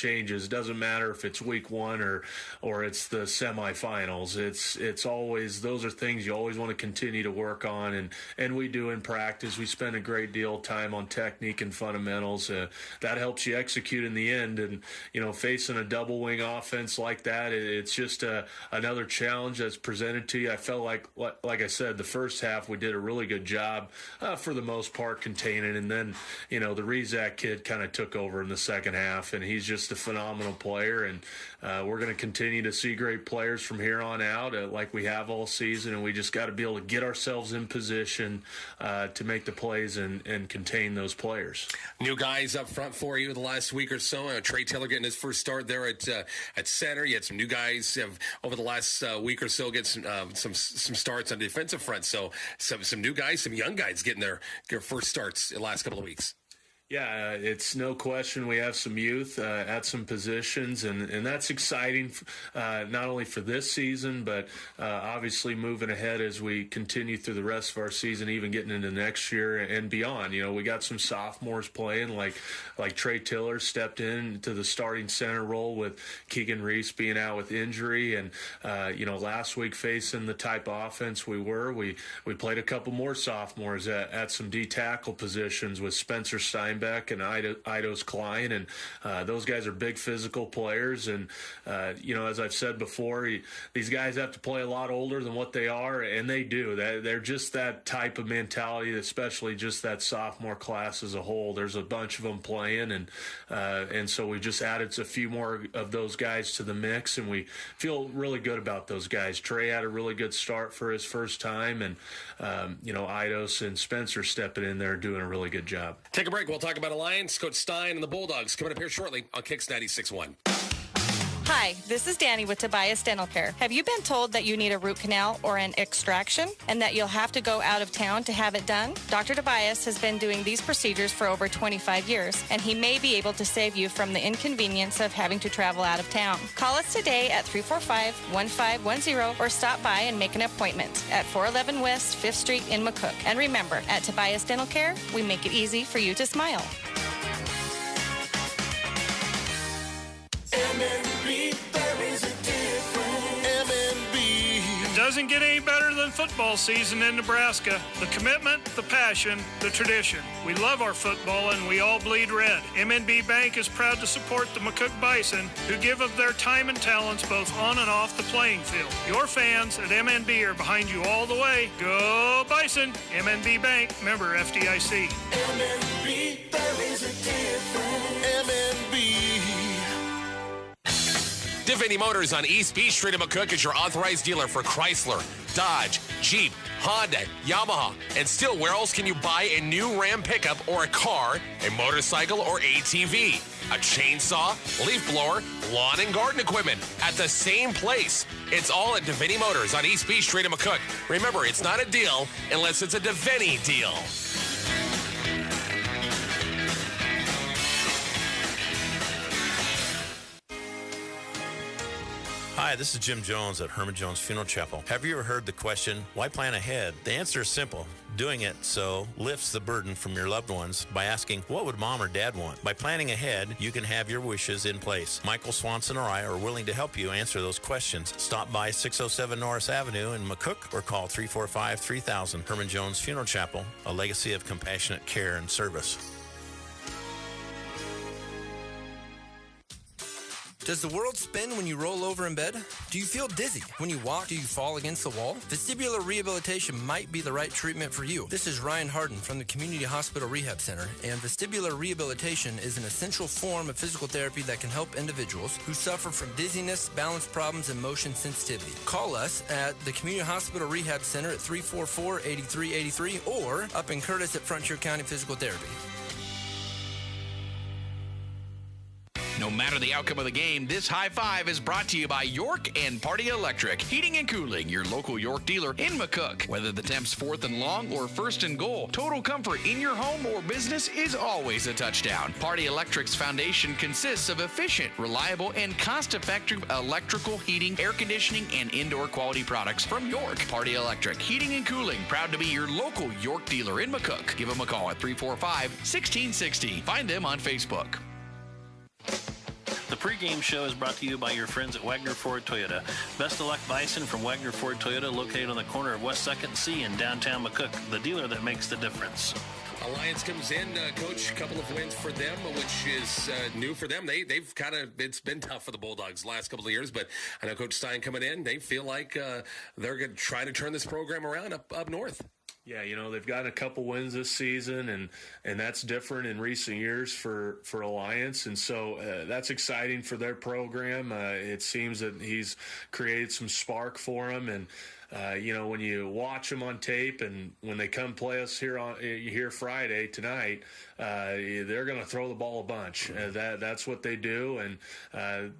changes. It doesn't matter if it's week one or it's the semifinals. It's always, those are things you always want to continue to work on, and we do in practice. We spend a great deal of time on technique and fundamentals. That helps you execute in the end. And facing a double wing offense like that, it's just another challenge that's presented to you. I felt like I said, the first half we did a really good job for the most part containing, and then the Rezac kid kind of took over in the second half, and he's just a phenomenal player. And we're going to continue to see great players from here on out, like we have all season, and we just got to be able to get ourselves in position to make the plays and contain those players. New guys up front for you the last week or so. Trey Taylor getting his first start there at center. You had some new guys over the last week or so get some starts on the defensive front. So some new guys, some young guys getting their first starts the last couple of weeks. Yeah, it's no question we have some youth at some positions, and that's exciting, not only for this season, but obviously moving ahead as we continue through the rest of our season, even getting into next year and beyond. We got some sophomores playing, like Trey Tiller stepped into the starting center role with Keegan Reese being out with injury, and last week facing the type of offense we played a couple more sophomores at some D tackle positions with Spencer Steinbeck and Eidos Klein, and those guys are big physical players. And as I've said before, these guys have to play a lot older than what they are, and they do. They're just that type of mentality, especially just that sophomore class as a whole. There's a bunch of them playing, and so we just added a few more of those guys to the mix, and we feel really good about those guys. Trey had a really good start for his first time, and Eidos and Spencer stepping in there doing a really good job. Take a break. We'll talk about Alliance, Coach Stein, and the Bulldogs coming up here shortly on Kicks 96.1. Hi, this is Danny with Tobias Dental Care. Have you been told that you need a root canal or an extraction and that you'll have to go out of town to have it done? Dr. Tobias has been doing these procedures for over 25 years, and he may be able to save you from the inconvenience of having to travel out of town. Call us today at 345-1510 or stop by and make an appointment at 411 West 5th Street in McCook. And remember, at Tobias Dental Care, we make it easy for you to smile. MNB, there is a difference. MNB. It doesn't get any better than football season in Nebraska. The commitment, the passion, the tradition. We love our football and we all bleed red. MNB Bank is proud to support the McCook Bison, who give of their time and talents both on and off the playing field. Your fans at MNB are behind you all the way. Go Bison! MNB Bank, member FDIC. MNB, there is a difference. MNB. Devaney Motors on East Beach Street in McCook is your authorized dealer for Chrysler, Dodge, Jeep, Honda, Yamaha, and still, where else can you buy a new Ram pickup or a car, a motorcycle or ATV, a chainsaw, leaf blower, lawn and garden equipment at the same place? It's all at Devaney Motors on East Beach Street in McCook. Remember, it's not a deal unless it's a Devaney deal. Hi, this is Jim Jones at Herman Jones Funeral Chapel. Have you ever heard the question, why plan ahead? The answer is simple. Doing it so lifts the burden from your loved ones by asking, what would mom or dad want? By planning ahead, you can have your wishes in place. Michael Swanson or I are willing to help you answer those questions. Stop by 607 Norris Avenue in McCook or call 345-3000. Herman Jones Funeral Chapel, a legacy of compassionate care and service. Does the world spin when you roll over in bed? Do you feel dizzy? When you walk, do you fall against the wall? Vestibular rehabilitation might be the right treatment for you. This is Ryan Harden from the Community Hospital Rehab Center, and vestibular rehabilitation is an essential form of physical therapy that can help individuals who suffer from dizziness, balance problems, and motion sensitivity. Call us at the Community Hospital Rehab Center at 344-8383 or up in Curtis at Frontier County Physical Therapy. No matter the outcome of the game, this high five is brought to you by York and Party Electric Heating and Cooling, your local York dealer in McCook. Whether the temp's 4th and long or 1st and goal, total comfort in your home or business is always a touchdown. Party Electric's foundation consists of efficient, reliable, and cost-effective electrical, heating, air conditioning, and indoor quality products from York. Party Electric Heating and Cooling, proud to be your local York dealer in McCook. Give them a call at 345-1660. Find them on Facebook. The pregame show is brought to you by your friends at Wagner Ford Toyota. Best of luck, Bison from Wagner Ford Toyota, located on the corner of West 2nd and C in downtown McCook, the dealer that makes the difference. Alliance comes in, Coach, a couple of wins for them, which is new for them. They've kind of, it's been tough for the Bulldogs the last couple of years, but I know Coach Stein coming in, they feel like they're going to try to turn this program around up north. Yeah, they've gotten a couple wins this season, and that's different in recent years for Alliance, and so that's exciting for their program. It seems that he's created some spark for them, and when you watch them on tape and when they come play us here Friday tonight, they're going to throw the ball a bunch. That's what they do, and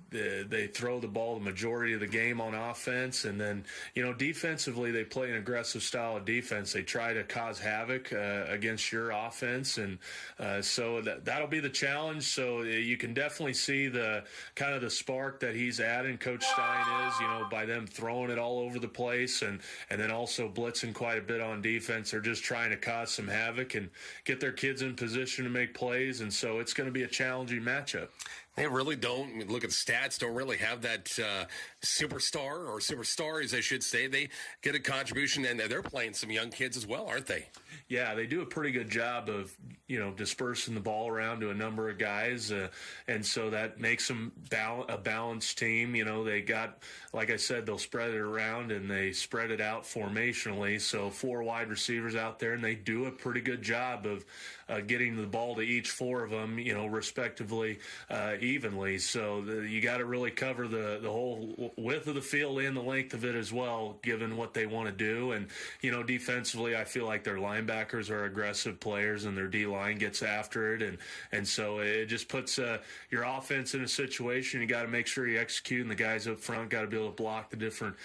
they throw the ball the majority of the game on offense, and then defensively they play an aggressive style of defense. They try to cause havoc against your offense, and so that'll be the challenge. So you can definitely see the kind of the spark that he's adding, Coach Stein is, by them throwing it all over the place and then also blitzing quite a bit on defense. They're just trying to cause some havoc and get their kids in position to make plays, and so it's going to be a challenging matchup. They really don't, look at the stats, don't really have that superstar, or superstars, I should say. They get a contribution, and they're playing some young kids as well, aren't they? Yeah, they do a pretty good job of, dispersing the ball around to a number of guys, and so that makes them a balanced team. They got, like I said, they'll spread it around, and they spread it out formationally, so 4 wide receivers out there, and they do a pretty good job of getting the ball to each 4 of them, respectively, evenly. So you got to really cover the whole width of the field and the length of it as well, given what they want to do. And, defensively, I feel like their linebackers are aggressive players and their D-line gets after it. And so it just puts your offense in a situation. You got to make sure you execute, and the guys up front got to be able to block the different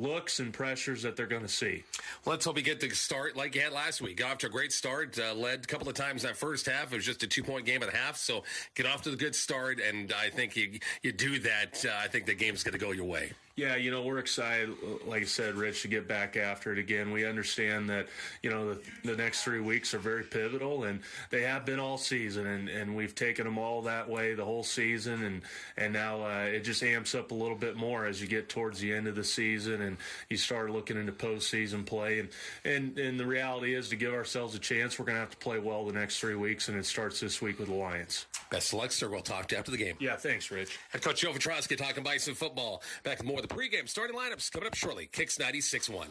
looks and pressures that they're going to see. Well, let's hope you get the start like you had last week. Got off to a great start, led a couple of times that first half. It was just a 2-point game at half, so get off to the good start, and I think you do that. I think the game's going to go your way. Yeah, we're excited, like I said, Rich, to get back after it again. We understand that, the next 3 weeks are very pivotal, and they have been all season, and we've taken them all that way the whole season, and now it just amps up a little bit more as you get towards the end of the season and you start looking into postseason play. And the reality is, to give ourselves a chance, we're going to have to play well the next 3 weeks, and it starts this week with Alliance. Best of luck, sir. We'll talk to you after the game. Yeah, thanks, Rich. Head Coach Joe Petrosky talking Bison football. Back with more of the pregame starting lineups coming up shortly. Kicks 96.1.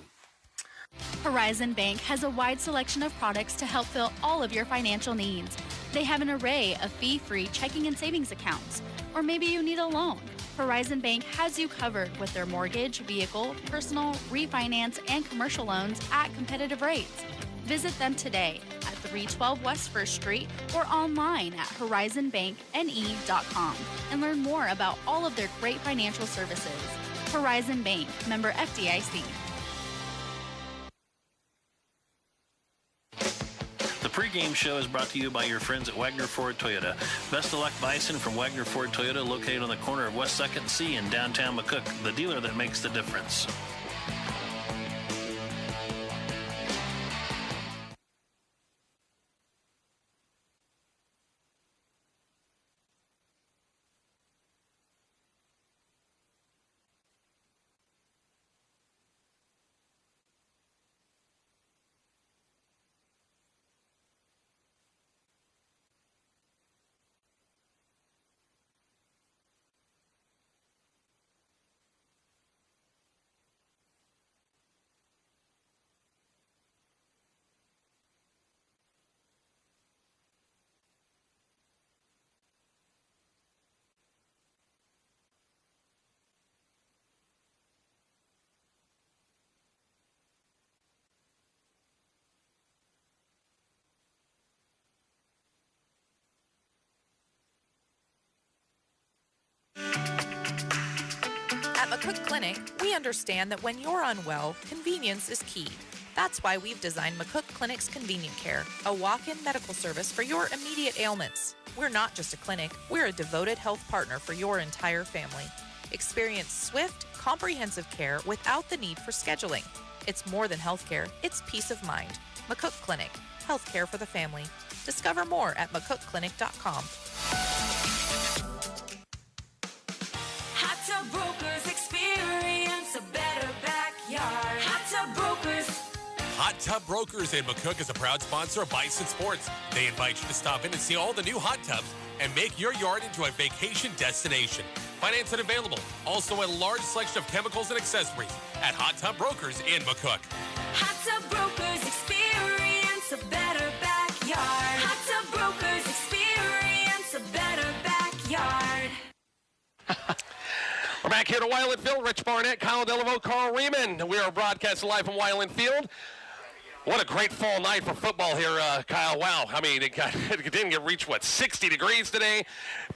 Horizon Bank has a wide selection of products to help fill all of your financial needs. They have an array of fee-free checking and savings accounts. Or maybe you need a loan. Horizon Bank has you covered with their mortgage, vehicle, personal, refinance, and commercial loans at competitive rates. Visit them today at 312 West 1st Street or online at horizonbankne.com and learn more about all of their great financial services. Horizon Bank, member FDIC. The pregame show is brought to you by your friends at Wagner Ford Toyota. Best of luck, Bison from Wagner Ford Toyota, located on the corner of West 2nd and C in downtown McCook, the dealer that makes the difference. At McCook Clinic, we understand that when you're unwell, convenience is key. That's why we've designed McCook Clinic's Convenient Care, a walk-in medical service for your immediate ailments. We're not just a clinic, we're a devoted health partner for your entire family. Experience swift, comprehensive care without the need for scheduling. It's more than healthcare, it's peace of mind. McCook Clinic, healthcare for the family. Discover more at McCookClinic.com. Hot Tub Brokers in McCook is a proud sponsor of Bison Sports. They invite you to stop in and see all the new hot tubs and make your yard into a vacation destination. Financing available. Also a large selection of chemicals and accessories at Hot Tub Brokers in McCook. Hot Tub Brokers, experience a better backyard. Hot Tub Brokers, experience a better backyard. We're back here to Wyland Field. Rich Barnett, Kyle Delaveau, Carl Riemann. We are broadcasting live from Wyland Field. What a great fall night for football here, Kyle. Wow. I mean, it didn't reach, 60 degrees today.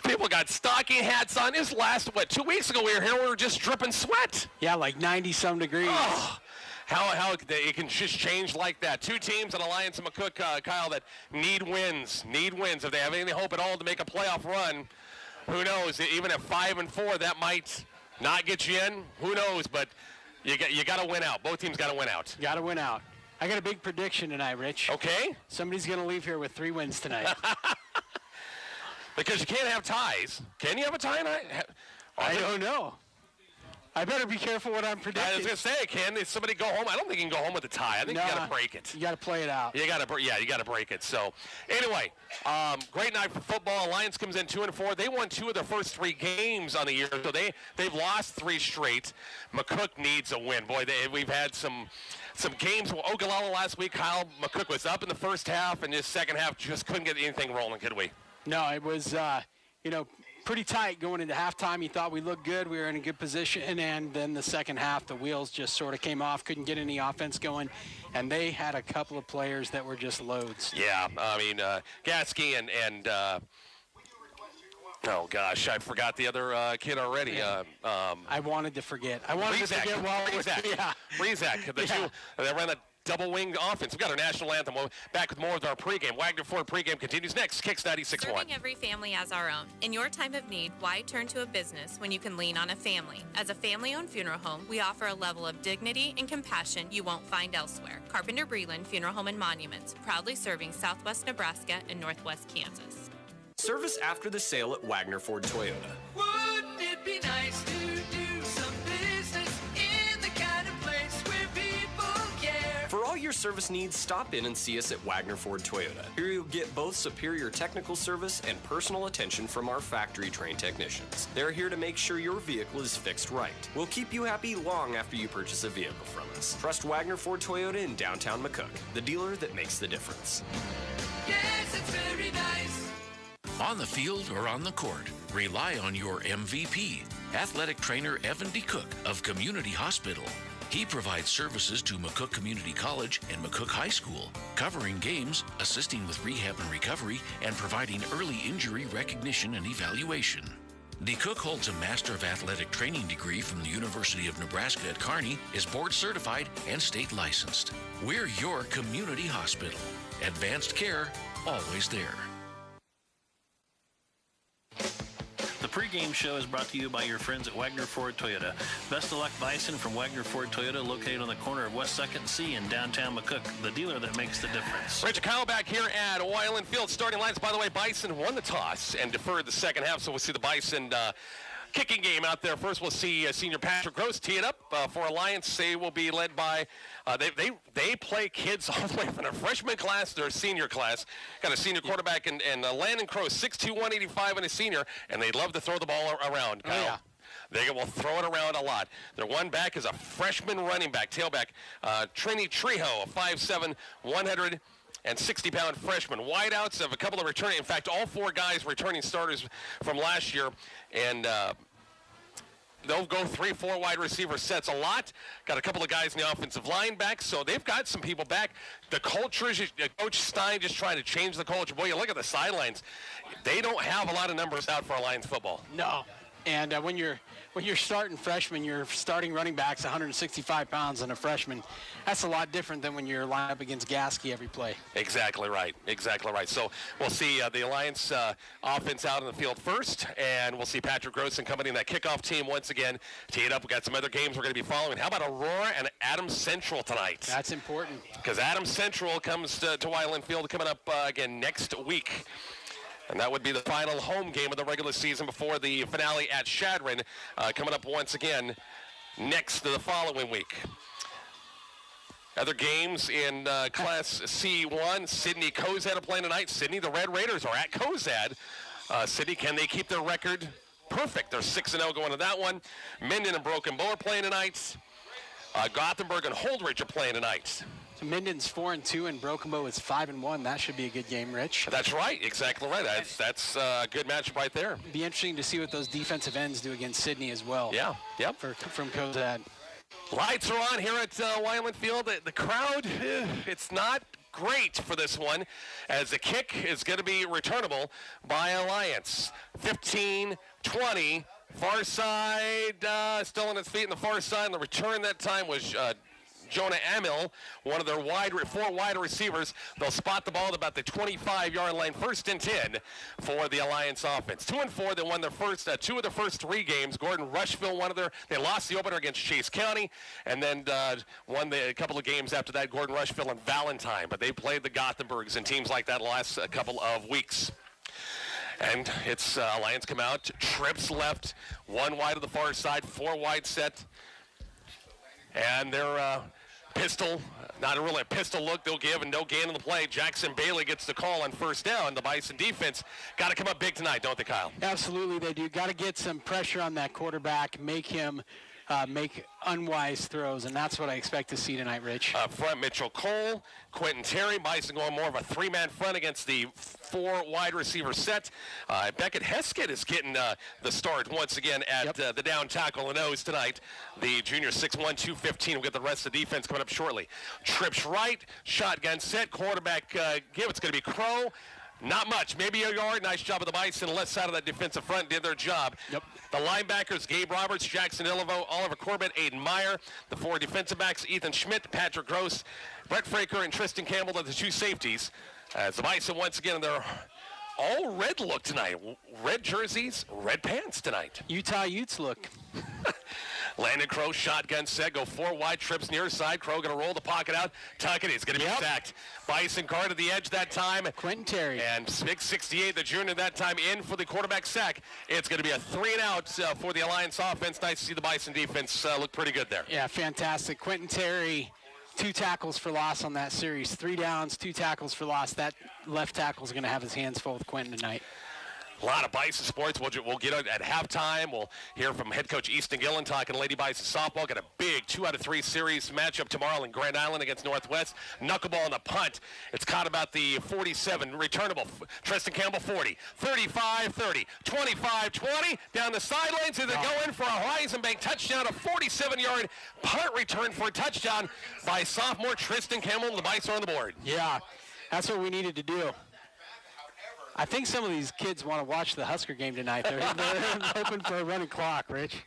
People got stocking hats on. This last, 2 weeks ago we were here, we were just dripping sweat. Yeah, like 90-some degrees. Oh, how it can just change like that. Two teams in Alliance and McCook, Kyle, that need wins. If they have any hope at all to make a playoff run, who knows? Even at 5-4, that might not get you in. Who knows? But you got to win out. Both teams got to win out. Got to win out. I got a big prediction tonight, Rich. Okay. Somebody's going to leave here with 3 wins tonight. Because you can't have ties. Can you have a tie tonight? I don't know. I better be careful what I'm predicting. I was going to say, can somebody go home? I don't think you can go home with a tie. I think you got to break it. You got to play it out. You got to break it. So, anyway, great night for football. Alliance comes in 2-4. They won 2 of their first 3 games on the year, so they've lost 3 straight. McCook needs a win. Boy, we've had some games. Ogallala last week, Kyle, McCook was up in the first half, and this second half just couldn't get anything rolling, could we? No, it was, pretty tight going into halftime. He thought we looked good. We were in a good position. And then the second half, the wheels just sort of came off. Couldn't get any offense going. And they had a couple of players that were just loads. Yeah, I mean, Gasky and oh, gosh, I forgot the other kid already. I wanted to forget. I wanted to forget while Rezak. They ran that double-winged offense. We've got our national anthem. We'll back with more of our pregame. Wagner Ford pregame continues next. Kicks 96.1. Serving every family as our own. In your time of need, why turn to a business when you can lean on a family? As a family-owned funeral home, we offer a level of dignity and compassion you won't find elsewhere. Carpenter Breland Funeral Home and Monuments, proudly serving Southwest Nebraska and Northwest Kansas. Service after the sale at Wagner Ford Toyota. Wouldn't it be nice to do some business in the kind of place where people care? For all your service needs, stop in and see us at Wagner Ford Toyota. Here you'll get both superior technical service and personal attention from our factory-trained technicians. They're here to make sure your vehicle is fixed right. We'll keep you happy long after you purchase a vehicle from us. Trust Wagner Ford Toyota in downtown McCook, the dealer that makes the difference. Yes, it's very nice. On the field or on the court, rely on your MVP, athletic trainer Evan D. Cook of Community Hospital. He provides services to McCook Community College and McCook High School, covering games, assisting with rehab and recovery, and providing early injury recognition and evaluation. D. Cook holds a Master of Athletic Training degree from the University of Nebraska at Kearney, is board certified and state licensed. We're your community hospital. Advanced care, always there. The pregame show is brought to you by your friends at Wagner Ford Toyota. Best of luck, Bison from Wagner Ford Toyota, located on the corner of West 2nd and C in downtown McCook, the dealer that makes the difference. Richard Kyle back here at Wyland Field. Starting lines, by the way, Bison won the toss and deferred the second half, so we'll see the Bison kicking game out there. First, we'll see senior Patrick Gross tee it up for Alliance. They will be led by, they play kids all the way from their freshman class to their senior class. Got a senior quarterback and Landon Crow, 6'2", 185, and a senior, and they love to throw the ball around, Kyle. Oh, yeah. They will throw it around a lot. Their one back is a freshman running back, tailback, Trini Trejo, a 5'7", 160-pound freshman. Wideouts have a couple of returning. In fact, all 4 guys returning starters from last year, and they'll go 3-4 wide receiver sets a lot. Got a couple of guys in the offensive line back, so they've got some people back. The culture is, Coach Stein just trying to change the culture. Boy, you look at the sidelines. They don't have a lot of numbers out for Alliance football. No. And when you're starting freshman, you're starting running backs 165 pounds and a freshman. That's a lot different than when you're lined up against Gasky every play. Exactly right. Exactly right. So we'll see the Alliance offense out in the field first, and we'll see Patrick Gross and company in that kickoff team once again teed up. We've got some other games we're going to be following. How about Aurora and Adams Central tonight? That's important. Because Adams Central comes to Wyland Field coming up again next week. And that would be the final home game of the regular season before the finale at Shadron, coming up once again next to the following week. Other games in Class C1, Sydney Cozad are playing tonight. Sydney, the Red Raiders are at Cozad. Sydney, can they keep their record perfect? They're 6-0 going to that one. Minden and Broken Bow are playing tonight. Gothenburg and Holdridge are playing tonight. So Minden's 4-2 and Broken Bow is 5-1. That should be a good game, Rich. That's right. Exactly right. That's a good matchup right there. Be interesting to see what those defensive ends do against Sydney as well. Yeah. Yep. From Cozad. Lights are on here at Wyland Field. The crowd, it's not great for this one, as the kick is going to be returnable by Alliance. 15-20. Far side, still on its feet on the far side. And the return that time was Jonah Amil, one of their four wide receivers. They'll spot the ball at about the 25-yard line, 1st and 10 for the Alliance offense. 2-4, they won their first two of the first 3 games. Gordon Rushville, they lost the opener against Chase County, and then won a couple of games after that, Gordon Rushville and Valentine. But they played the Gothenburgs and teams like that the last couple of weeks. And it's Alliance come out, trips left, 1 wide of the far side, 4 wide set. And they're pistol, not really a pistol look they'll give, and no gain on the play. Jackson Bailey gets the call on 1st down. The Bison defense got to come up big tonight, don't they, Kyle? Absolutely, they do. Got to get some pressure on that quarterback, make him make unwise throws, and that's what I expect to see tonight, Rich. Front, Mitchell Cole, Quentin Terry. Bison going more of a 3-man front against the 4 wide receiver set. Beckett Heskett is getting the start once again at the down tackle and nose tonight. The junior 6'1", 215 will get the rest of the defense coming up shortly. Trips right, shotgun set, quarterback give. It's going to be Crow. Not much, maybe a yard. Nice job of the Bison. Left side of that defensive front did their job. Yep. The linebackers, Gabe Roberts, Jackson Illivo, Oliver Corbett, Aiden Meyer. The 4 defensive backs, Ethan Schmidt, Patrick Gross, Brett Fraker, and Tristan Campbell are the 2 safeties. As the Bison once again in their all red look tonight. Red jerseys, red pants tonight. Utah Utes look. Landon Crow, shotgun set, go 4 wide, trips near side. Crow going to roll the pocket out. Tuck it, he's going to be sacked. Bison guarded the edge that time. Quentin Terry. And Smig 68, the junior that time, in for the quarterback sack. It's going to be a 3-and-out for the Alliance offense. Nice to see the Bison defense look pretty good there. Yeah, fantastic. Quentin Terry, 2 tackles for loss on that series. 3 downs, 2 tackles for loss. That left tackle is going to have his hands full with Quentin tonight. A lot of Bison sports. We'll get it at halftime. We'll hear from head coach Easton Gillen talking Lady Bison softball. Got a big 2-out-of-3 series matchup tomorrow in Grand Island against Northwest. Knuckleball on the punt. It's caught about the 47. Returnable. Tristan Campbell 40. 35-30. 25-20. Down the sidelines. They're going for a Horizon Bank touchdown. A 47-yard punt return for a touchdown by sophomore Tristan Campbell. The Bison on the board. Yeah, that's what we needed to do. I think some of these kids want to watch the Husker game tonight. They're hoping for a running clock, Rich.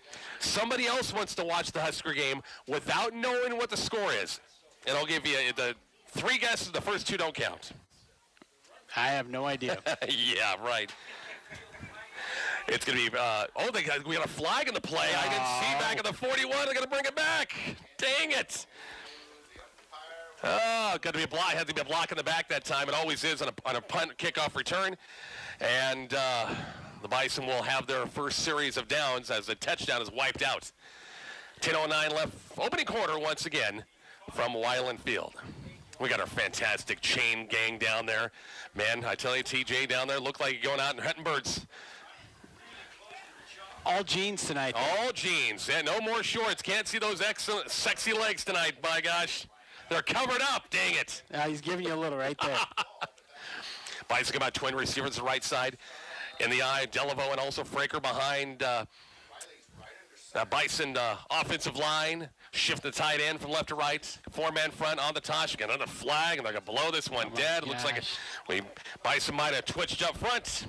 Somebody else wants to watch the Husker game without knowing what the score is. And I'll give you the 3 guesses. The first 2 don't count. I have no idea. Yeah, right. It's going to be, we got a flag in the play. I didn't see back at the 41. They're going to bring it back. Dang it. Oh, got to be a block. Had to be a block in the back that time. It always is on a punt kickoff return. And the Bison will have their first series of downs as the touchdown is wiped out. 10:09 left. Opening quarter once again from Wyland Field. We got our fantastic chain gang down there. Man, I tell you, TJ down there looked like you're going out and hunting birds. All jeans tonight. All jeans. Yeah, no more shorts. Can't see those excellent, sexy legs tonight, by gosh. They're covered up, dang it. He's giving you a little right there. Bison come out, twin receivers, the right side. In the eye, Delaveau and also Fraker behind Bison offensive line. Shift the tight end from left to right. 4-man front on the Tosh. Got another flag, and they're going to blow this one dead. Looks like Bison might have twitched up front.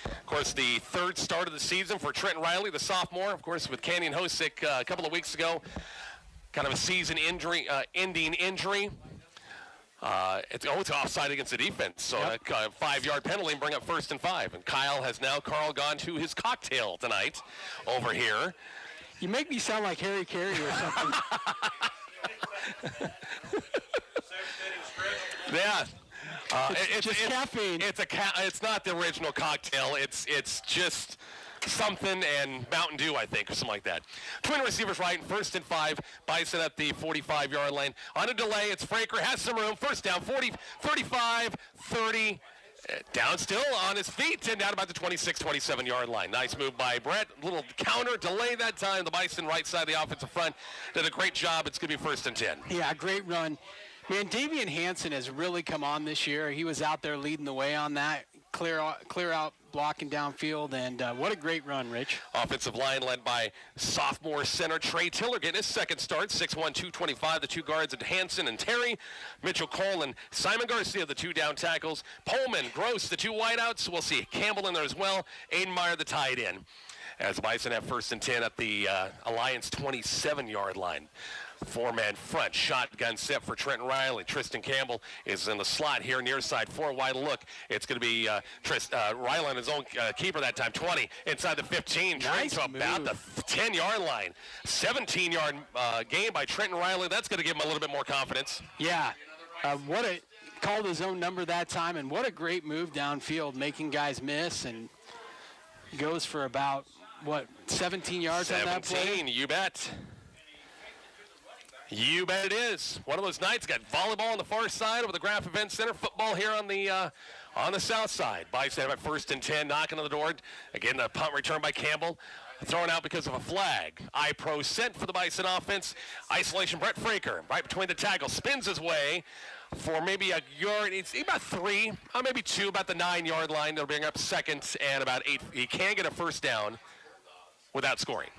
Of course, the 3rd start of the season for Trenton Riley, the sophomore. Of course, with Canyon Hosick a couple of weeks ago. Kind of a season ending injury. It's offside against the defense. So a 5-yard penalty and bring up 1st and 5. And Carl gone to his cocktail tonight over here. You make me sound like Harry Carey or something. Yeah. It's caffeine. It's not the original cocktail. It's just something and Mountain Dew, I think, or something like that. Twin receivers right, 1st and 5. Bison at the 45-yard line. On a delay, it's Fraker, has some room. First down, 40, 35, 30. Down still on his feet and down about the 26, 27-yard line. Nice move by Brett. Little counter delay that time. The Bison right side of the offensive front did a great job. It's going to be 1st and 10. Yeah, great run. Man, Davian Hansen has really come on this year. He was out there leading the way on that. Clear out, blocking downfield, and what a great run, Rich. Offensive line led by sophomore center Trey Tiller getting his second start, 6'1", 225, the two guards at Hansen and Terry. Mitchell Cole and Simon Garcia, the two down tackles. Pullman, Gross, the two wideouts. We'll see Campbell in there as well. Aiden Meyer, the tight end. As Bison have 1st and 10 at the Alliance 27-yard line. 4-man front, shotgun set for Trenton Riley. Tristan Campbell is in the slot here, near side, 4 wide look. It's going to be Riley on his own keeper that time, 20, inside the 15, nice to about the 10-yard line. 17-yard gain by Trenton Riley. That's going to give him a little bit more confidence. Yeah, called his own number that time, and what a great move downfield, making guys miss, and goes for about, 17 yards on that play? 17, you bet. You bet it is. One of those nights. Got volleyball on the far side over the Graf Event Center. Football here on the south side. Bison at 1st and 10, knocking on the door. Again, the punt return by Campbell. Thrown out because of a flag. I-Pro sent for the Bison offense. Isolation, Brett Fraker, right between the tackles. Spins his way for maybe a yard. It's about 3, maybe 2, about the 9-yard line. They'll bring up 2nd and about 8. He can get a 1st down without scoring.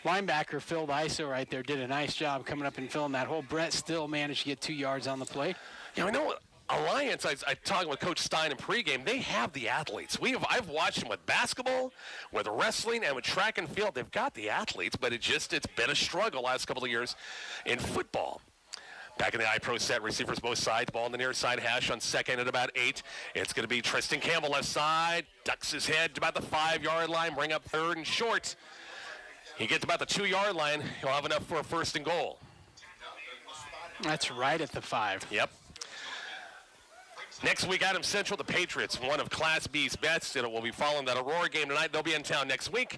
Linebacker Phil Iso right there did a nice job coming up and filling that hole. Brett still managed to get 2 yards on the play. I know Alliance, I talked with Coach Stein in pregame, they have the athletes. I've watched them with basketball, with wrestling, and with track and field. They've got the athletes, but it's been a struggle last couple of years in football. Back in the I-Pro set, receivers both sides, ball on the near side hash on 2nd at about 8. It's going to be Tristan Campbell left side, ducks his head to about the 5-yard line, bring up 3rd and short. He gets about the 2-yard line. He'll have enough for a 1st and goal. That's right at the 5. Yep. Next week, Adams Central, the Patriots, one of Class B's bets. We'll be following that Aurora game tonight. They'll be in town next week.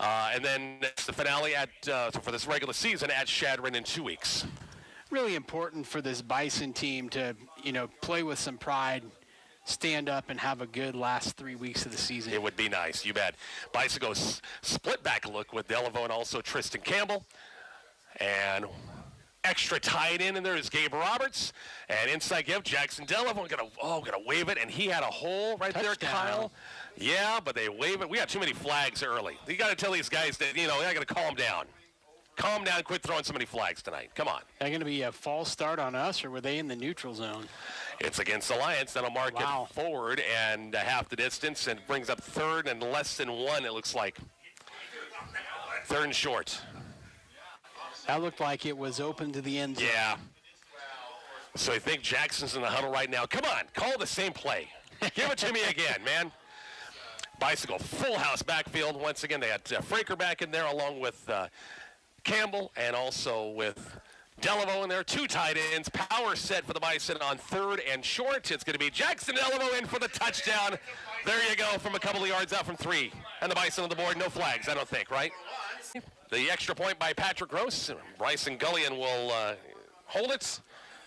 And then it's the finale for this regular season at Shadron in 2 weeks. Really important for this Bison team to, play with some pride, stand up, and have a good last 3 weeks of the season. It would be nice, you bet. Bison goes split back look with Delaveau and also Tristan Campbell. And extra tight end in there is Gabe Roberts. And inside give, Jackson Delaveau gonna wave it, and he had a hole right there, Kyle. Yeah, but they wave it. We got too many flags early. You got to tell these guys that, they got to calm down. Calm down, quit throwing so many flags tonight. Come on. Are they going to be a false start on us, or were they in the neutral zone? It's against Alliance. That'll mark it forward and half the distance, and brings up 3rd and less than 1, it looks like. 3rd and short. That looked like it was open to the end zone. Yeah. So I think Jackson's in the huddle right now. Come on, call the same play. Give it to me again, man. Bicycle, full house backfield. Once again, they had Fraker back in there along with Campbell and also with Delaveau in there. 2 tight ends. Power set for the Bison on 3rd and short. It's going to be Jackson Delaveau in for the touchdown. There you go, from a couple of yards out from 3. And the Bison on the board. No flags, I don't think, right? The extra point by Patrick Gross. Bryson Gullion will hold it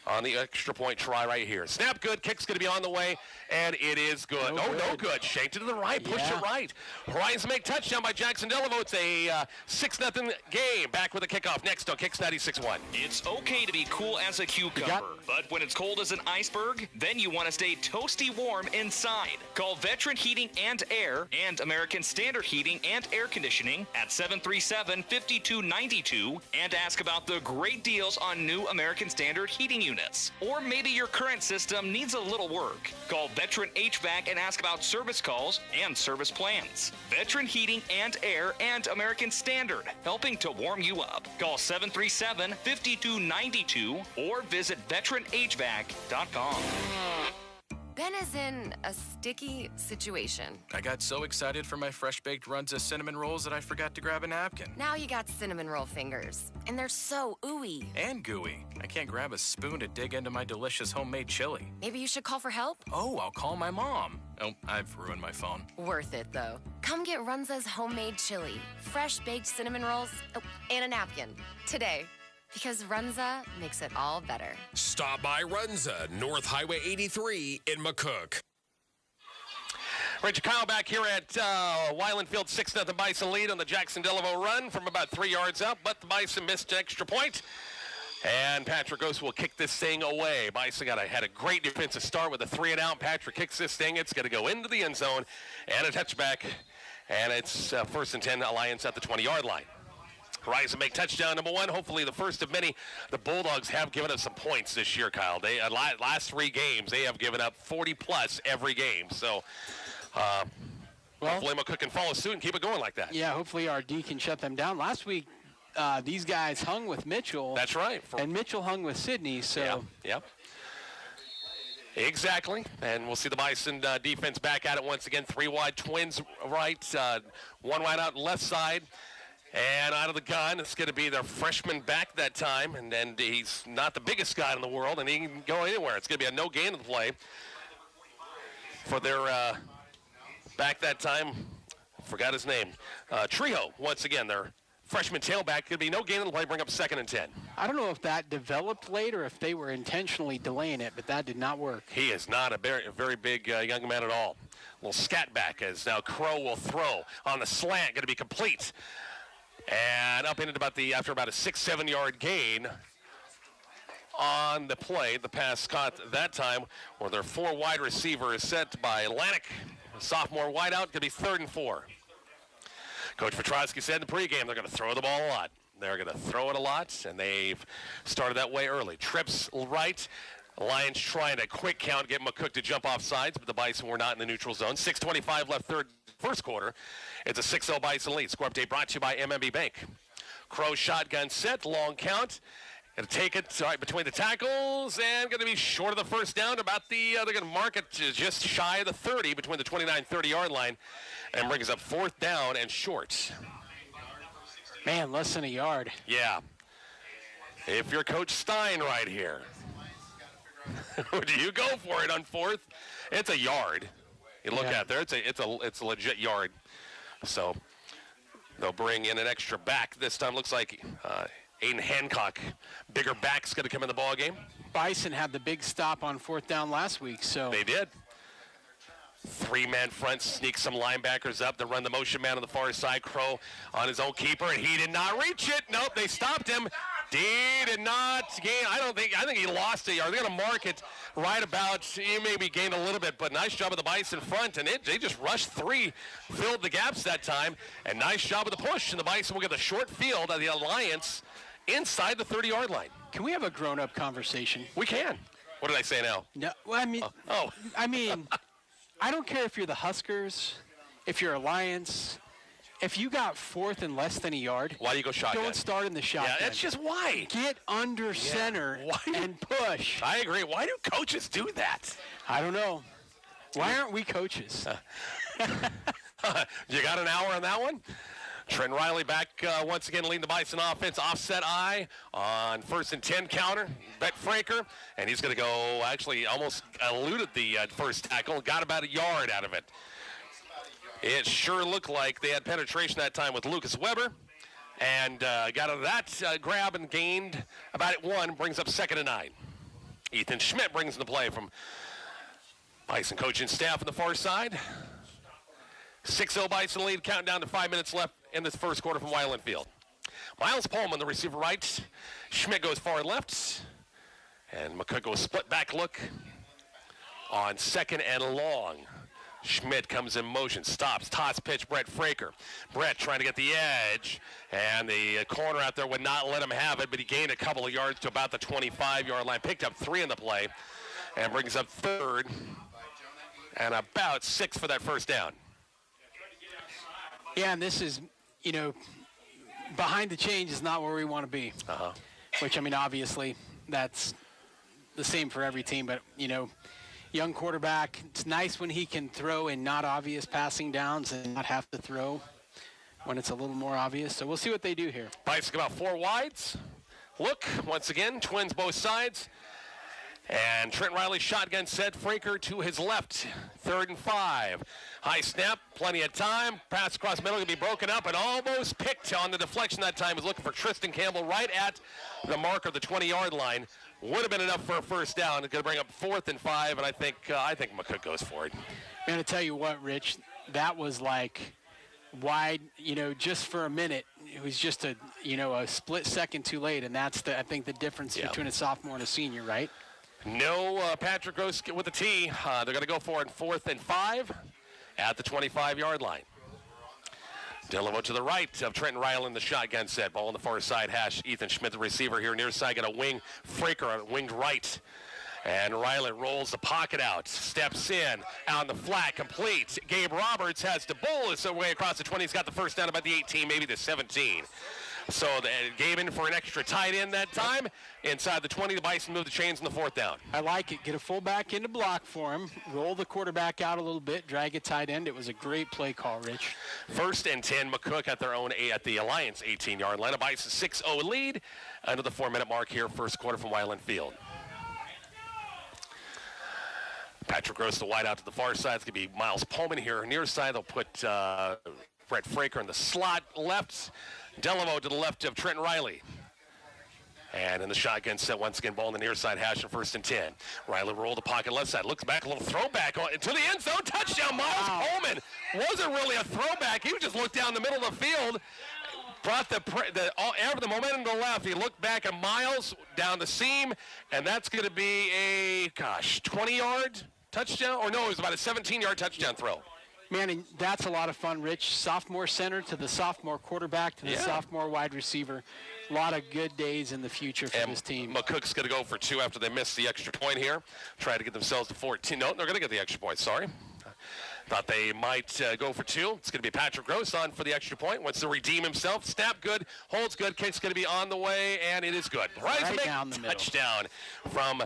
on the extra point try right here. Snap good. Kick's going to be on the way, and it is good. No good. Shanked it to the right. Pushed it right. Horizon make touchdown by Jackson Delaveau. It's a 6-0 game. Back with a kickoff next on Kicks 96.1. It's okay to be cool as a cucumber, but when it's cold as an iceberg, then you want to stay toasty warm inside. Call Veteran Heating and Air and American Standard Heating and Air Conditioning at 737-5292 and ask about the great deals on new American Standard heating units. Or maybe your current system needs a little work. Call Veteran HVAC and ask about service calls and service plans. Veteran Heating and Air and American Standard, helping to warm you up. Call 737-5292 or visit veteranhvac.com. Ben is in a sticky situation. I got so excited for my fresh-baked Runza cinnamon rolls that I forgot to grab a napkin. Now you got cinnamon roll fingers, and they're so ooey. And gooey. I can't grab a spoon to dig into my delicious homemade chili. Maybe you should call for help? Oh, I'll call my mom. Oh, I've ruined my phone. Worth it, though. Come get Runza's homemade chili, fresh-baked cinnamon rolls, and a napkin today. Because Runza makes it all better. Stop by Runza, North Highway 83 in McCook. Richard Kyle back here at Weiland Field, 6-0 Bison lead on the Jackson Delaveau run from about 3 yards out, but the Bison missed an extra point. And Patrick Ghost will kick this thing away. Bison had a great defensive start with a 3-and-out. Patrick kicks this thing. It's going to go into the end zone and a touchback. And it's 1st and 10, Alliance at the 20-yard line. Horizon make touchdown number 1. Hopefully the first of many. The Bulldogs have given us some points this year, Kyle. They last 3 games, they have given up 40-plus every game. So hopefully McCook can follow suit and keep it going like that. Yeah, hopefully our D can shut them down. Last week, these guys hung with Mitchell. That's right. And Mitchell hung with Sydney. So. Yep. Exactly. And we'll see the Bison defense back at it once again. 3 wide, twins right, 1 wide out left side. And out of the gun, it's going to be their freshman back that time. And then he's not the biggest guy in the world, and he can go anywhere. It's going to be a no gain of the play for their back that time. Forgot his name. Trejo, once again, their freshman tailback. Could be no gain of the play, bring up 2nd and 10. I don't know if that developed late or if they were intentionally delaying it, but that did not work. He is not a very big young man at all. Little scat back as now Crow will throw on the slant, going to be complete. And up into after about a 6-7 yard gain on the play. The pass caught that time where their 4 wide receiver is set by Atlantic. Sophomore wide out, going to be 3rd and 4. Coach Petrosky said in the pregame they're going to throw the ball a lot. They're going to throw it a lot, and they've started that way early. Trips right. Lions trying a quick count, get McCook to jump off sides, but the Bison were not in the neutral zone. 6:25 left first quarter. It's a 6-0 Bison lead. Score update brought to you by MMB Bank. Crow shotgun set, long count. Going to take it right between the tackles and going to be short of the first down. About they're going to mark it to just shy of the 30 between the 29-30 yard line and brings up 4th down and short. Man, less than a yard. Yeah. If you're Coach Stein right here, do you go for it on 4th? It's a yard. You look at there, it's a legit yard. So they'll bring in an extra back. This time looks like Aiden Hancock, bigger back's going to come in the ball game. Bison had the big stop on 4th down last week, so. They did. 3-man front, sneak some linebackers up to run the motion man on the far side. Crow on his own keeper, and he did not reach it. Nope, they stopped him. D did not gain. I think he lost a yard. They're going to mark it right about, he maybe gained a little bit, but nice job of the Bison front, and they just rushed 3, filled the gaps that time, and nice job of the push, and the Bison will get the short field of the Alliance inside the 30-yard line. Can we have a grown-up conversation? We can. What did I say now? No, well, I mean, I don't care if you're the Huskers, if you're Alliance. If you got 4th and less than a yard, why do you go shotgun? Don't start in the shotgun. Yeah, that's just why. Get under center and push. I agree. Why do coaches do that? I don't know. Why aren't we coaches? You got an hour on that one? Trent Riley back once again leading the Bison offense. Offset eye on 1st and 10 counter. Bet Franker, and he's going to go, actually almost eluded the first tackle. Got about a yard out of it. It sure looked like they had penetration that time with Lucas Weber. And got out of that grab and gained about 1. Brings up 2nd and 9. Ethan Schmidt brings in the play from Bison coaching staff on the far side. 6-0 Bison lead, counting down to 5 minutes left in this first quarter from Weiland Field. Miles Pullman, the receiver right. Schmidt goes far left. And McCook goes split back look on 2nd and long. Schmidt comes in motion, stops, toss pitch, Brett Fraker. Brett trying to get the edge, and the corner out there would not let him have it, but he gained a couple of yards to about the 25-yard line. Picked up 3 in the play, and brings up 3rd, and about 6 for that first down. Yeah, and this is, behind the change is not where we want to be. Which, obviously, that's the same for every team, but, young quarterback. It's nice when he can throw in not obvious passing downs and not have to throw when it's a little more obvious. So we'll see what they do here. Bison come out 4 wides. Look, once again, twins both sides. And Trent Riley shotgun set. Fraker to his left. 3rd and 5. High snap, plenty of time. Pass across middle, going to be broken up and almost picked on the deflection that time. Was looking for Tristan Campbell right at the mark of the 20-yard line. Would have been enough for a first down. It's going to bring up 4th and 5, and I think McCook goes for it. I'm going to tell you what, Rich, that was like wide, just for a minute. It was just a split second too late, and that's I think the difference between a sophomore and a senior, right? No, Patrick Gross with the tee. They're going to go for it 4th and 5 at the 25-yard line. Dillavo to the right of Trenton Riley in the shotgun set. Ball on the far side hash. Ethan Schmidt, the receiver here near side, got a wing. Fraker on winged right. And Riley rolls the pocket out, steps in, on the flat, complete. Gabe Roberts has to bowl his way across the 20. He's got the first down about the 18, maybe the 17. So Gabe in for an extra tight end that time. Inside the 20, the Bison move the chains in the 4th down. I like it. Get a fullback into block for him. Roll the quarterback out a little bit. Drag a tight end. It was a great play call, Rich. 1st and 10, McCook at the Alliance 18-yard line. A Bison 6-0 lead under the 4-minute mark here, first quarter from Weiland Field. Patrick Gross, the wide out to the far side. It's going to be Miles Pullman here. Near side, they'll put Brett Fraker in the slot left. Dillavo to the left of Trent Riley. And in the shotgun set, once again, ball on the near side, hash in 1st and 10. Riley rolled the pocket left side, looks back, a little throwback into the end zone. Touchdown, Miles Pullman. Wasn't really a throwback. He just looked down the middle of the field, brought the momentum to the left. He looked back at Miles down the seam, and that's going to be a, 20-yard touchdown? Or no, it was about a 17-yard touchdown throw. Man, and that's a lot of fun, Rich. Sophomore center to the sophomore quarterback to the sophomore wide receiver. A lot of good days in the future for this team. McCook's going to go for 2 after they miss the extra point here. Try to get themselves to 14. No, they're going to get the extra point, sorry. Thought they might go for 2. It's going to be Patrick Gross on for the extra point. Wants to redeem himself. Snap good, holds good. Kick's going to be on the way, and it is good. Right down the middle. Touchdown from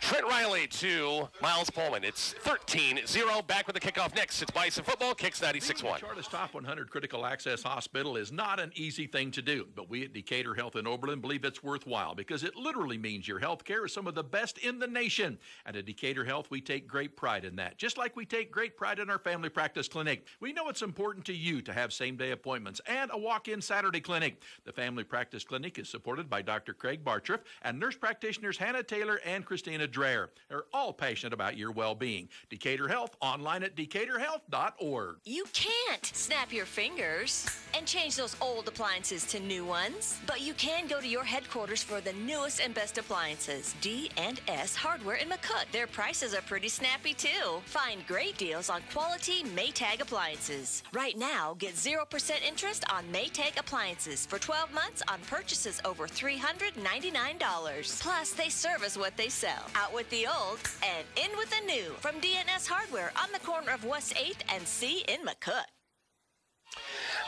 Trent Riley to Miles Pullman. It's 13-0. Back with the kickoff next. It's Bison football. Kicks 96-1. Charlotte's Top 100 Critical Access Hospital is not an easy thing to do, but we at Decatur Health in Oberlin believe it's worthwhile because it literally means your health care is some of the best in the nation. And at Decatur Health, we take great pride in that, just like we take great pride in our family practice clinic. We know it's important to you to have same-day appointments and a walk-in Saturday clinic. The family practice clinic is supported by Dr. Craig Bartriff and nurse practitioners Hannah Taylor and Christina Dreher. They're all passionate about your well-being. Decatur Health, online at decaturhealth.org. You can't snap your fingers and change those old appliances to new ones, but you can go to your headquarters for the newest and best appliances. D&S Hardware in McCook. Their prices are pretty snappy, too. Find great deals on quality Maytag appliances. Right now, get 0% interest on Maytag appliances for 12 months on purchases over $399. Plus, they service what they sell. Out with the old and in with the new from D&S Hardware on the corner of West 8th and C in McCook.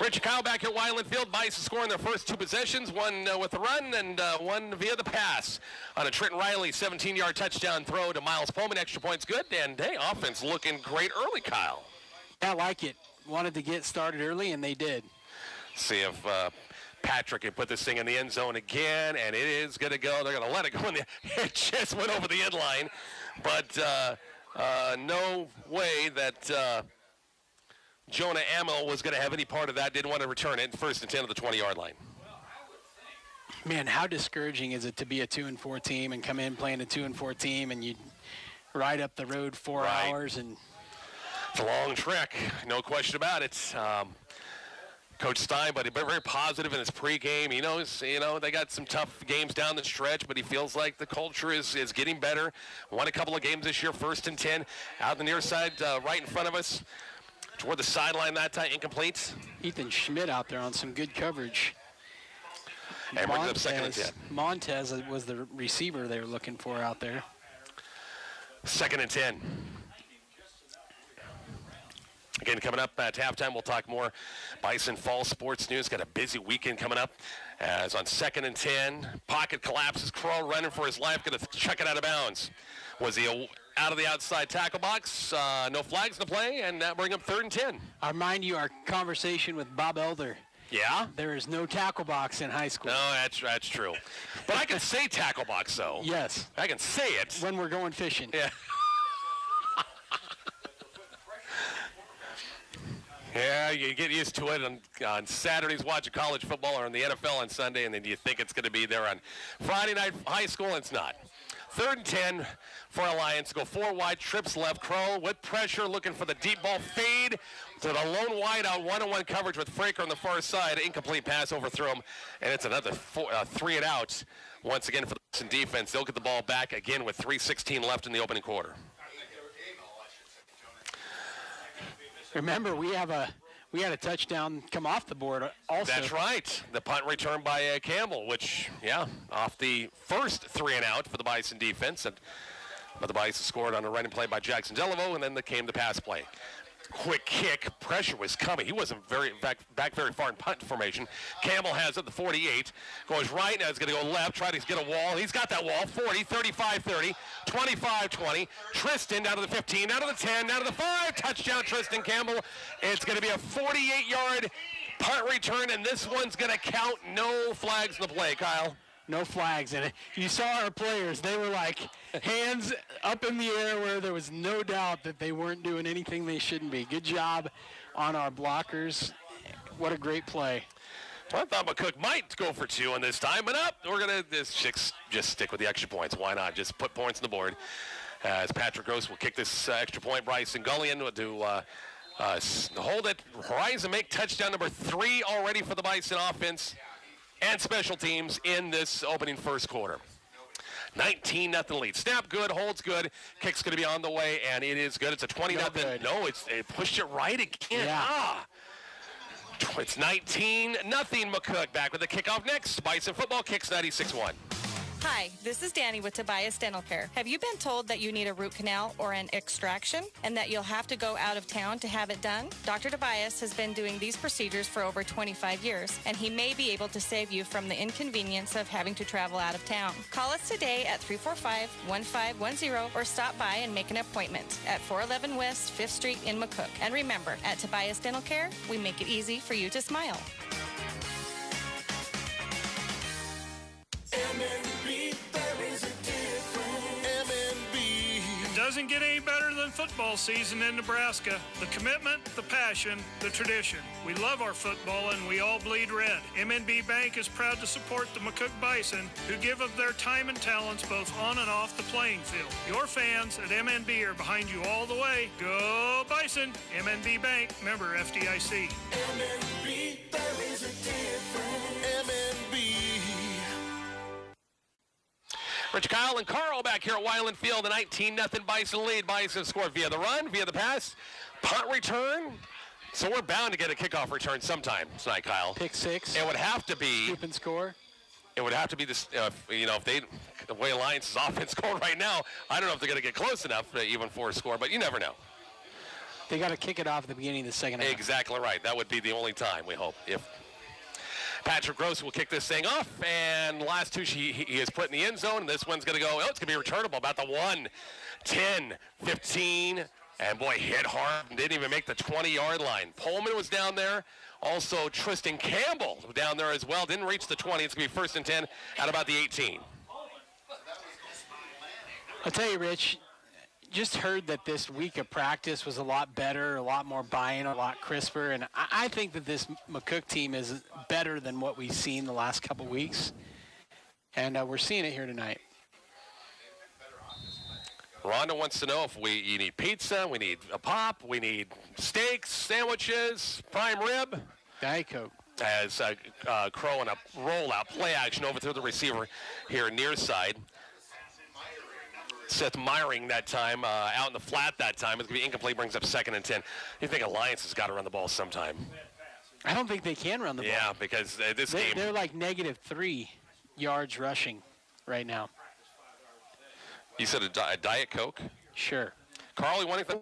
Richard Kyle back at Weiland Field. Bison scoring their first 2 possessions, one with the run and one via the pass on a Trenton Riley 17-yard touchdown throw to Miles Pullman. Extra points good, and hey, offense looking great early, Kyle. I like it. Wanted to get started early, and they did. See if Patrick can put this thing in the end zone again, and it is going to go. They're going to let it go. It just went over the end line, but no way that Jonah Amel was going to have any part of that. Didn't want to return it. 1st and 10 of the 20-yard line. Man, how discouraging is it to be a 2-4 team and come in playing a 2-4 team and you ride up the road 4 hours and it's a long trek, no question about it. Coach Stein, but he's been very positive in his pregame. He knows, they got some tough games down the stretch, but he feels like the culture is getting better. Won a couple of games this year, 1st and 10. Out the near side, right in front of us. Toward the sideline that time, incomplete. Ethan Schmidt out there on some good coverage. And brings up 2nd and 10. Montez was the receiver they were looking for out there. 2nd and 10. Again, coming up at halftime, we'll talk more Bison Fall sports news. Got a busy weekend coming up. As on 2nd and 10, pocket collapses. Crow running for his life, going to chuck it out of bounds. Was he out of the outside tackle box. No flags to play, and that bring up 3rd and 10. I remind you our conversation with Bob Elder. Yeah? There is no tackle box in high school. No, that's true. But I can say tackle box, though. Yes. I can say it. When we're going fishing. Yeah. Yeah, you get used to it on Saturdays watching college football or in the NFL on Sunday, and then you think it's going to be there on Friday night high school, and it's not. 3rd and 10 for Alliance. Go 4 wide, trips left. Crow with pressure, looking for the deep ball fade to the lone wide out, one-on-one coverage with Fraker on the far side. Incomplete pass, overthrew him, and it's another 3 and out. Once again for the Bison defense. They'll get the ball back again with 3:16 left in the opening quarter. Remember, we had a touchdown come off the board also. That's right. The punt return by Campbell, which, off the first 3 and out for the Bison defense. But the Bison scored on a running play by Jackson Delevo, and then came the pass play. Quick kick. Pressure was coming. He wasn't back very far in punt formation. Campbell has it, the 48. Goes right, now he's going to go left, try to get a wall. He's got that wall. 40, 35, 30, 25, 20. Tristan down to the 15, down to the 10, down to the 5. Touchdown, Tristan Campbell. It's going to be a 48-yard punt return, and this one's going to count. No flags in the play, Kyle. No flags in it. You saw our players. They were like hands up in the air where there was no doubt that they weren't doing anything they shouldn't be. Good job on our blockers. What a great play. Well, I thought McCook might go for 2 on this time, but we're going to just stick with the extra points. Why not? Just put points on the board. As Patrick Gross will kick this extra point. Bryson Gullion will do hold it. Horizon make touchdown number 3 already for the Bison offense and special teams in this opening first quarter. 19-0 lead. Snap good, holds good. Kick's going to be on the way, and it is good. It's a 20-0. No, it pushed it right again. Yeah. It's 19-0. McCook back with the kickoff next. Bison football kicks 96-1. Hi, this is Danny with Tobias Dental Care. Have you been told that you need a root canal or an extraction and that you'll have to go out of town to have it done? Dr. Tobias has been doing these procedures for over 25 years, and he may be able to save you from the inconvenience of having to travel out of town. Call us today at 345-1510 or stop by and make an appointment at 411 West 5th Street in McCook. And remember, at Tobias Dental Care, we make it easy for you to smile. MNB, there is a difference. MNB. It doesn't get any better than football season in Nebraska. The commitment, the passion, the tradition. We love our football and we all bleed red. MNB Bank is proud to support the McCook Bison, who give of their time and talents both on and off the playing field. Your fans at MNB are behind you all the way. Go Bison! MNB Bank, member FDIC. MNB, there is a difference. MNB. Rich Kyle and Carl back here at Weiland Field, a 19-0 Bison lead. Bison scored via the run, via the pass, punt return. So we're bound to get a kickoff return sometime tonight, Kyle. Pick 6. It would have to be. Scoop and score. It would have to be this. If the way Alliance's offense going right now, I don't know if they're going to get close enough even for a score, but you never know. They got to kick it off at the beginning of the second half. Exactly right. That would be the only time, we hope. If Patrick Gross will kick this thing off, and last 2 he has put in the end zone, and this one's going to go, it's going to be returnable about the 1, 10, 15, and boy, hit hard and didn't even make the 20-yard line. Pullman was down there. Also, Tristan Campbell down there as well. Didn't reach the 20. It's going to be 1st and 10 at about the 18. I'll tell you, Rich, just heard that this week of practice was a lot better, a lot more buy-in, a lot crisper, and I think that this McCook team is better than what we've seen the last couple weeks, and we're seeing it here tonight. Rhonda wants to know if you need pizza, we need a pop, we need steaks, sandwiches, prime rib. Diet Coke. As Crow in a rollout, play action over to the receiver here near side. Seth Meyering that time, out in the flat that time. It's going to be incomplete, brings up 2nd and 10. You think Alliance has got to run the ball sometime? I don't think they can run the ball. Yeah, because this game. They're like -3 yards rushing right now. You said a Diet Coke? Sure. Carl, you want anything?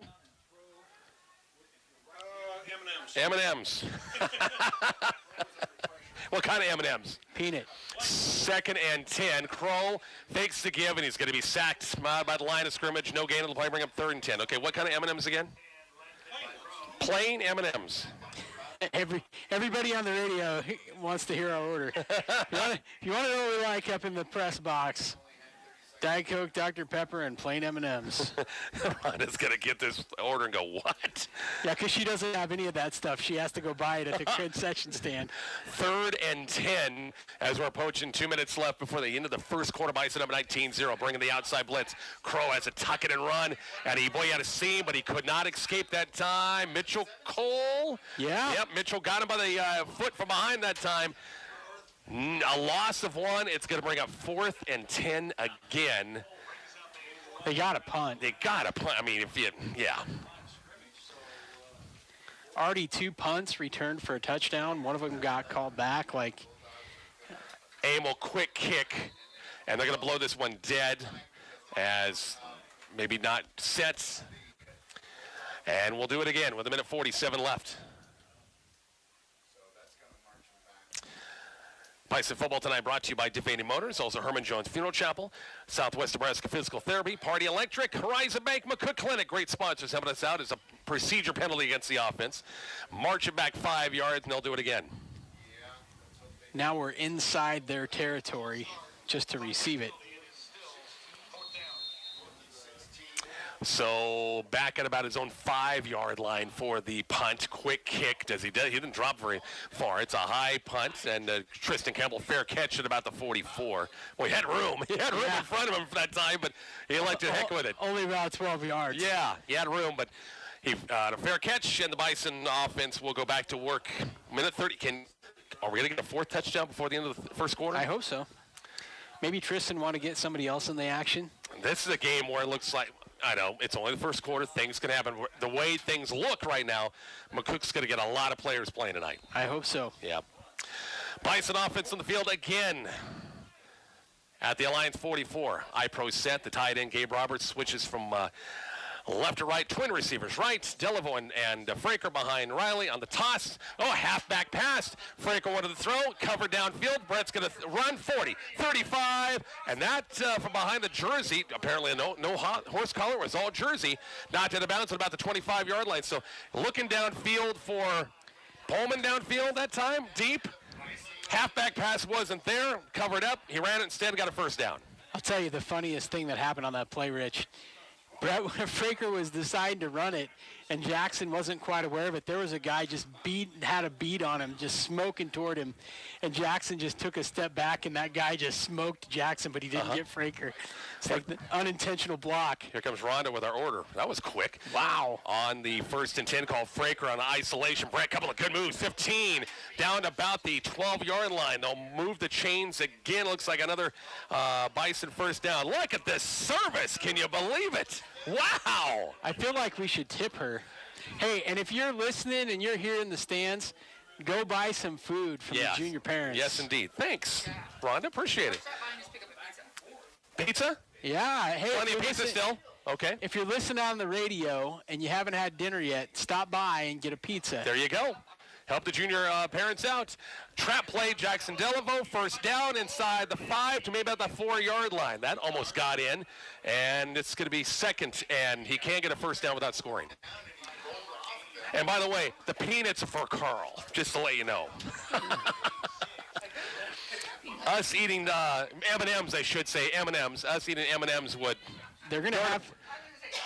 M&M's. What kind of M&Ms? Peanut. 2nd and 10. Crow fakes the give, and he's going to be sacked by the line of scrimmage. No gain on the play. Bring up 3rd and 10. Okay, what kind of M&Ms again? Plain M&Ms. Everybody on the radio wants to hear our order. If you want to know what we like up in the press box, Diet Coke, Dr. Pepper, and plain M&Ms. Rhonda's going to get this order and go, what? Yeah, because she doesn't have any of that stuff. She has to go buy it at the concession stand. 3rd and 10 as we're approaching 2 minutes left before the end of the first quarter. Bison up 19-0, bringing the outside blitz. Crow has a tuck it and run, and he had a seam, but he could not escape that time. Mitchell Cole. Yeah. Yep, Mitchell got him by the foot from behind that time. A loss of 1. It's going to bring up 4th and 10 again. They got to punt. They got to punt. I mean, yeah. Already 2 punts returned for a touchdown. One of them got called back. Amel, quick kick, and they're going to blow this one dead as maybe not sets. And we'll do it again with 1:47 left. Bison football tonight brought to you by Devaney Motors, also Herman Jones Funeral Chapel, Southwest Nebraska Physical Therapy, Party Electric, Horizon Bank, McCook Clinic. Great sponsors helping us out as a procedure penalty against the offense. March it back 5 yards, and they'll do it again. Now we're inside their territory just to receive it. So back at about his own 5-yard line for the punt. Quick kick. He didn't drop very far. It's a high punt, and Tristan Campbell fair catch at about the 44. Well, he had room. He had room in front of him for that time, but he elected heck with it. Only about 12 yards. Yeah, he had room, but he a fair catch, and the Bison offense will go back to work. 1:30. Are we going to get a 4th touchdown before the end of the first quarter? I hope so. Maybe Tristan want to get somebody else in the action. This is a game where it looks like, I know, it's only the first quarter. Things can happen. The way things look right now, McCook's going to get a lot of players playing tonight. I hope so. Yeah. Bison offense on the field again. At the Alliance 44, iPro set. The tight end, Gabe Roberts, switches from left to right. Twin receivers, right. Delaveau and Fraker behind Riley on the toss. Oh, a halfback pass. Fraker wanted to throw, covered downfield. Brett's going to run 40, 35, and that from behind the jersey, apparently no horse collar, was all jersey, knocked out of bounds at about the 25-yard line. So looking downfield for Pullman downfield that time, deep. Halfback pass wasn't there, covered up. He ran it instead and got a first down. I'll tell you the funniest thing that happened on that play, Rich. Brett Fraker was deciding to run it, and Jackson wasn't quite aware of it. There was a guy just had a beat on him, just smoking toward him, and Jackson just took a step back, and that guy just smoked Jackson, but he didn't get Fraker. It's like the unintentional block. Here comes Rhonda with our order. That was quick. Wow. On the 1st and 10 call, Fraker on the isolation. Brett, couple of good moves. 15 down to about the 12-yard line. They'll move the chains again. Looks like another Bison first down. Look at this service. Can you believe it? Wow. I feel like we should tip her. Hey, and if you're listening and you're here in the stands, go buy some food from the junior parents. Yes, indeed. Thanks, Rhonda. Appreciate it. Pizza? Yeah. Hey, plenty of pizza still. Okay. If you're listening on the radio and you haven't had dinner yet, stop by and get a pizza. There you go. Help the junior parents out. Trap play, Jackson Delaveau, first down inside the 5 to maybe about the 4-yard line. That almost got in, and it's going to be 2nd, and he can't get a first down without scoring. And by the way, the peanuts are for Carl, just to let you know. Us eating M&Ms, I should say, M&Ms. Us eating M&Ms would. They're going to have.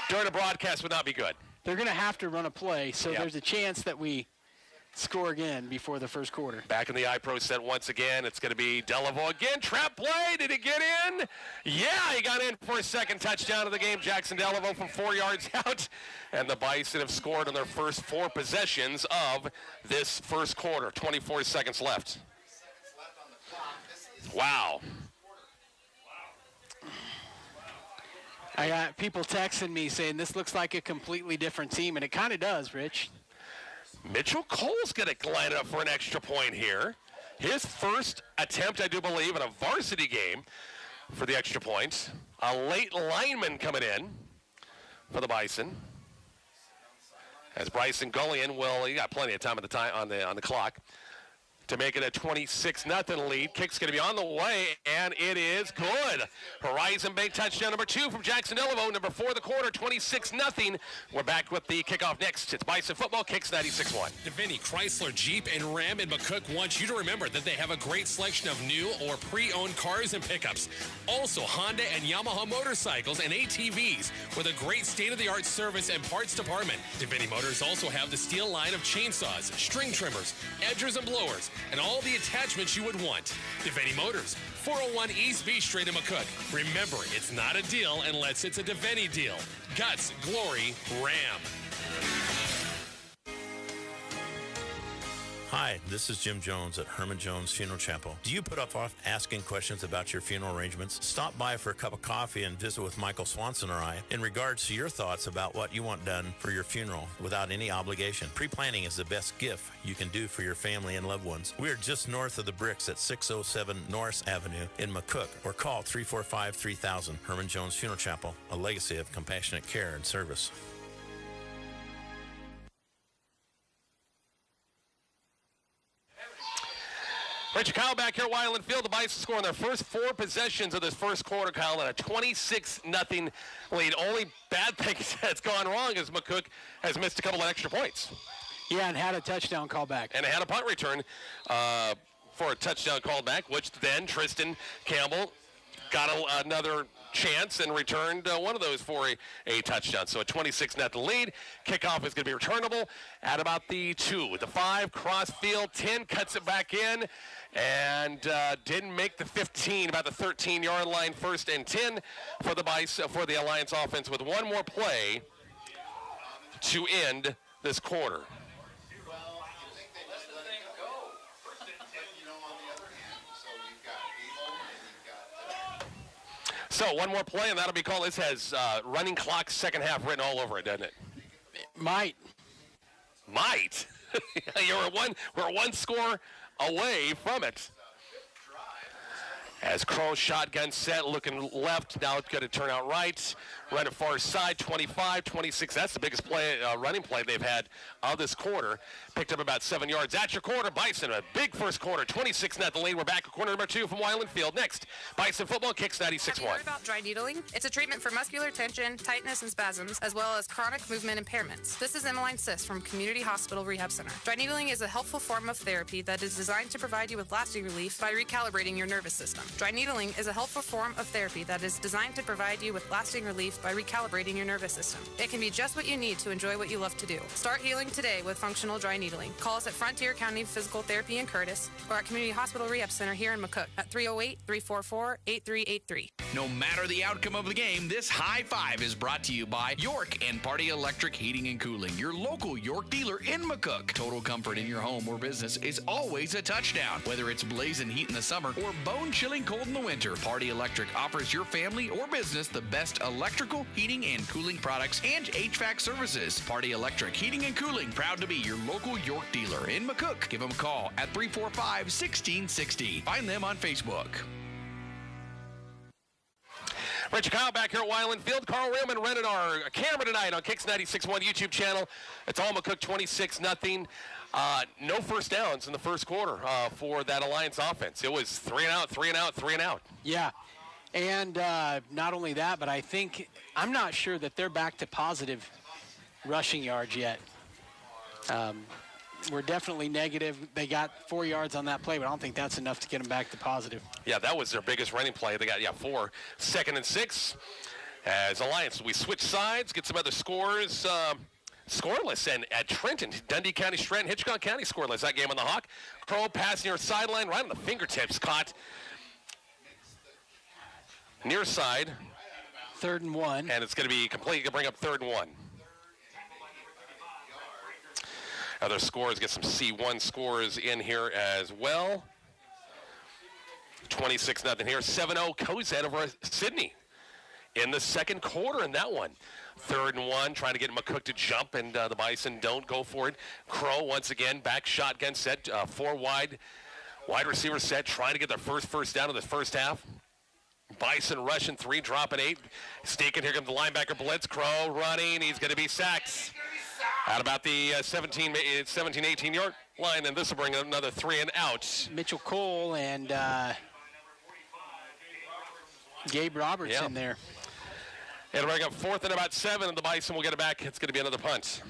During a broadcast would not be good. They're going to have to run a play, so there's a chance that we score again before the first quarter. Back in the iPro set once again. It's going to be Delaveau again. Trap play. Did he get in? Yeah, he got in for a 2nd touchdown of the game. Jackson Delaveau from 4 yards out. And the Bison have scored on their first 4 possessions of this first quarter. 24 seconds left. Wow. I got people texting me saying this looks like a completely different team, and it kind of does, Rich. Mitchell Cole's going to line up for an extra point here. His first attempt, I do believe, in a varsity game for the extra point. A late lineman coming in for the Bison. As Bryson Gullion he got plenty of time on the clock. to make it a 26-0 lead. Kick's going to be on the way, and it is good. Horizon Bank touchdown number 2 from Jackson Delavo, number 4 of the quarter, 26-0. We're back with the kickoff next. It's Bison football, Kicks 96.1. Devaney Chrysler, Jeep, and Ram in McCook wants you to remember that they have a great selection of new or pre-owned cars and pickups. Also, Honda and Yamaha motorcycles and ATVs with a great state-of-the-art service and parts department. Devaney Motors also have the steel line of chainsaws, string trimmers, edgers, and blowers, and all the attachments you would want. Devaney Motors, 401 East B Street in McCook. Remember, it's not a deal unless it's a Devaney deal. Guts, glory, Ram. Hi, this is Jim Jones at Herman Jones Funeral Chapel. Do you put off asking questions about your funeral arrangements? Stop by for a cup of coffee and visit with Michael Swanson or I in regards to your thoughts about what you want done for your funeral without any obligation. Pre-planning is the best gift you can do for your family and loved ones. We are just north of the Bricks at 607 Norris Avenue in McCook, or call 345-3000. Herman Jones Funeral Chapel, a legacy of compassionate care and service. Richard Kyle back here at Wyland Field. The Bison scoring their first 4 possessions of this first quarter, Kyle, and a 26-0 lead. Only bad thing that's gone wrong is McCook has missed a couple of extra points. Yeah, and had a touchdown call back. And had a punt return for a touchdown call back, which then Tristan Campbell got another chance and returned one of those for a touchdown. So a 26-0 lead. Kickoff is going to be returnable at about the 2. The 5, cross field, 10, cuts it back in, and didn't make the 15, about the 13-yard line, 1st and 10 for the Alliance offense with one more play to end this quarter. So one more play, and that'll be called. This has running clock second half written all over it, doesn't it? Might. We're one score away from it. As Crow shotgun set, looking left, now it's going to turn out right. Run to far side, 25, 26. That's the biggest play, running play they've had of this quarter. Picked up about 7 yards. At your quarter, Bison, a big first quarter, 26-0 lead. We're back at quarter number 2 from Wyland Field. Next, Bison football, Kicks 96.1. Have you heard about dry needling? It's a treatment for muscular tension, tightness, and spasms, as well as chronic movement impairments. This is Emmeline Sis from Community Hospital Rehab Center. Dry needling is a helpful form of therapy that is designed to provide you with lasting relief by recalibrating your nervous system. Dry needling is a helpful form of therapy that is designed to provide you with lasting relief by recalibrating your nervous system. It can be just what you need to enjoy what you love to do. Start healing today with functional dry needling. Call us at Frontier County Physical Therapy in Curtis or at Community Hospital Rehab Center here in McCook at 308-344-8383. No matter the outcome of the game, this high five is brought to you by York and Party Electric Heating and Cooling, your local York dealer in McCook. Total comfort in your home or business is always a touchdown. Whether it's blazing heat in the summer or bone-chilling cold in the winter, Party Electric offers your family or business the best electrical, heating, and cooling products and HVAC services. Party Electric Heating and Cooling, proud to be your local York dealer in McCook. Give them a call at 345-1660. Find them on Facebook. Richard Kyle back here at Wyland Field. Carl Raymond rented our camera tonight on Kicks 96.1 YouTube channel. It's all McCook 26-0. No first downs in the first quarter for that Alliance offense. It was 3 and out, 3 and out, 3 and out. Yeah. And not only that, but I'm not sure that they're back to positive rushing yards yet. We're definitely negative. They got 4 yards on that play, but I don't think that's enough to get them back to positive. Yeah, that was their biggest running play. They got, 4. 2nd and 6. As Alliance, we switch sides, get some other scores. Scoreless, and at Trenton, Dundee County, Stratton, Hitchcock County scoreless. That game on the Hawk. Crow pass near sideline, right on the fingertips, caught near side. 3rd and 1. And it's going to be complete. You can bring up 3rd and 1. Other scores, get some C1 scores in here as well. 26-0 here. 7-0 Cozad over Sydney in the second quarter in that one. 3rd and 1, trying to get McCook to jump, and the Bison don't go for it. Crow, once again, back shotgun set, 4 wide receiver set, trying to get their first down of the first half. Bison rushing 3, dropping 8. Staking, here comes the linebacker blitz. Crow running, he's going to be sacked. At about the 17-18 yard line, and this will bring another 3 and out. Mitchell Cole and Gabe Roberts in there. It'll bring up 4th and about 7, and the Bison will get it back. It's going to be another punt.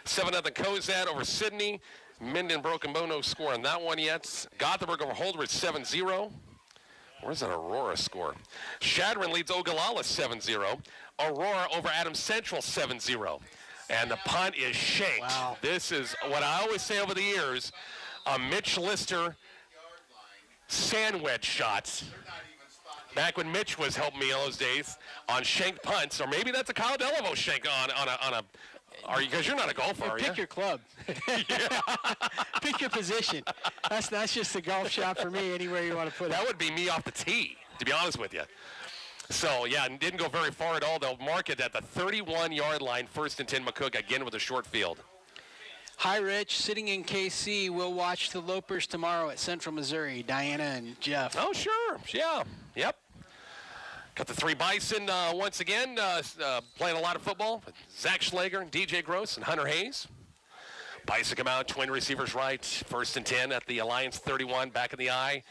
7-0 Cozad over Sydney. Minden Broken Bow, no score on that one yet. Gothenburg over Holdridge 7-0. Where's that Aurora score? Shadron leads Ogallala 7-0. Aurora over Adams Central 7-0. And the punt is shanked. Wow. This is what I always say over the years, a Mitch Lister sand wedge shot. Back when Mitch was helping me in those days on shanked punts, or maybe that's a Kyle Delevo shank on a. Are you? Because you're not a golfer, are you? Pick your club. Pick your position. That's just a golf shot for me. Anywhere you want to put it. That would be me off the tee, to be honest with you. So, yeah, and didn't go very far at all. They'll mark it at the 31-yard line, 1st and 10 McCook, again with a short field. Hi, Rich. Sitting in KC, we'll watch the Lopers tomorrow at Central Missouri. Diana and Jeff. Oh, sure. Yeah. Yep. Got the 3 Bison once again playing a lot of football. Zach Schlager, DJ Gross, and Hunter Hayes. Bison come out, twin receivers right. 1st and 10 at the Alliance 31, back in the eye.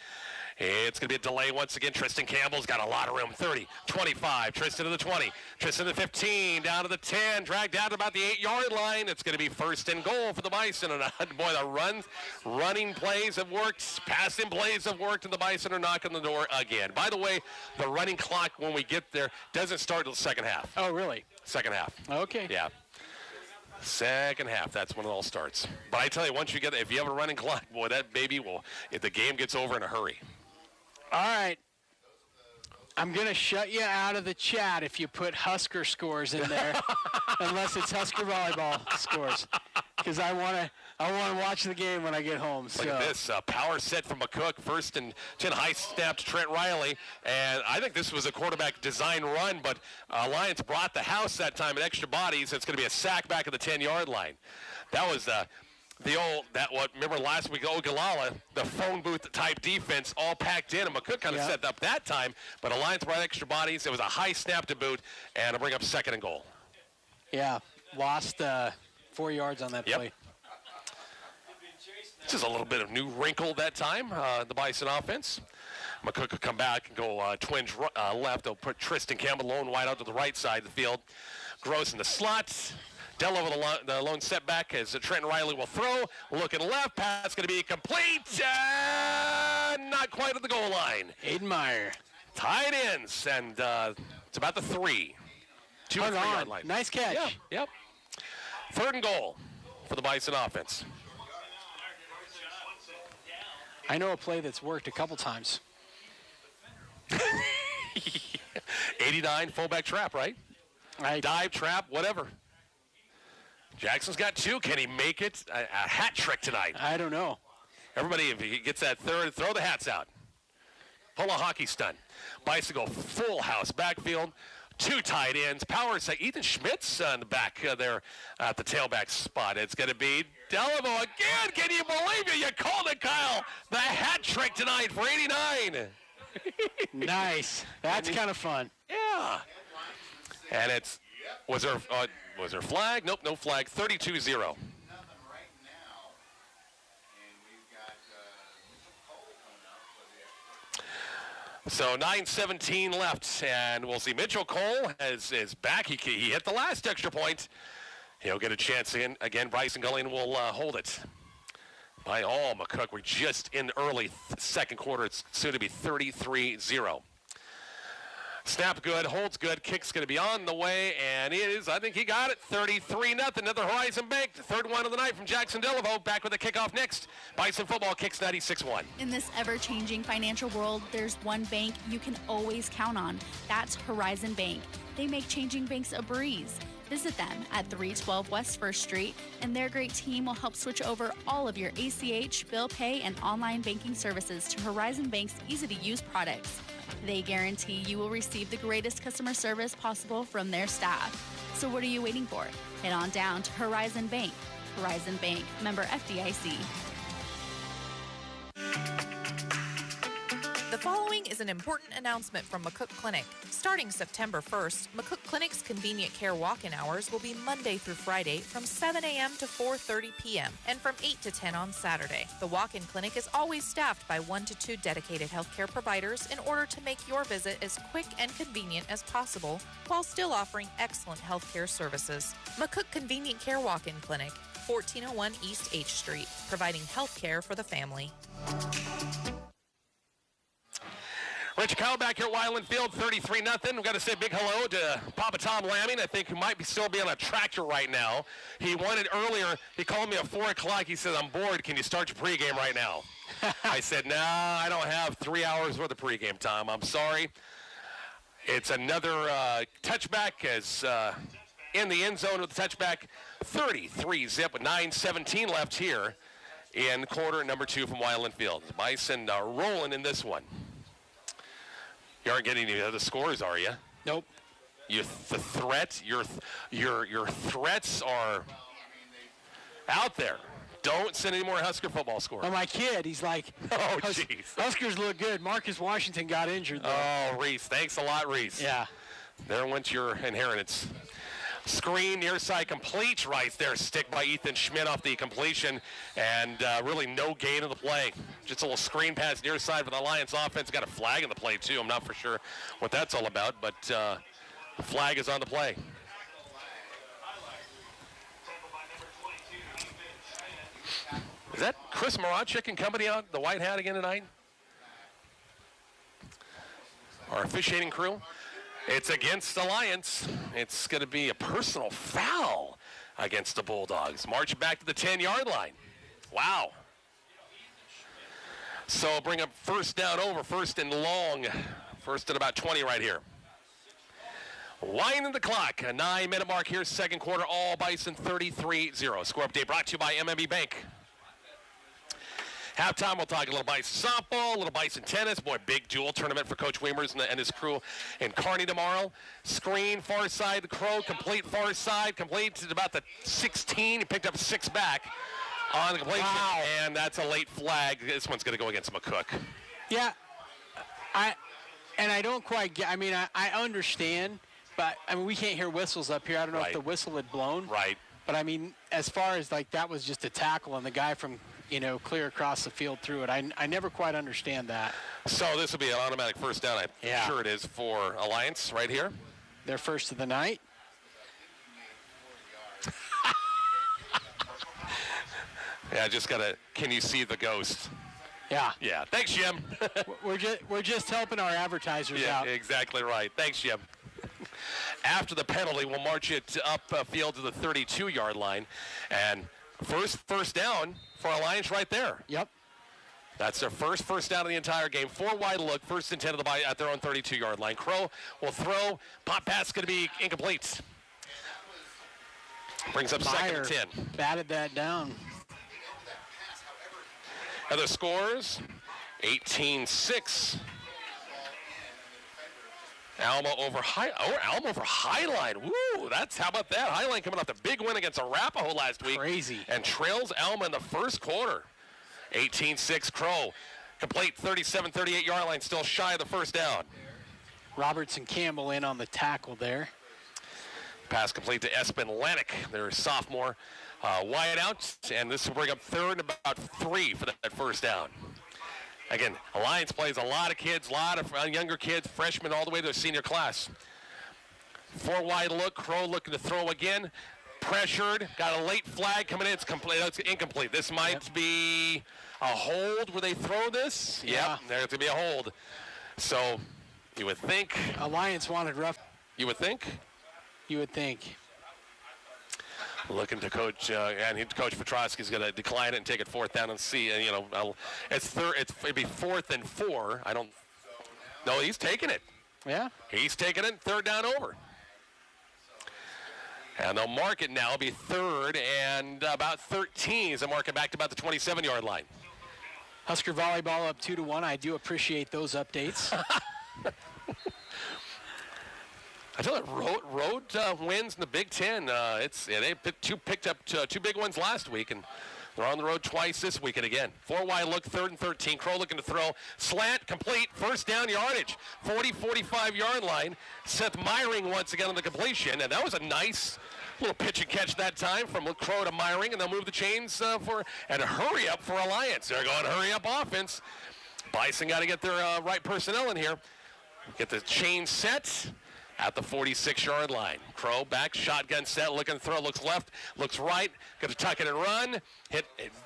It's going to be a delay once again. Tristan Campbell's got a lot of room. 30, 25, Tristan to the 20, Tristan to the 15, down to the 10, dragged down to about the 8-yard line. It's going to be 1st and goal for the Bison. And boy, the running plays have worked, passing plays have worked, and the Bison are knocking the door again. By the way, the running clock when we get there doesn't start until the second half. Oh, really? Second half. Okay. Yeah. Second half, that's when it all starts. But I tell you, once you get there, if you have a running clock, boy, that baby will, if the game gets over in a hurry. All right. I'm going to shut you out of the chat if you put Husker scores in there, unless it's Husker volleyball scores, because I want to watch the game when I get home. Look at this power set from McCook, 1st and 10, high snap to Trent Riley, and I think this was a quarterback design run, but Alliance brought the house that time at extra bodies. It's going to be a sack back at the 10-yard line. That was remember last week Ogallala, the phone booth type defense all packed in, and McCook kind of set up that time, but Alliance brought extra bodies. It was a high snap to boot, and it'll bring up 2nd and goal. Yeah, lost 4 yards on that play. Just a little bit of new wrinkle that time, the Bison offense. McCook will come back and go twinge left. They'll put Tristan Campbell lone wide out to the right side of the field. Gross in the slot. Dell over the lone setback as Trent Riley will throw. Looking left, pass going to be complete. Not quite at the goal line. Aiden Meyer. Tight ends, and it's about the 3. 2 or 3 yard line. Nice catch. Yeah, yep. 3rd and goal for the Bison offense. I know a play that's worked a couple times. 89 fullback trap, right? Dive trap, whatever. Jackson's got 2. Can he make it a hat trick tonight? I don't know. Everybody, if he gets that 3rd, throw the hats out. Pull a hockey stunt. Bicycle full house backfield. 2 tight ends. Power set. Ethan Schmidt's on the back there at the tailback spot. It's going to be Delevo again. Can you believe it? You called it, Kyle. The hat trick tonight for 89. Nice. That's kind of fun. Yeah. And it's, was there flag? Nope, no flag. 32-0. So 9:17 left, and we'll see Mitchell Cole is back. He hit the last extra point. He'll get a chance again. Bryson Gullion will hold it. By all, McCook, we're just in early second quarter. It's soon to be 33-0. Snap good, holds good, kick's going to be on the way, and it is, I think he got it, 33-0. Another Horizon Bank, the 3rd one of the night from Jackson Delevo. Back with the kickoff next. Bison football kicks 96-1. In this ever-changing financial world, there's one bank you can always count on. That's Horizon Bank. They make changing banks a breeze. Visit them at 312 West 1st Street, and their great team will help switch over all of your ACH, bill pay, and online banking services to Horizon Bank's easy-to-use products. They guarantee you will receive the greatest customer service possible from their staff. So what are you waiting for? Head on down to Horizon Bank. Horizon Bank, member FDIC. The following is an important announcement from McCook Clinic. Starting September 1st, McCook Clinic's convenient care walk-in hours will be Monday through Friday from 7 a.m. to 4:30 p.m. and from 8 to 10 on Saturday. The walk-in clinic is always staffed by 1 to 2 dedicated healthcare providers in order to make your visit as quick and convenient as possible while still offering excellent healthcare services. McCook Convenient Care Walk-in Clinic, 1401 East H Street, providing healthcare for the family. Rich Kyle back here at Wyland Field, 33-0. We've got to say a big hello to Papa Tom Lamming. I think he might still be on a tractor right now. He wanted earlier, he called me at 4 o'clock. He said, I'm bored. Can you start your pregame right now? I said, nah, I don't have 3 hours worth of pregame time. I'm sorry. It's another touchback as in the end zone with the touchback. 33-zip with 9:17 left here in quarter number 2 from Wyland Field. Bison rolling in this one. You aren't getting any other scores, are you? Nope. The threat, your threats are out there. Don't send any more Husker football scores. Well, my kid, he's like, oh, jeez. Huskers look good. Marcus Washington got injured, though. Oh, Reese. Thanks a lot, Reese. Yeah. There went your inheritance. Screen near side complete right there. Stick by Ethan Schmidt off the completion, and really no gain of the play. Just a little screen pass near side for the Alliance offense. Got a flag in the play, too. I'm not for sure what that's all about, but the flag is on the play. Is that Chris Marachik and company out, the white hat again tonight? Our officiating crew? It's against Alliance. It's going to be a personal foul against the Bulldogs. March back to the 10-yard line. Wow. So bring up first down over, first and long. First at about 20 right here. Winding the clock, a 9-minute mark here, second quarter, all Bison 33-0. Score update brought to you by MMB Bank. Halftime, we'll talk a little Bison softball, a little Bison tennis. Boy, big dual tournament for Coach Weimers and his crew in Kearney tomorrow. Screen, far side, the Crow, complete far side, complete to about the 16. He picked up 6 back on the completion, and that's a late flag. This one's going to go against McCook. Yeah, I don't quite get, I understand, but, we can't hear whistles up here. I don't know if the whistle had blown. Right. But, as far as, that was just a tackle, and the guy from clear across the field through it. I never quite understand that. So this will be an automatic first down. I'm sure it is for Alliance right here. Their first of the night. Yeah, just gotta. Can you see the ghost? Yeah. Yeah. Thanks, Jim. we're just helping our advertisers out. Yeah, exactly right. Thanks, Jim. After the penalty, we'll march it up field to the 32-yard line, and first down for Alliance right there. Yep. That's their first down of the entire game. 4 wide look, first and 10 at their own 32-yard line. Crow will throw. Pop pass going to be incomplete. Brings up second and 10. Batted that down. Other scores, 18-6. Alma over Highline. Woo, how about that? Highline coming off the big win against Arapahoe last week. Crazy. And trails Alma in the first quarter. 18-6 Crow. Complete 37-38-yard line, still shy of the first down. Robertson Campbell in on the tackle there. Pass complete to Espen Lennick, their sophomore. Wide out, and this will bring up third and about 3 for that first down. Again, Alliance plays a lot of kids, a lot of younger kids, freshmen all the way to their senior class. 4 wide look, Crow looking to throw again. Pressured, got a late flag coming in. It's complete. It's incomplete. This might be a hold where they throw this. Yeah. Yep, there's going to be a hold. So you would think. Alliance wanted rough. You would think. You would think. Looking to Coach, and Coach Petrosky's going to decline it and take it 4th down and see. And it'd be 4th and 4. No, he's taking it. Yeah. He's taking it. 3rd down over. And they'll mark it now. It'll be 3rd and about 13 as they mark it back to about the 27-yard line. Husker volleyball up 2-1. I do appreciate those updates. I tell you, road wins in the Big Ten. They picked up 2 big ones last week, and They're on the road twice this weekend again. 4 wide look, 3rd and 13. Crow looking to throw. Slant, complete, first down yardage. 45-yard line. Seth Meyering once again on the completion, and that was a nice little pitch and catch that time from Crow to Meyering, and they'll move the chains and hurry up for Alliance. They're going hurry up offense. Bison got to get their right personnel in here. Get the chain set at the 46-yard line. Crow back, shotgun set, looking to throw, looks left, looks right, going to tuck it and run. Hit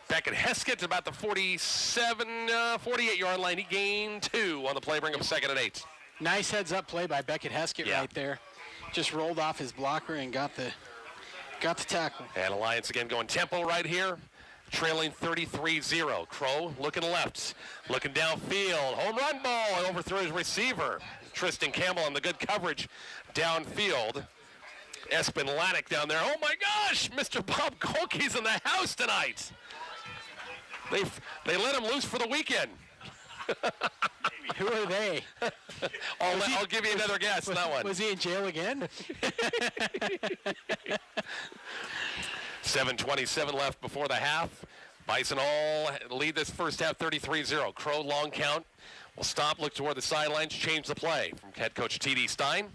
Beckett Heskett about the 48-yard line. He gained 2 on the play, bring him 2nd and 8. Nice heads-up play by Beckett Heskett right there. Just rolled off his blocker and got the tackle. And Alliance again going tempo right here. Trailing 33-0. Crow looking left, looking downfield. Home run ball overthrew his receiver. Tristan Campbell on the good coverage downfield. Espen Lanik down there. Oh my gosh, Mr. Bob Kolke's in the house tonight. They let him loose for the weekend. Who are they? I'll give you another guess on that one. Was he in jail again? 7:27 left before the half. Bison all lead this first half 33-0. Crow long count. Will stop, look toward the sidelines, change the play from head coach T.D. Stein.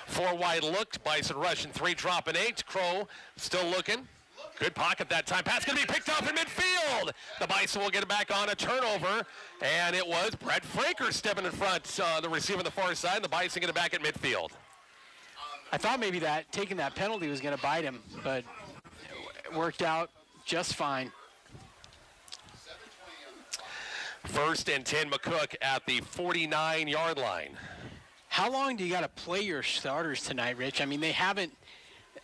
4 wide looked. Bison rushing 3, dropping 8. Crow still looking. Good pocket that time. Pass going to be picked off in midfield. The Bison will get it back on a turnover. And it was Brett Fraker stepping in front, the receiver on the far side. The Bison get it back at midfield. I thought maybe that taking that penalty was going to bite him, but it worked out just fine. 1st and 10, McCook at the 49-yard line. How long do you got to play your starters tonight, Rich? I mean, they haven't.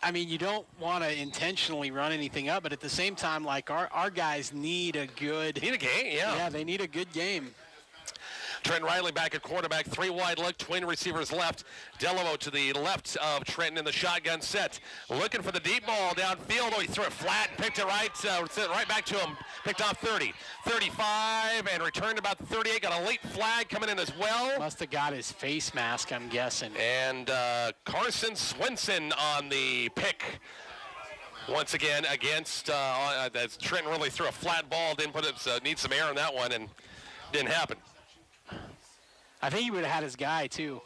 I mean, you don't want to intentionally run anything up, but at the same time, like our guys need a good. Need a game, yeah. Yeah, they need a good game. Trent Riley back at quarterback, 3 wide look, twin receivers left. Delamo to the left of Trenton in the shotgun set. Looking for the deep ball downfield. Oh, he threw it flat and picked it right back to him. Picked off 30, 35, and returned about the 38. Got a late flag coming in as well. Must have got his face mask, I'm guessing. And Carson Swenson on the pick. Once again against, Trenton really threw a flat ball, didn't put it, needs some air on that one, and didn't happen. I think he would have had his guy, too.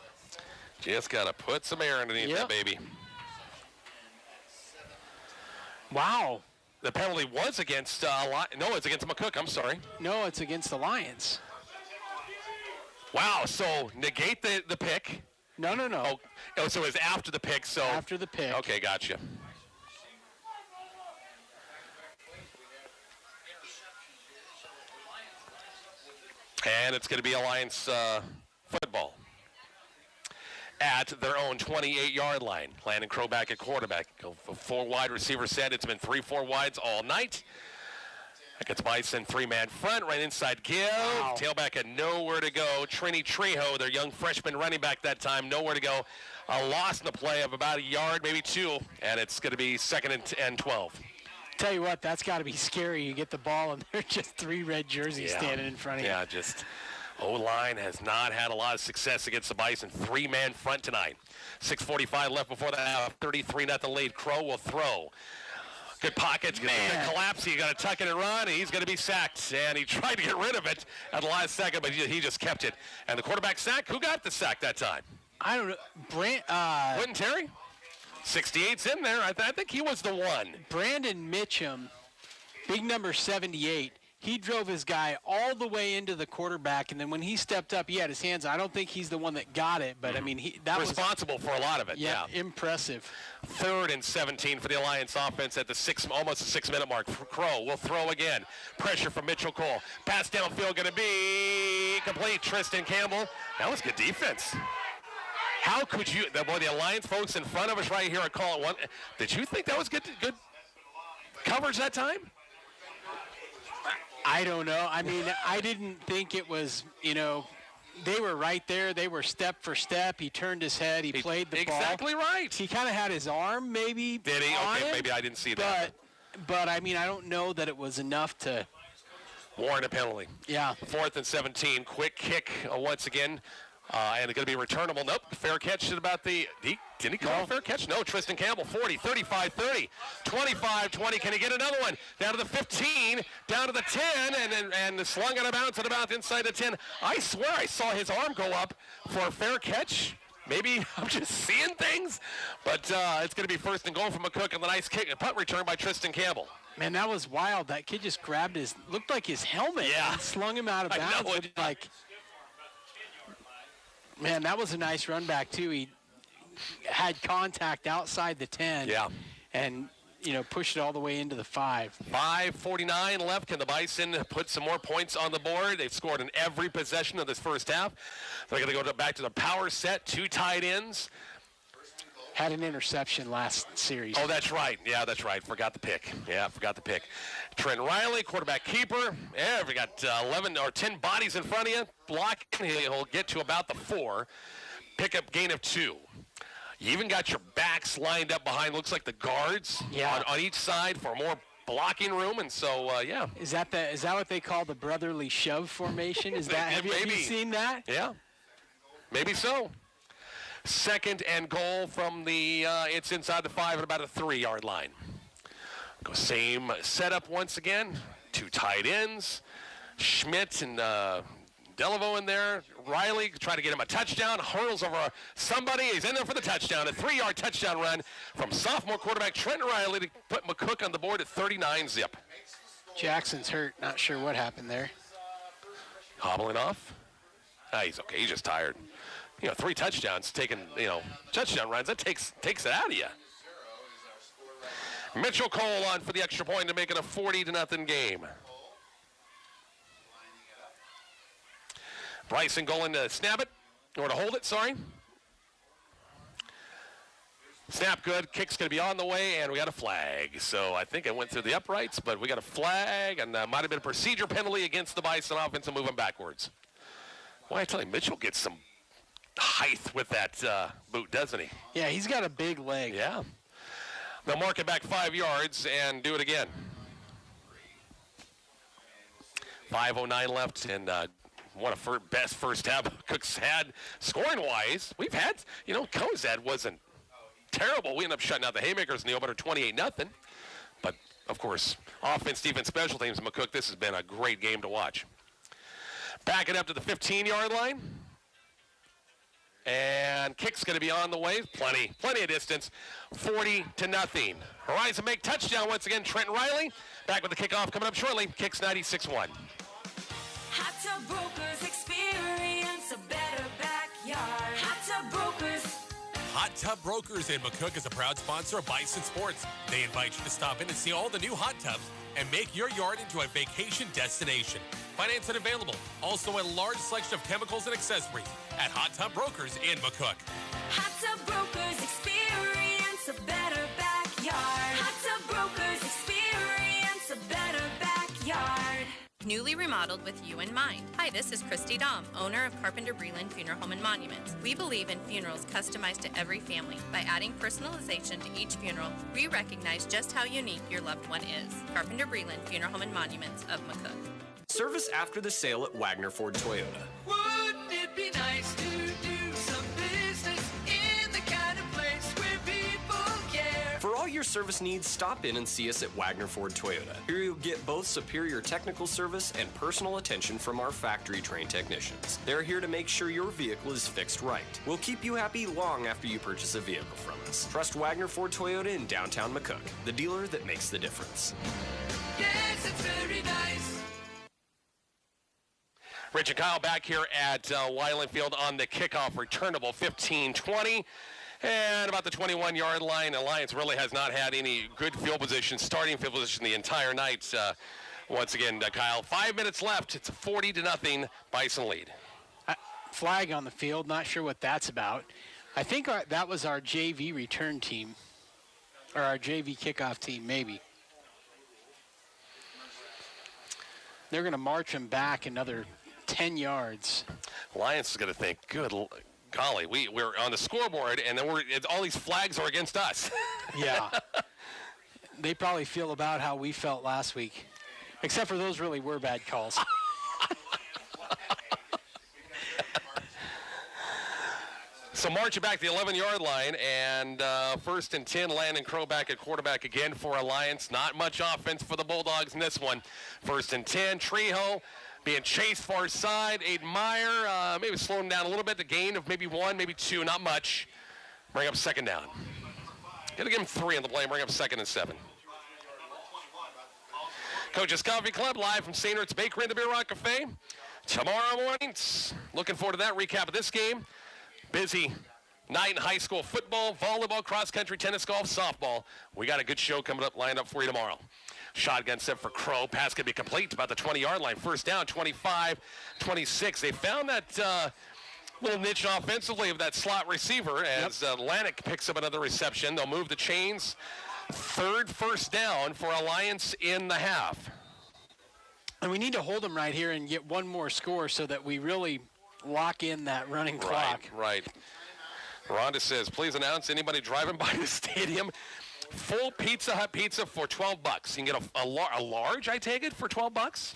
Just got to put some air underneath that baby. Wow. The penalty was against, no, it's against McCook, I'm sorry. No, it's against the Lions. Wow, so negate the pick. No. Oh, so it was after the pick, so. After the pick. Okay, gotcha. And it's going to be Alliance football at their own 28-yard line. Landon Crow back at quarterback. Go for 4 wide receiver set. It's been 3-4 wides all night. Against Bison, 3-man front, right inside give. Wow. Tailback had nowhere to go. Trini Trejo, their young freshman running back that time, nowhere to go. A loss in the play of about a yard, maybe 2, and it's going to be 2nd and 12. Tell you what, that's got to be scary. You get the ball, and there's just 3 red jerseys standing in front of you. Yeah, just O-line has not had a lot of success against the Bison. 3-man front tonight. 6:45 left before the half. 33-0 lead. Crow will throw. Good pockets. Going to collapse. You got to tuck it and run. And he's going to be sacked. And he tried to get rid of it at the last second, but he just kept it. And the quarterback sack. Who got the sack that time? I don't know. Quentin Terry? 68's in there. I think he was the one. Brandon Mitchum, big number 78. He drove his guy all the way into the quarterback, and then when he stepped up, he had his hands. I don't think he's the one that got it, but I mean, that was responsible for a lot of it. Yeah, impressive. 3rd and 17 for the Alliance offense at the almost the 6-minute mark. Crow will throw again. Pressure from Mitchell Cole. Pass downfield going to be complete. Tristan Campbell. That was good defense. How could you, the Alliance folks in front of us right here are calling one. Did you think that was good coverage that time? I don't know. I mean, I didn't think it was, they were right there. They were step for step. He turned his head. He played the ball. Exactly right. He kind of had his arm maybe. Did he? On okay, him, maybe I didn't see that. But, I mean, I don't know that it was enough to warrant a penalty. Yeah. 4th and 17. Quick kick once again. And it's going to be returnable. Nope. Fair catch at about the... Didn't he call a fair catch? No. Tristan Campbell, 40, 35, 30, 25, 20. Can he get another one? Down to the 15, down to the 10, and slung out of bounds at about inside the 10. I swear I saw his arm go up for a fair catch. Maybe I'm just seeing things. But it's going to be first and goal from McCook, and the nice kick and punt return by Tristan Campbell. Man, that was wild. That kid just grabbed looked like his helmet and slung him out of bounds. I know it. Like, man, that was a nice run back, too. He had contact outside the 10. Yeah. And, pushed it all the way into the 5. 5:49 left. Can the Bison put some more points on the board? They've scored in every possession of this first half. They're going to go back to the power set, 2 tight ends. Had an interception last series. Oh, that's right. Yeah, that's right. Forgot the pick. Trent Riley, quarterback keeper. Yeah, we got 11 or 10 bodies in front of you. Block. He'll get to about the 4. Pick up gain of 2. You even got your backs lined up behind, looks like the guards on each side for more blocking room. And so, Is that what they call the brotherly shove formation? Have you seen that? Yeah. Maybe so. Second and goal from the, it's inside the 5 at about a 3-yard line. Go same setup once again. 2 tight ends. Schmidt and Delaveau in there. Riley trying to get him a touchdown. Hurls over somebody. He's in there for the touchdown. A 3-yard touchdown run from sophomore quarterback Trent Riley to put McCook on the board at 39-zip. Jackson's hurt. Not sure what happened there. Hobbling off? He's okay. He's just tired. 3 touchdowns, taking, touchdown runs, that takes it out of you. Mitchell Cole on for the extra point to make it a 40-0 game. Bryson going to snap it, or to hold it, sorry. Snap good, kick's going to be on the way, and we got a flag. So I think it went through the uprights, but we got a flag, and might have been a procedure penalty against the Bison offense and moving backwards. Well, I tell you, Mitchell gets some height with that boot, doesn't he? Yeah, he's got a big leg. Yeah. They'll mark it back 5 yards and do it again. 5:09 left, and one of the best first half Cook's had scoring-wise. We've had, Kozad wasn't terrible. We ended up shutting out the Haymakers in the opener 28-0. But, of course, offense, defense, special teams, McCook, this has been a great game to watch. Back it up to the 15-yard line. And kick's going to be on the way. Plenty of distance. 40-0. Horizon make touchdown once again. Trent Riley back with the kickoff coming up shortly. Kicks 96-1. Hot Tub Brokers, experience a better backyard. Hot Tub Brokers. Hot Tub Brokers in McCook is a proud sponsor of Bison Sports. They invite you to stop in and see all the new hot tubs and make your yard into a vacation destination. Financing available. Also a large selection of chemicals and accessories at Hot Tub Brokers in McCook. Hot Tub Brokers, experience a better backyard. Hot Tub Brokers, experience a better backyard. Newly remodeled with you in mind. Hi, this is Christy Dom, owner of Carpenter Breland Funeral Home and Monuments. We believe in funerals customized to every family. By adding personalization to each funeral, we recognize just how unique your loved one is. Carpenter Breland Funeral Home and Monuments of McCook. Service after the sale at Wagner Ford Toyota. Wouldn't it be nice to do some business in the kind of place where people care? For all your service needs, stop in and see us at Wagner Ford Toyota. Here you'll get both superior technical service and personal attention from our factory-trained technicians. They're here to make sure your vehicle is fixed right. We'll keep you happy long after you purchase a vehicle from us. Trust Wagner Ford Toyota in downtown McCook, the dealer that makes the difference. Yes, it's very nice. Rich and Kyle back here at Weiland Field on the kickoff, returnable 15-20. And about the 21-yard line, Alliance really has not had any good field position, starting field position the entire night. Once again, Kyle, 5 minutes left. It's a 40-0 Bison lead. Flag on the field, not sure what that's about. I think that was our JV return team, or our JV kickoff team, maybe. They're going to march him back another 10 yards. Alliance is going to think, good golly, we're on the scoreboard, and then all these flags are against us. Yeah. They probably feel about how we felt last week, except for those really were bad calls. So march it back to the 11-yard line, and first and 10, Landon Crow back at quarterback again for Alliance. Not much offense for the Bulldogs in this one. First and 10, Trejo being chased far side. Aiden Meyer maybe slowing down a little bit. The gain of maybe 1, maybe 2, not much. Bring up second down. Going to give him 3 on the play, bring up 2nd and 7. Coach's Coffee Club live from St. Ruth's Bakery and the Beer Rock Cafe. Tomorrow morning, looking forward to that recap of this game. Busy night in high school football, volleyball, cross-country, tennis, golf, softball. We got a good show coming up, lined up for you tomorrow. Shotgun set for Crow. Pass can be complete about the 20-yard line. First down, 25-26. They found that little niche offensively of that slot receiver as Atlantic picks up another reception. They'll move the chains. 3rd first down for Alliance in the half. And we need to hold them right here and get one more score so that we really lock in that running clock. Right. Rhonda says, please announce anybody driving by the stadium. Full Pizza Hut pizza for $12. You can get a large, I take it, for $12?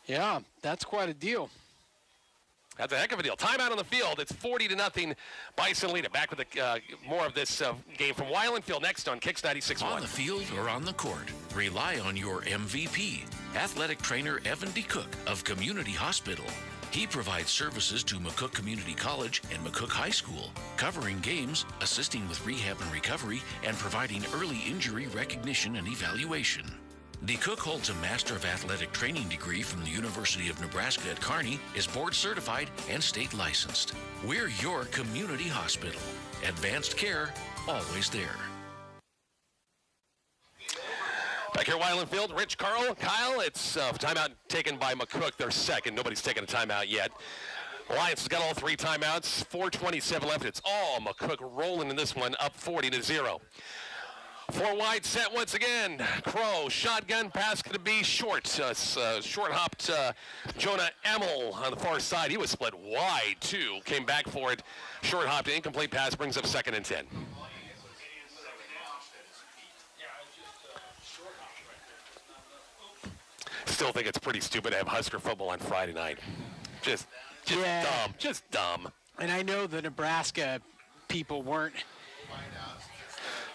Yeah, that's quite a deal. That's a heck of a deal. Timeout on the field. It's 40-0. Bison lead it. Back with more of this game from Weiland Field next on Kicks 96.1. On the field or on the court, rely on your MVP, athletic trainer Evan DeCook of Community Hospital. He provides services to McCook Community College and McCook High School, covering games, assisting with rehab and recovery, and providing early injury recognition and evaluation. DeCook holds a Master of Athletic Training degree from the University of Nebraska at Kearney, is board certified and state licensed. We're your community hospital. Advanced care, always there. Back here, Weiland Field, Rich, Kyle, it's timeout taken by McCook. They're second. Nobody's taken a timeout yet. Alliance has got all 3 timeouts. 4:27 left. It's all McCook rolling in this one, up 40-0. 4 wide set once again. Crow, shotgun, pass going to be short. Short-hopped Jonah Emmel on the far side. He was split wide, too. Came back for it. Short-hopped, incomplete pass brings up 2nd and 10. Still think it's pretty stupid to have Husker football on Friday night. Just dumb. Just dumb. And I know the Nebraska people weren't.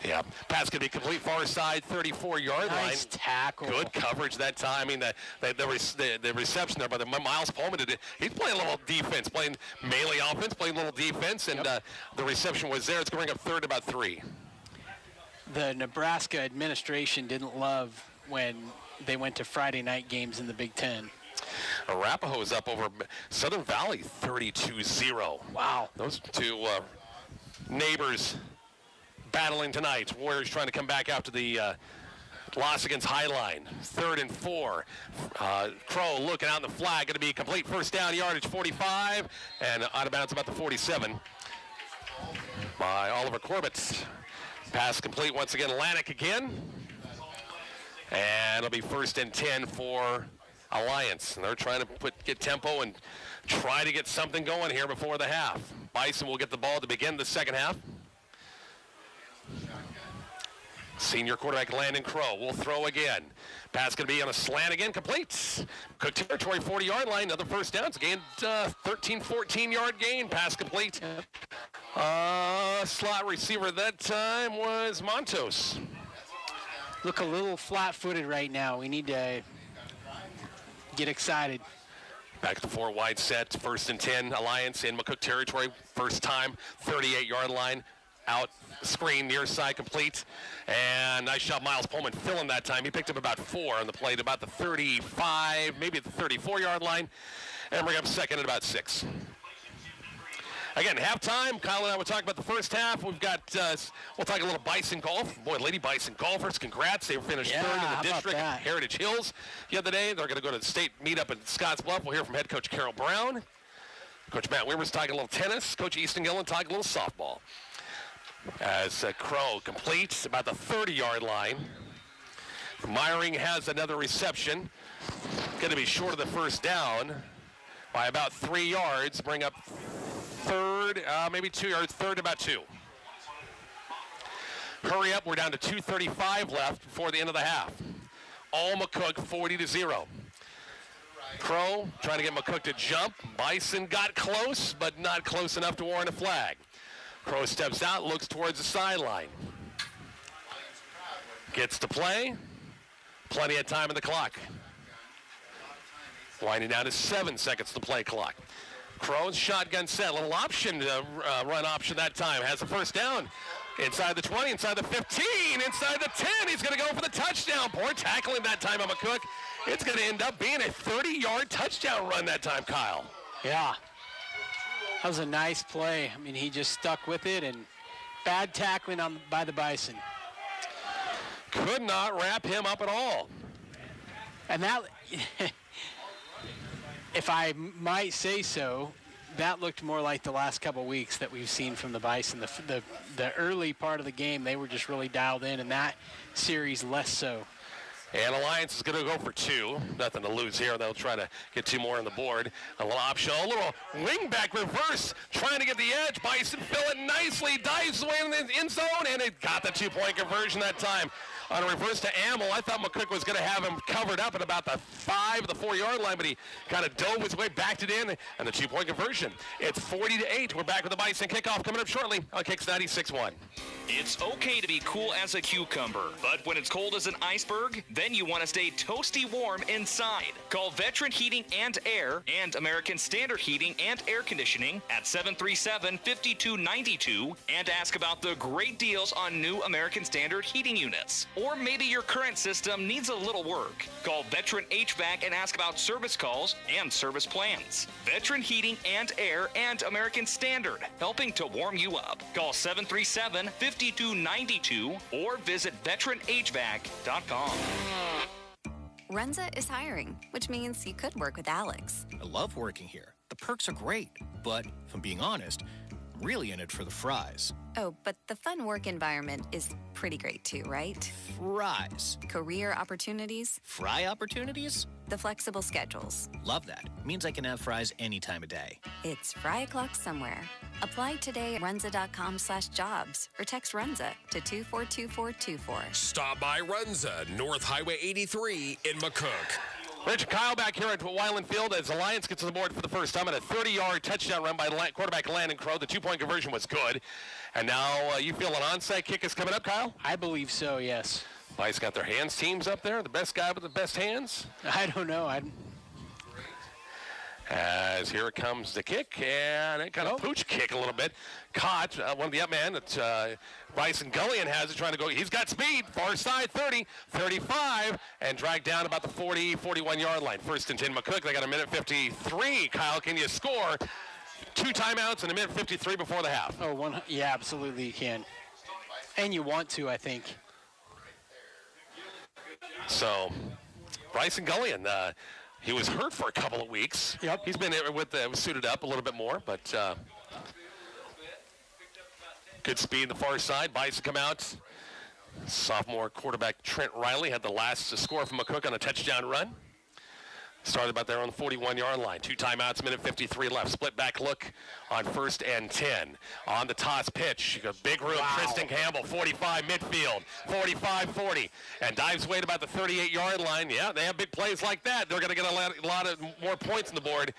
Yeah, pass could be complete far side, 34-yard line. Nice tackle. Good coverage that time. I mean, the reception there by the Miles Pullman did it. He's playing a little defense, playing melee offense, playing a little defense, and the reception was there. It's going to bring up 3rd about 3. The Nebraska administration didn't love when they went to Friday night games in the Big Ten. Arapahoe is up over Southern Valley, 32-0. Wow. Those 2 neighbors battling tonight. Warriors trying to come back after the loss against Highline. 3rd and 4. Crow looking out in the flag. Going to be complete first down, yardage 45, and out of bounds about the 47 by Oliver Corbett. Pass complete once again. Atlantic again. And it'll be 1st and 10 for Alliance. And they're trying to get tempo and try to get something going here before the half. Bison will get the ball to begin the second half. Senior quarterback Landon Crow will throw again. Pass going to be on a slant again, complete. Cook territory, 40-yard line, another first down. It's a gained 13, 14-yard gain. Pass complete. Slot receiver that time was Montos. Look a little flat-footed right now. We need to get excited. Back to the 4 wide set, 1st and 10. Alliance in McCook territory, first time, 38-yard line. Out screen, near side, complete. And nice shot, Miles Pullman filling that time. He picked up about 4 on the play to about the 35, maybe at the 34-yard line. And bring up 2nd at about 6. Again, halftime. Kyle and I will talk about the first half. We've got, we'll talk a little Bison golf. Boy, Lady Bison golfers, congrats. They finished 3rd in the district at Heritage Hills the other day. They're going to go to the state meetup in Scottsbluff. We'll hear from head coach Carol Brown. Coach Matt Weaver's talking a little tennis. Coach Easton Gillen talking a little softball. As Crow completes about the 30-yard line. Meyering has another reception. Going to be short of the first down by about 3 yards. Bring up 3rd, maybe 2 yards, 3rd about 2. Hurry up, we're down to 2:35 left before the end of the half. All McCook 40-0. Crow trying to get McCook to jump. Bison got close, but not close enough to warrant a flag. Crow steps out, looks towards the sideline. Gets to play. Plenty of time on the clock. Winding down to 7 seconds to play clock. Crow's shotgun set. Little option, run option that time. Has the first down. Inside the 20, inside the 15, inside the 10. He's going to go for the touchdown. Poor tackling that time on McCook. It's going to end up being a 30-yard touchdown run that time, Kyle. Yeah. That was a nice play. I mean, he just stuck with it, and bad tackling by the Bison. Could not wrap him up at all. And that, if I might say so, that looked more like the last couple of weeks that we've seen from the Bison. The early part of the game, they were just really dialed in, and that series less so. And Alliance is going to go for 2. Nothing to lose here. They'll try to get 2 more on the board. A little option, a little wing-back reverse, trying to get the edge. Bison fill it nicely, dives away in the end zone, and it got the 2-point conversion that time. On a reverse to Amel, I thought McCook was going to have him covered up at about the 4-yard line, but he kind of dove his way, backed it in, and the 2-point conversion. It's 40-8. We're back with the Bison kickoff coming up shortly on Kicks 96.1. It's okay to be cool as a cucumber, but when it's cold as an iceberg, then you want to stay toasty warm inside. Call Veteran Heating and Air and American Standard Heating and Air Conditioning at 737-5292 and ask about the great deals on new American Standard heating units. Or maybe your current system needs a little work. Call Veteran HVAC and ask about service calls and service plans. Veteran Heating and Air and American Standard, helping to warm you up. Call 737-5292 or visit veteranhvac.com. Runza is hiring, which means you could work with Alex. I love working here. The perks are great, but if I'm being honest, I'm really in it for the fries. Oh, but the fun work environment is pretty great too, right? Fries. Career opportunities. Fry opportunities? The flexible schedules. Love that. Means I can have fries any time of day. It's fry o'clock somewhere. Apply today at runza.com/jobs or text Runza to 242424. Stop by Runza, North Highway 83 in McCook. Rich and Kyle back here at Weiland Field as Alliance gets on the board for the first time at a 30-yard touchdown run by quarterback Landon Crow. The 2-point conversion was good. And now you feel an onside kick is coming up, Kyle? I believe so, yes. Vice got their hands teams up there. The best guy with the best hands? I don't know. As here comes the kick, and it kind of pooch kick a little bit. Caught one of the up man that Bison Gullion has it trying to go. He's got speed, far side, 30, 35, and dragged down about the 40, 41-yard line. First and 10 McCook. They got a minute 53. Kyle, can you score? 2 timeouts and a minute 53 before the half. Yeah, absolutely you can. And you want to, I think. So, Bryson Gullion, he was hurt for a couple of weeks. Yep. He's been suited up a little bit more, but good speed on the far side. Bison come out. Sophomore quarterback Trent Riley had the last score from McCook on a touchdown run. Started about there on the 41-yard line. 2 timeouts, minute 53 left. Split back look on 1st and 10. On the toss pitch, a big room. Wow. Tristan Campbell, 45 midfield, 45-40, and dives away to about the 38-yard line. Yeah, they have big plays like that. They're going to get a lot of more points on the board.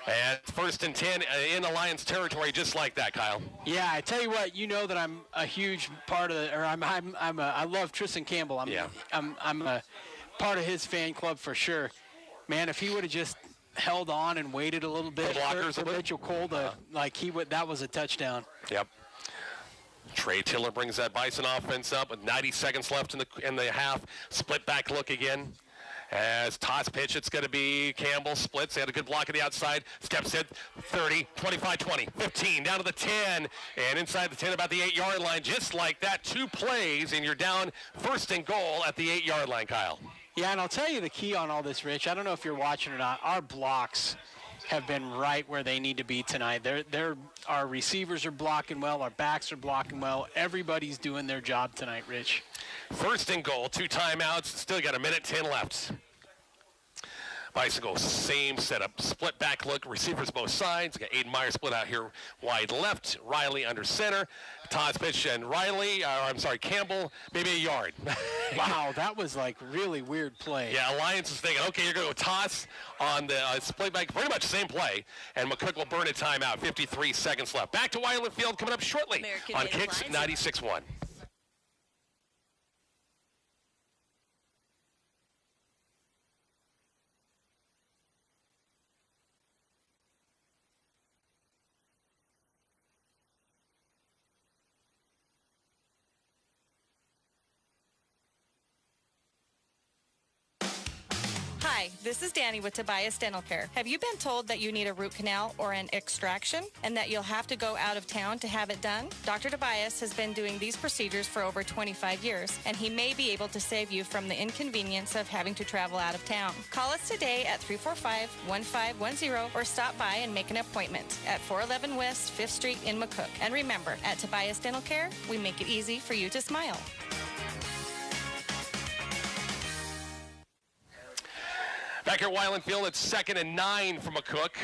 And 1st and 10 in Alliance territory, just like that, Kyle. Yeah, I tell you what, you know that I'm a huge part of the, or I love Tristan Campbell. I'm a part of his fan club for sure. Man, if he would have just held on and waited a little bit for Mitchell Cole to, that was a touchdown. Yep. Trey Tiller brings that Bison offense up with 90 seconds left in the half. Split back look again. As toss pitch, it's going to be Campbell splits. They had a good block on the outside. Steps in 30, 25, 20, 15, down to the 10. And inside the 10, about the 8-yard line. Just like that, 2 plays, and you're down 1st and goal at the 8-yard line, Kyle. Yeah, and I'll tell you the key on all this, Rich. I don't know if you're watching or not. Our blocks have been right where they need to be tonight. Our receivers are blocking well. Our backs are blocking well. Everybody's doing their job tonight, Rich. 1st and goal, 2 timeouts. Still got a minute 10 left. Bison goes same setup. Split back look. Receivers both sides. Got Aiden Meyer split out here wide left. Riley under center. Todd's pitch and Campbell, maybe a yard. Wow, that was like really weird play. Yeah, Alliance is thinking, okay, you're going to go toss on the split back, pretty much the same play, and McCook will burn a timeout. 53 seconds left. Back to Weiland Field coming up shortly American on Made Kicks Appliances. 96.1. Hi, this is Danny with Tobias Dental Care. Have you been told that you need a root canal or an extraction and that you'll have to go out of town to have it done? Dr. Tobias has been doing these procedures for over 25 years, and he may be able to save you from the inconvenience of having to travel out of town. Call us today at 345-1510 or stop by and make an appointment at 411 West 5th Street in McCook. And remember, at Tobias Dental Care, we make it easy for you to smile. Back here at Weiland Field, it's 2nd and 9 for McCook.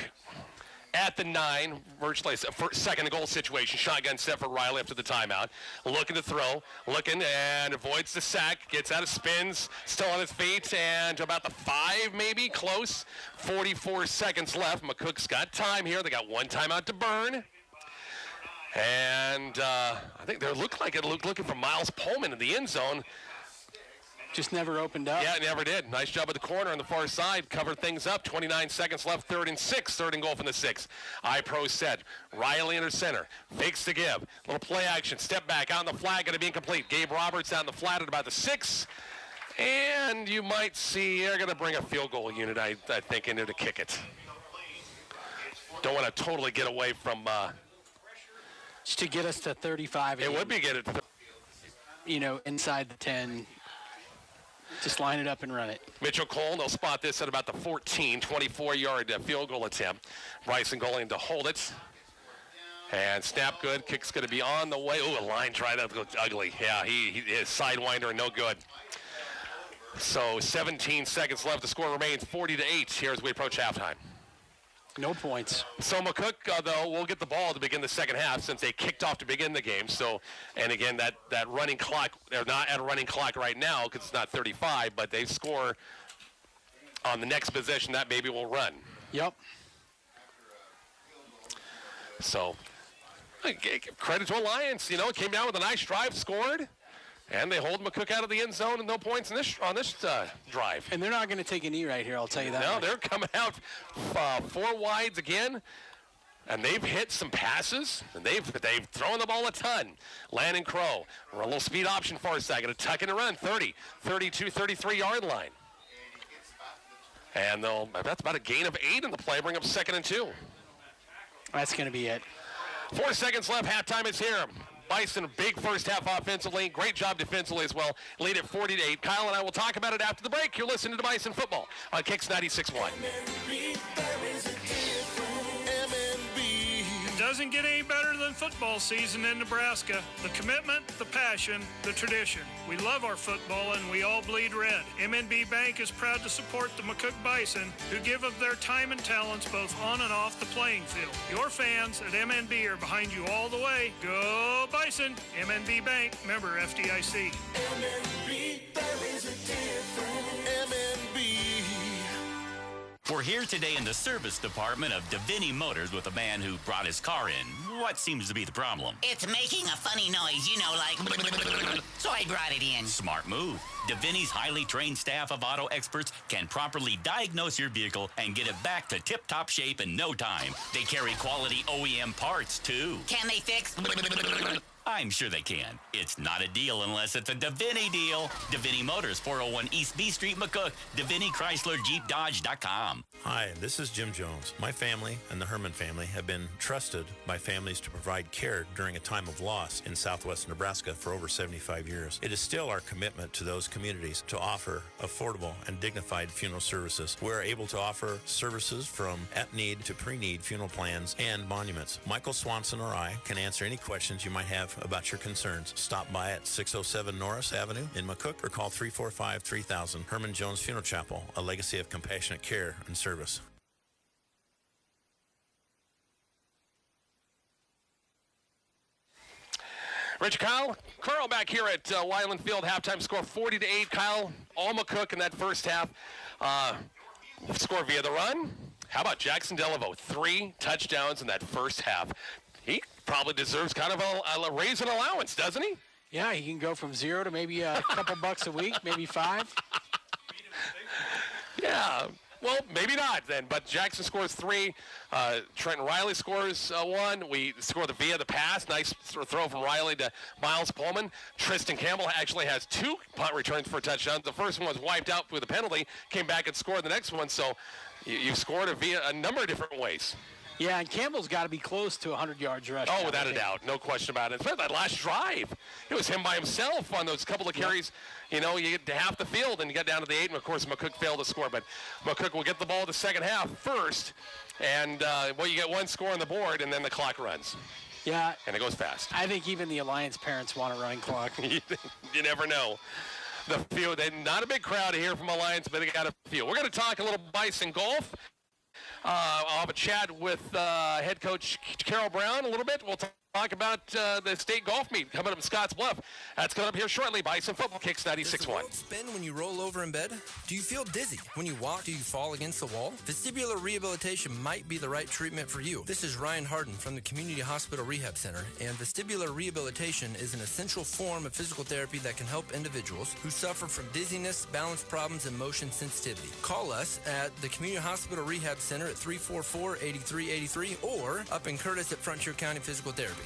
At the 9, virtually a second and goal situation. Shotgun set for Riley after the timeout. Looking to throw, and avoids the sack. Gets out of spins, still on his feet, and about the 5 maybe, close. 44 seconds left. McCook's got time here. They got one timeout to burn. And I think they looking for Miles Pullman in the end zone. Just never opened up. Yeah, it never did. Nice job at the corner on the far side. Covered things up. 29 seconds left. 3rd and 6. 3rd and goal from the 6. iPro set. Riley under center. Fakes to give. Little play action. Step back. Out on the flat. Going to be incomplete. Gabe Roberts out on the flat at about the 6. And you might see they're going to bring a field goal unit, I think, in there to kick it. Don't want to totally get away from... Just to get us to 35. It would be get it... inside the 10... Just line it up and run it. Mitchell Cole, they'll spot this at about the 14, 24-yard field goal attempt. Bryson going to hold it. And snap good. Kick's going to be on the way. Ooh, a line try. That looks ugly. Yeah, he is sidewinder and no good. So 17 seconds left. The score remains 40-8 here as we approach halftime. No points. So McCook, though, will get the ball to begin the second half since they kicked off to begin the game. So, and again, that running clock, they're not at a running clock right now because it's not 35, but they score on the next possession. That baby will run. Yep. So, credit to Alliance. It came down with a nice drive, scored. And they hold McCook out of the end zone and no points on this drive. And they're not going to take a knee right here, I'll tell you that. No, they're coming out 4 wides again. And they've hit some passes, and they've thrown the ball a ton. Landon Crow, a little speed option far side, going to tuck in and run, 30, 32, 33-yard line. And that's about a gain of 8 in the play, bring up 2nd and 2. That's going to be it. 4 seconds left, halftime is here. Bison, big first half offensively. Great job defensively as well. Lead at 40-8. Kyle and I will talk about it after the break. You're listening to Bison Football on Kicks 96.1. It doesn't get any better than football season in Nebraska. The commitment, the passion, the tradition. We love our football and we all bleed red. MNB Bank is proud to support the McCook Bison, who give of their time and talents both on and off the playing field. Your fans at MNB are behind you all the way. Go Bison! MNB Bank, member FDIC. MNB, there is a difference. MNB. We're here today in the service department of Davini Motors with a man who brought his car in. What seems to be the problem? It's making a funny noise, like... So I brought it in. Smart move. Davini's highly trained staff of auto experts can properly diagnose your vehicle and get it back to tip-top shape in no time. They carry quality OEM parts, too. Can they fix... I'm sure they can. It's not a deal unless it's a Davini deal. Davini Motors, 401 East B Street, McCook. Davini Chrysler Jeep Dodge.com. Hi, this is Jim Jones. My family and the Herman family have been trusted by families to provide care during a time of loss in southwest Nebraska for over 75 years. It is still our commitment to those communities to offer affordable and dignified funeral services. We're able to offer services from at-need to pre-need funeral plans and monuments. Michael Swanson or I can answer any questions you might have about your concerns. Stop by at 607 Norris Avenue in McCook or call 345-3000. Herman Jones Funeral Chapel, a legacy of compassionate care and service. Rich, Kyle, Carl back here at Wyland Field. Halftime score 40-8. Kyle, all McCook in that first half. Score via the run. How about Jackson Delaveau? 3 touchdowns in that first half. He probably deserves kind of a raise in allowance, doesn't he? Yeah, he can go from 0 to maybe a couple bucks a week, maybe 5. Yeah. Well, maybe not then, but Jackson scores 3. Trenton Riley scores 1. We score via the pass. Nice throw from Riley to Miles Pullman. Tristan Campbell actually has 2 punt returns for touchdowns. The first one was wiped out with a penalty, came back and scored the next one. So you've scored via a number of different ways. Yeah, and Campbell's got to be close to 100 yards rushing. Oh, without a doubt. No question about it. Especially that last drive. It was him by himself on those couple of carries. You know, you get to half the field and you get down to the 8, and, of course, McCook failed to score. But McCook will get the ball the second half first, and, you get 1 score on the board, and then the clock runs. Yeah. And it goes fast. I think even the Alliance parents want a running clock. You never know. The field, not a big crowd here from Alliance, but they got a few. We're going to talk a little Bison golf. I'll have a chat with head coach Carol Brown a little bit. We'll talk about the state golf meet coming up in Scotts Bluff. That's coming up here shortly. Bison Football Kicks 96.1. Does the world spin when you roll over in bed? Do you feel dizzy when you walk? Do you fall against the wall? Vestibular rehabilitation might be the right treatment for you. This is Ryan Harden from the Community Hospital Rehab Center, and vestibular rehabilitation is an essential form of physical therapy that can help individuals who suffer from dizziness, balance problems, and motion sensitivity. Call us at the Community Hospital Rehab Center at 344-8383 or up in Curtis at Frontier County Physical Therapy.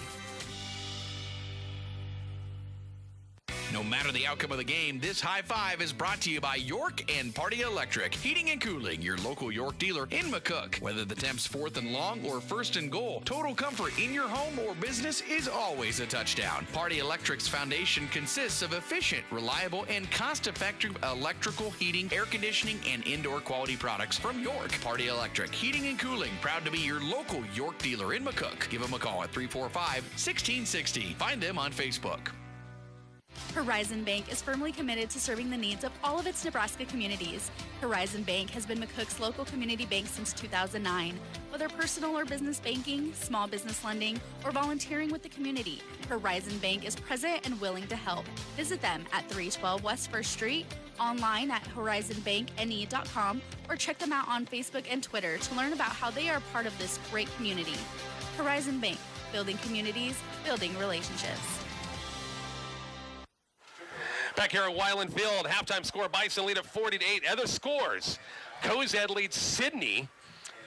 No matter the outcome of the game, this high five is brought to you by York and Party Electric Heating and Cooling, your local York dealer in McCook. Whether the temp's 4th and long or 1st and goal, total comfort in your home or business is always a touchdown. Party Electric's foundation consists of efficient, reliable, and cost-effective electrical, heating, air conditioning, and indoor quality products from York. Party Electric Heating and Cooling, proud to be your local York dealer in McCook. Give them a call at 345-1660. Find them on Facebook. Horizon Bank is firmly committed to serving the needs of all of its Nebraska communities. Horizon Bank has been McCook's local community bank since 2009. Whether personal or business banking, small business lending, or volunteering with the community, Horizon Bank is present and willing to help. Visit them at 312 West 1st Street, online at horizonbankne.com, or check them out on Facebook and Twitter to learn about how they are part of this great community. Horizon Bank, building communities, building relationships. Back here at Wyland Field, halftime score, Bison lead at 40-8. Other scores, Cozad leads Sidney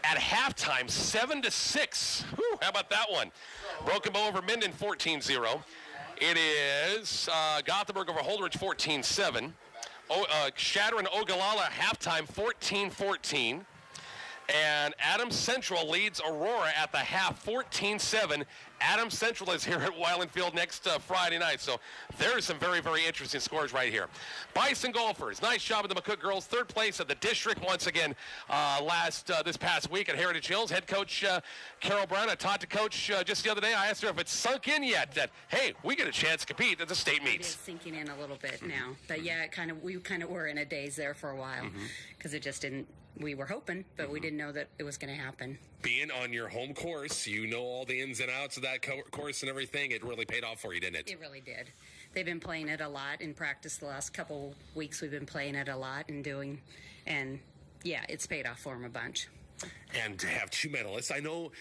at halftime, 7-6. Whew, how about that one? Broken Bow over Minden, 14-0. It is Gothenburg over Holdridge, 14-7. Shatter and Ogallala halftime, 14-14. And Adams Central leads Aurora at the half, 14-7. Adams Central is here at Wyland Field next Friday night. So there's some very, very interesting scores right here. Bison golfers, nice job of the McCook girls. 3rd place at the district once again this past week at Heritage Hills. Head coach Carol Brown, I talked to Coach just the other day. I asked her if it's sunk in yet that, hey, we get a chance to compete at the state meets. It is sinking in a little bit now. But yeah, we kind of were in a daze there for a while because it just didn't. We were hoping, but we didn't know that it was going to happen. Being on your home course, you know all the ins and outs of that course and everything. It really paid off for you, didn't it? It really did. They've been playing it a lot in practice the last couple weeks. We've been playing it a lot and yeah, it's paid off for them a bunch. And to have 2 medalists, I know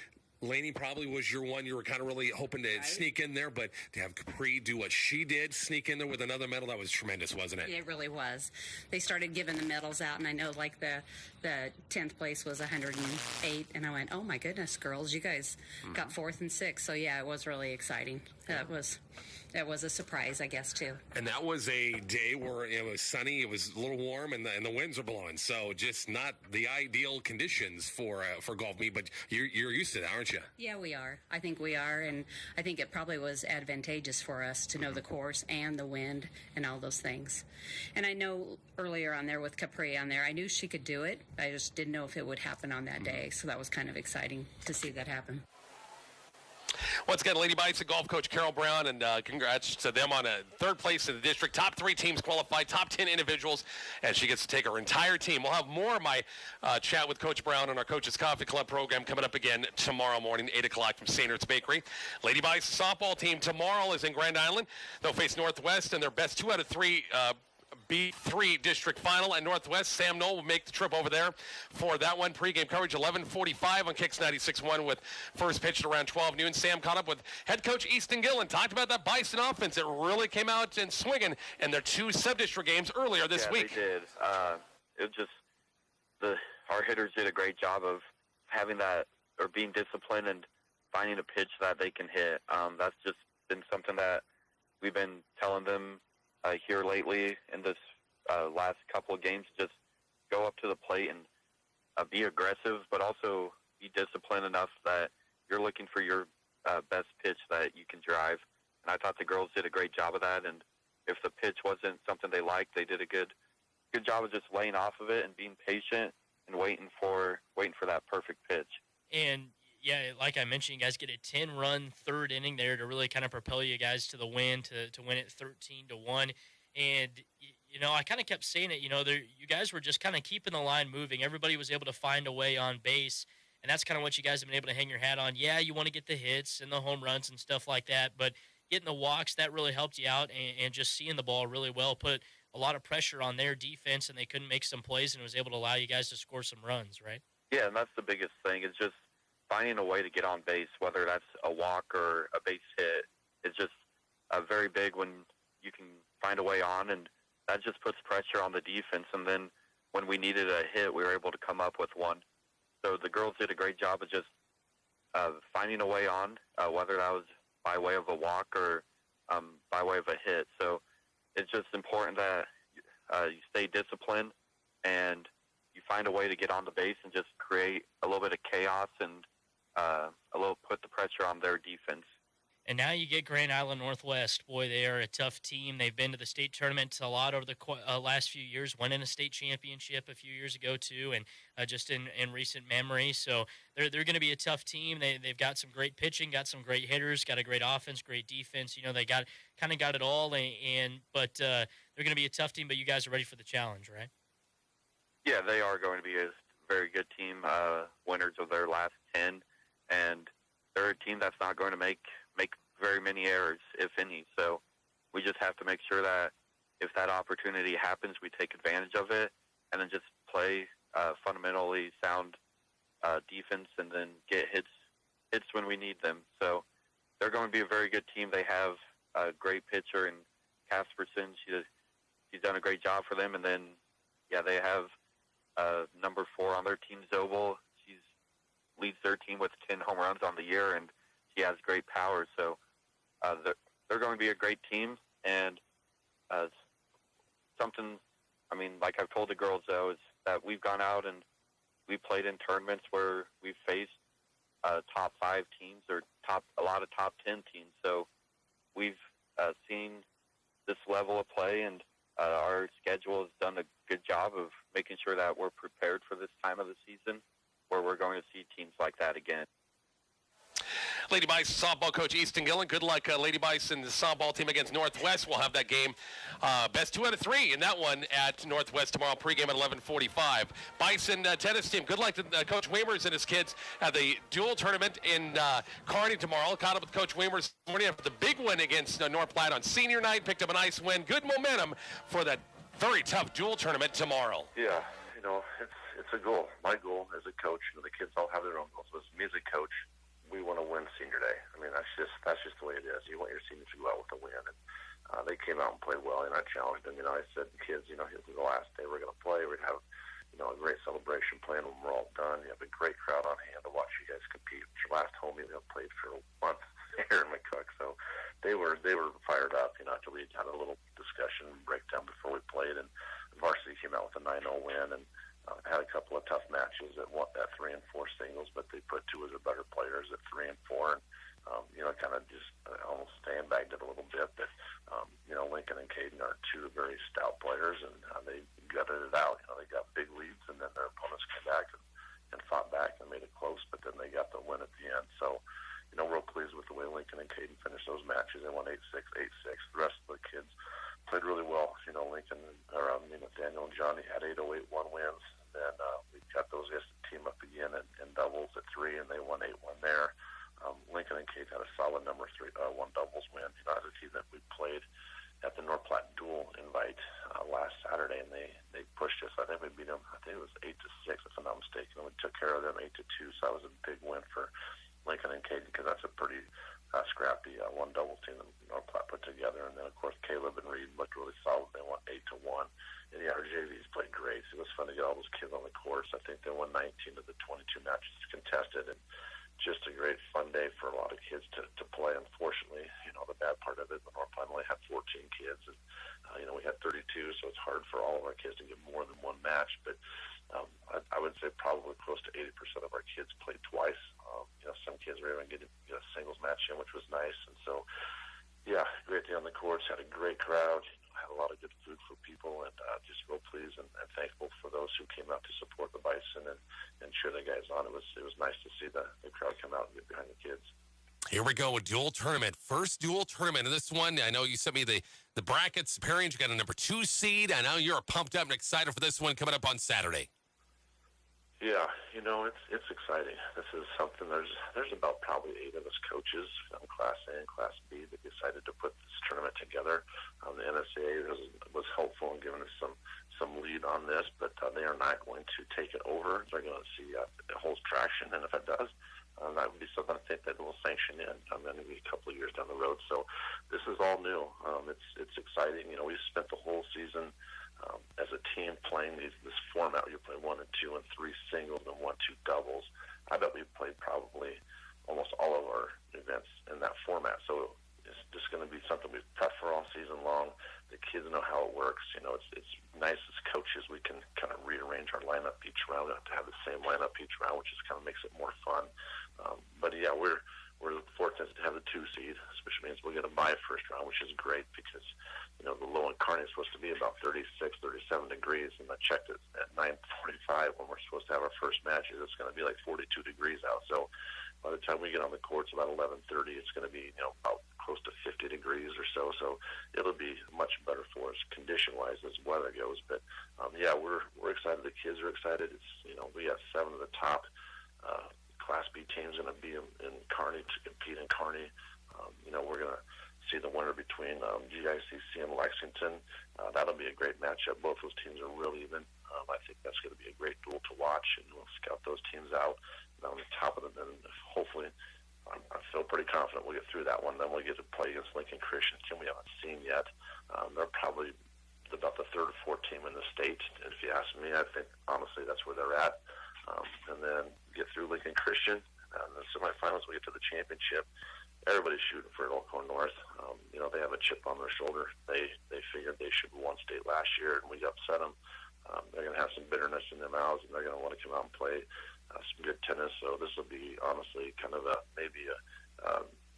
Lainey probably was your one you were kind of really hoping to sneak in there, but to have Capri do what she did, sneak in there with another medal, that was tremendous, wasn't it? It really was. They started giving the medals out, and I know like the 10th place was 108, and I went, oh my goodness, girls, you guys got 4th and 6th. So yeah, it was really exciting. That was a surprise, I guess, too. And that was a day where it was sunny, it was a little warm, and the winds were blowing. So just not the ideal conditions for golf meet, but you're used to that, aren't you? Yeah, we are. I think we are, and I think it probably was advantageous for us to know the course and the wind and all those things. And I know earlier on there with Capri on there, I knew she could do it. I just didn't know if it would happen on that day, so that was kind of exciting to see that happen. Once again, Lady Bison golf coach Carol Brown, and congrats to them on a third place in the district. Top 3 teams qualified, top 10 individuals, and she gets to take her entire team. We'll have more of my chat with Coach Brown on our Coach's Coffee Club program coming up again tomorrow morning, 8 o'clock from St. Ertz Bakery. Lady Bison softball team tomorrow is in Grand Island. They'll face Northwest in their best 2 out of 3 B3 district final at Northwest. Sam Knoll will make the trip over there for that one. Pregame coverage 11:45 on Kicks 96.1 with first pitch at around 12 noon. Sam caught up with head coach Easton Gillen. Talked about that Bison offense that really came out and swinging in their 2 sub-district games earlier this week. They did. It just our hitters did a great job of having that, or being disciplined and finding a pitch that they can hit. That's just been something that we've been telling them here lately in this last couple of games. Just go up to the plate and be aggressive, but also be disciplined enough that you're looking for your best pitch that you can drive. And I thought the girls did a great job of that. And if the pitch wasn't something they liked, they did a good job of just laying off of it and being patient and waiting for that perfect pitch. And yeah, like I mentioned, you guys get a 10-run third inning there to really kind of propel you guys to the win, to win it 13-1. And, you know, I kind of kept saying it, you guys were just kind of keeping the line moving. Everybody was able to find a way on base, and that's kind of what you guys have been able to hang your hat on. Yeah, you want to get the hits and the home runs and stuff like that, but getting the walks, that really helped you out, and just seeing the ball really well put a lot of pressure on their defense, and they couldn't make some plays, and it was able to allow you guys to score some runs, right? Yeah, and that's the biggest thing, is just finding a way to get on base, whether that's a walk or a base hit. It's just very big when you can find a way on, and that just puts pressure on the defense. And then when we needed a hit, we were able to come up with one. So the girls did a great job of just finding a way on, whether that was by way of a walk or by way of a hit. So it's just important that you stay disciplined and you find a way to get on the base and just create a little bit of chaos and put the pressure on their defense. And now you get Grand Island Northwest. Boy, they are a tough team. They've been to the state tournament a lot over the last few years, won in a state championship a few years ago too, and just in recent memory. So they're going to be a tough team. They've got some great pitching, got some great hitters, got a great offense, great defense. They got it all. But they're going to be a tough team. But you guys are ready for the challenge, right? Yeah, they are going to be a very good team, winners of their last 10, and they're a team that's not going to make very many errors, if any. So we just have to make sure that if that opportunity happens, we take advantage of it, and then just play fundamentally sound defense, and then get hits when we need them. So they're going to be a very good team. They have a great pitcher in Casperson. She's done a great job for them, and then they have number 4 on their team, Zobel. She leads their team with 10 home runs on the year, and she has great power. So they're going to be a great team. And something, like I've told the girls, though, is that we've gone out and we played in tournaments where we've faced top 5 teams or a lot of top 10 teams. So we've seen this level of play, and our schedule has done a good job of making sure that we're prepared for this time of the season where we're going to see teams like that again. Lady Bison softball coach Easton Gillen. Good luck, Lady Bison, the softball team against Northwest. We'll have that game best 2 out of 3 in that one at Northwest tomorrow, pregame at 11:45. Bison tennis team. Good luck to Coach Weimers and his kids at the dual tournament in Kearney tomorrow. Caught up with Coach Weimers this morning after the big win against North Platte on senior night. Picked up a nice win. Good momentum for that very tough dual tournament tomorrow. Yeah, it's a goal. My goal as a coach, the kids all have their own goals. But me as a coach, we want to win senior day. That's just the way it is. You want your seniors to go out with a win. And they came out and played well, and I challenged them. I said, kids, this is the last day we're going to play. We're going to have, a great celebration plan when we're all done. You have a great crowd on hand to watch you guys compete. It's your last home. You've played for a month here in McCook. So they were fired up, after we had a little discussion and breakdown before we played. And varsity came out with a 9-0 win, and had a couple of tough matches at 3 and 4 singles, but they put 2 of their better players at 3 and 4, and kind of just almost sandbagged it a little bit. But Lincoln and Caden are 2 very stout players, and they gutted it out. They got big leads, and then their opponents came back and fought back and made it close, but then they got the win at the end. So real pleased with matches. They won 8-6, 8-6. The rest of the kids played really well. Lincoln, Daniel and Johnny had 8-0, 8-1 wins. Then we got those guys to team up again in doubles at 3, and they won 8-1 there. Lincoln and Kate had a solid number 3, 1 doubles win. As a team that we played at the North Platte Dual Invite last Saturday, and they pushed us. I think we beat them. I think it was 8-6, if I'm not mistaken. And we took care of them 8-2. So that was a big win for Lincoln and Kate, because that's a pretty scrappy 1 double team that North Platte put together. And then of course Caleb and Reed looked really solid. They won 8-1. And our JVs played great. It was fun to get all those kids on the course. I think they won 19 of the 22 matches contested, and just a great fun day for a lot of kids to play. Unfortunately, the bad part of it, the North Platte only had 14 kids, and we had 32, so it's hard for all of our kids to get more than 1 match. But I would say probably close to 80% of our kids played twice. Some kids were even getting a singles match in, which was nice. And so, yeah, great day on the courts. Had a great crowd. Had a lot of good food for people, and just real pleased and thankful for those who came out to support the Bison and cheer the guys on. It was nice to see the crowd come out and get behind the kids. Here we go, a dual tournament. First dual tournament. And this one, I know you sent me the brackets pairings. You got a number 2 seed. I know you're pumped up and excited for this one coming up on Saturday. Yeah, it's exciting. This is something, there's about probably 8 of us coaches, Class A and Class B, that decided to put this tournament together. The NSAA was helpful in giving us some lead on this, but they are not going to take it over. They're going to see if it holds traction, and if it does, that would be something I think that will sanction in. Maybe a couple of years down the road. So this is all new. It's exciting. We spent the whole season as a team playing this format. You play 1 and 2 and 3 singles and 1, 2 doubles. I bet we played probably almost all of our events in that format. So it's just going to be something we've prepped for all season long. The kids know how it works. It's nice as coaches. We can kind of rearrange our lineup each round. We don't have to have the same lineup each round, which just kind of makes it more fun. But yeah, we're fortunate to have the 2 seed, which means we'll get a bye first round, which is great because the low in Kearney is supposed to be about 36, 37 degrees, and I checked it at 9:45 when we're supposed to have our first matches. It's going to be like 42 degrees out. So by the time we get on the courts about 11:30, it's going to be about close to 50 degrees or so. So it'll be much better for us condition-wise as weather goes. But yeah, we're excited. The kids are excited. It's we have 7 of the top Class B teams going to be in Kearney to compete in Kearney. We're going to see the winner between GICC and Lexington. That'll be a great matchup. Both those teams are really even. I think that's going to be a great duel to watch, and we'll scout those teams out. And on the top of them, and hopefully, I feel pretty confident we'll get through that one. Then we'll get to play against Lincoln Christian, team we haven't seen yet. They're probably about the 3rd or 4th team in the state. And if you ask me, I think honestly that's where they're at. And then get through Lincoln Christian. The semifinals, we get to the championship. Everybody's shooting for Elkhorn North. They have a chip on their shoulder. They figured they should have won state last year, and we upset them. They're going to have some bitterness in their mouths, and they're going to want to come out and play some good tennis. So this will be honestly kind of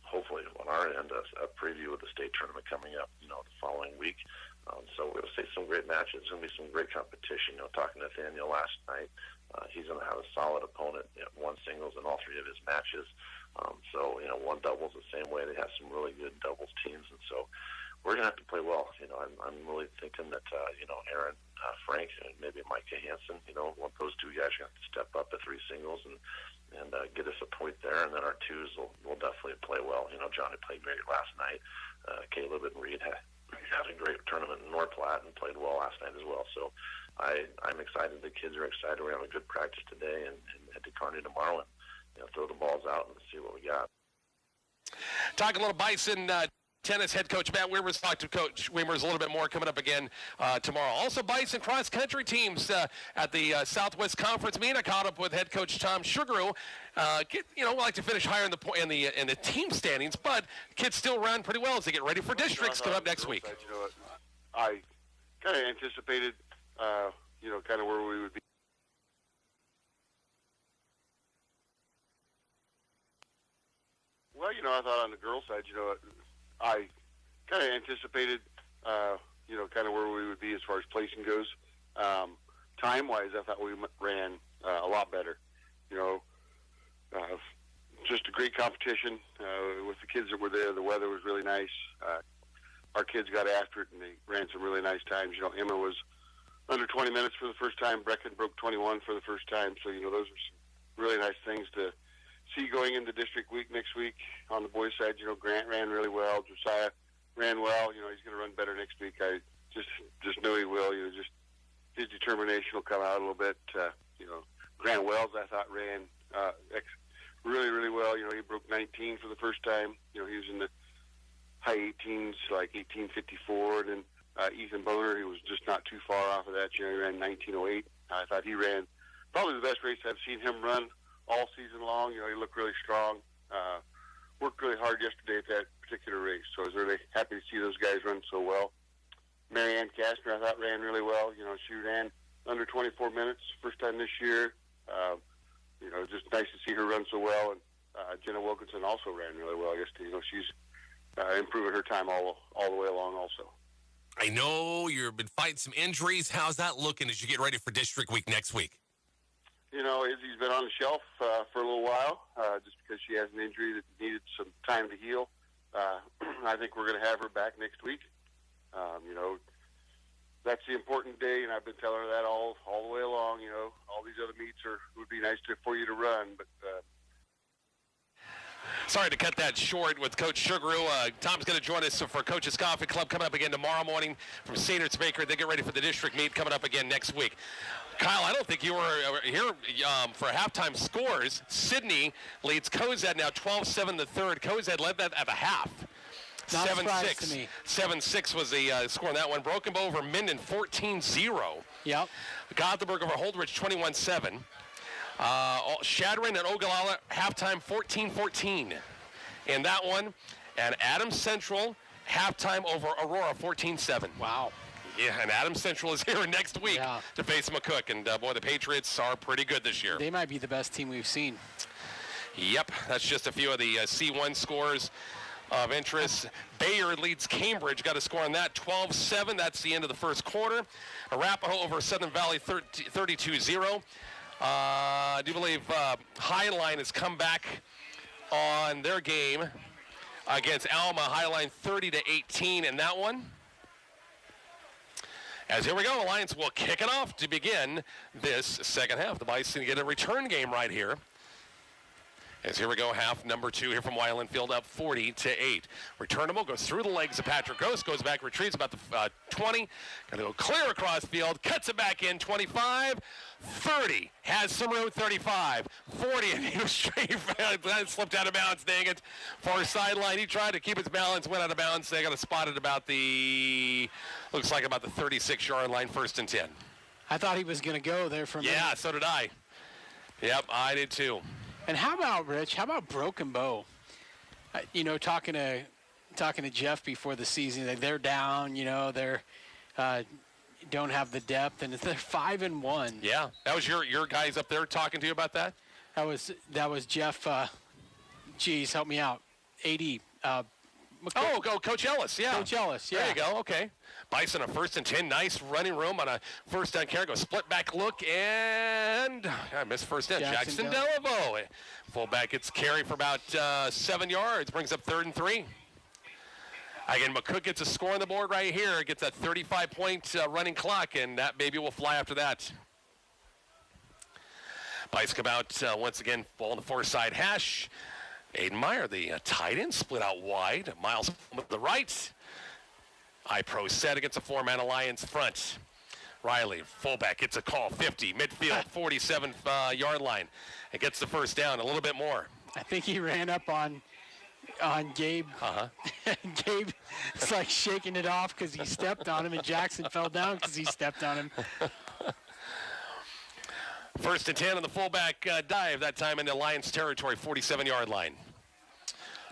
hopefully on our end, a preview of the state tournament coming up, the following week. So we'll see some great matches. It's going to be some great competition. Talking to Nathaniel last night, he's going to have a solid opponent. 1 singles in all 3 of his matches. So 1 doubles the same way. They have some really good doubles teams, and so we're going to have to play well. I'm really thinking that Aaron Frank and maybe Micah Hansen, one of those 2 guys are going to have to step up to 3 singles and get us a point there, and then our 2s will definitely play well. Johnny played great last night. Caleb and Reed had a great tournament in North Platte and played well last night as well. So I'm excited. The kids are excited. We're having a good practice today and head to Kearney tomorrow and throw the balls out and see what we got. Talk a little Bison tennis head coach Matt Weimers. Talk to Coach Weimers a little bit more coming up again tomorrow. Also, Bison cross country teams at the Southwest Conference meet. I caught up with head coach Tom Sugaru. We like to finish higher in the team standings, but kids still run pretty well as they get ready for districts coming up next week. I kind of anticipated, kind of where we would be. Well, I thought on the girls' side, I kind of anticipated, kind of where we would be as far as placing goes. Time-wise, I thought we ran a lot better. just a great competition with the kids that were there. The weather was really nice. Our kids got after it, and they ran some really nice times. You know, Emma was under 20 minutes for the first time. Brecken broke 21 for the first time. So, you know, those are some really nice things to see going into district week next week. On the boys' side, you know, Grant ran really well. Josiah ran well. You know, he's going to run better next week. I just know he will. You know, just his determination will come out a little bit. You know, Grant Wells, I thought, ran really, really well. You know, he broke 19 for the first time. You know, he was in the high 18s, like 18:54. And then Ethan Boner, he was just not too far off of that. You know, he ran 19:08. I thought he ran probably the best race I've seen him run all season long. You know, he looked really strong. Worked really hard yesterday at that particular race. So I was really happy to see those guys run so well. Marianne Kastner, I thought, ran really well. You know, she ran under 24 minutes, first time this year. You know, just nice to see her run so well. And Jenna Wilkinson also ran really well yesterday. You know, she's improving her time all the way along also. I know you've been fighting some injuries. How's that looking as you get ready for district week next week? You know, Izzy's been on the shelf for a little while just because she has an injury that needed some time to heal. I think we're going to have her back next week. You know, that's the important day, and I've been telling her that all the way along. You know, all these other meets would be nice for you to run, but Sorry to cut that short with Coach Sugaru. Tom's going to join us for Coach's Coffee Club coming up again tomorrow morning from St. Ed's Baker. They get ready for the district meet coming up again next week. Kyle, I don't think you were here for halftime scores. Sydney leads Cozad now 12-7 the third. Cozad led that at the half. 7-6. 7-6 was the score on that one. Broken Bow over Minden 14-0. Yep. Gothenburg over Holdridge 21-7. Shadron and Ogallala halftime 14-14 in that one. And Adams Central halftime over Aurora 14-7. Wow. Yeah, and Adams Central is here next week to face McCook. And, boy, the Patriots are pretty good this year. They might be the best team we've seen. Yep, that's just a few of the C1 scores of interest. Bayard leads Cambridge, got a score on that, 12-7. That's the end of the first quarter. Arapahoe over Southern Valley 32-0. I do believe Highline has come back on their game against Alma. Highline 30-18 in that one. As here we go, Alliance will kick it off to begin this second half. The Bison get a return game right here. As here we go, half number 2 here from Wyland Field, up 40-8. Returnable goes through the legs of Patrick Gross, goes back, retrieves about the 20. Going to go clear across field, cuts it back in, 25, 30. Has some room, 35, 40, and he was straight. That slipped out of bounds, dang it. Far sideline, he tried to keep his balance, went out of bounds. They got to spot it about the, looks like about the 36-yard line, 1st and 10. I thought he was going to go there for a minute. Yeah, so did I. Yep, I did too. And how about, Rich, how about Broken Bow? You know, talking to Jeff before the season, they're down, you know, they're don't have the depth, and they're 5-1. Yeah, that was your guys up there talking to you about that? That was Jeff, geez, help me out, AD. Coach Ellis, yeah. Coach Ellis, yeah. There you go, okay. Bison a 1st and 10, nice running room on a first down carry. Go split back look, and I missed first down. Jackson Delaveau. Fullback gets carry for about 7 yards, brings up 3rd and 3. Again, McCook gets a score on the board right here, gets that 35-point running clock, and that baby will fly after that. Bison come out once again, ball on the far side hash. Aiden Meyer, the tight end, split out wide. Miles to the right. I-Pro set against a 4-man Alliance front. Riley, fullback, gets a call, 50, midfield, 47-yard line. And gets the first down, a little bit more. I think he ran up on Gabe. Gabe is like shaking it off because he stepped on him, and Jackson fell down because he stepped on him. 1st and 10 on the fullback dive, that time in the Alliance territory, 47-yard line.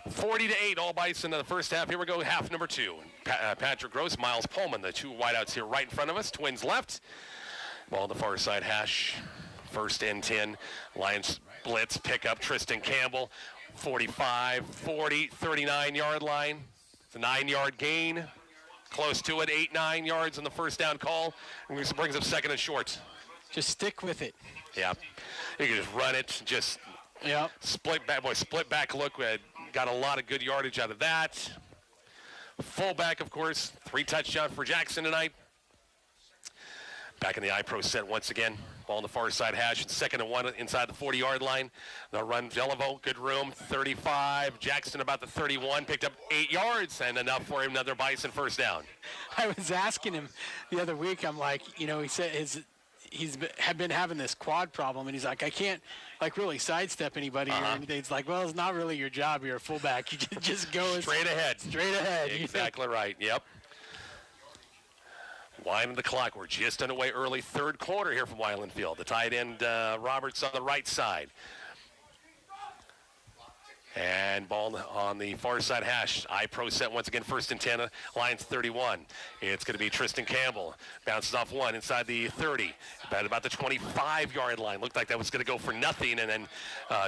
40-8, all Bison in the first half. Here we go, half number 2. Patrick Gross, Miles Pullman, the 2 wideouts here right in front of us. Twins left. Ball on the far side hash. 1st and 10. Lions blitz, pick up Tristan Campbell. 45, 40, 39-yard line. It's a 9-yard gain. Close to it, 8-9 yards on the first down call. And this brings up 2nd and short. Just stick with it. Yeah. You can just run it, just Yep. Split back look. Got a lot of good yardage out of that. Fullback, of course, 3 touchdowns for Jackson tonight. Back in the iPro set once again. Ball on the far side hash. 2nd and 1 inside the 40-yard line. They'll run Delaveau, good room, 35. Jackson about the 31, picked up 8 yards, and enough for him, another Bison first down. I was asking him the other week, I'm like, he said had been having this quad problem, and he's like, I can't, really sidestep anybody or anything. It's like, well, it's not really your job. You're a fullback. You just go straight ahead. Straight ahead. Exactly right. Yep. Winding the clock. We're just underway early 3rd quarter here from Wyland Field. The tight end, Roberts on the right side. And ball on the far side hash. iPro set once again, 1st and 10, Lions 31. It's going to be Tristan Campbell. Bounces off 1 inside the 30. About the 25-yard line. Looked like that was going to go for nothing. And then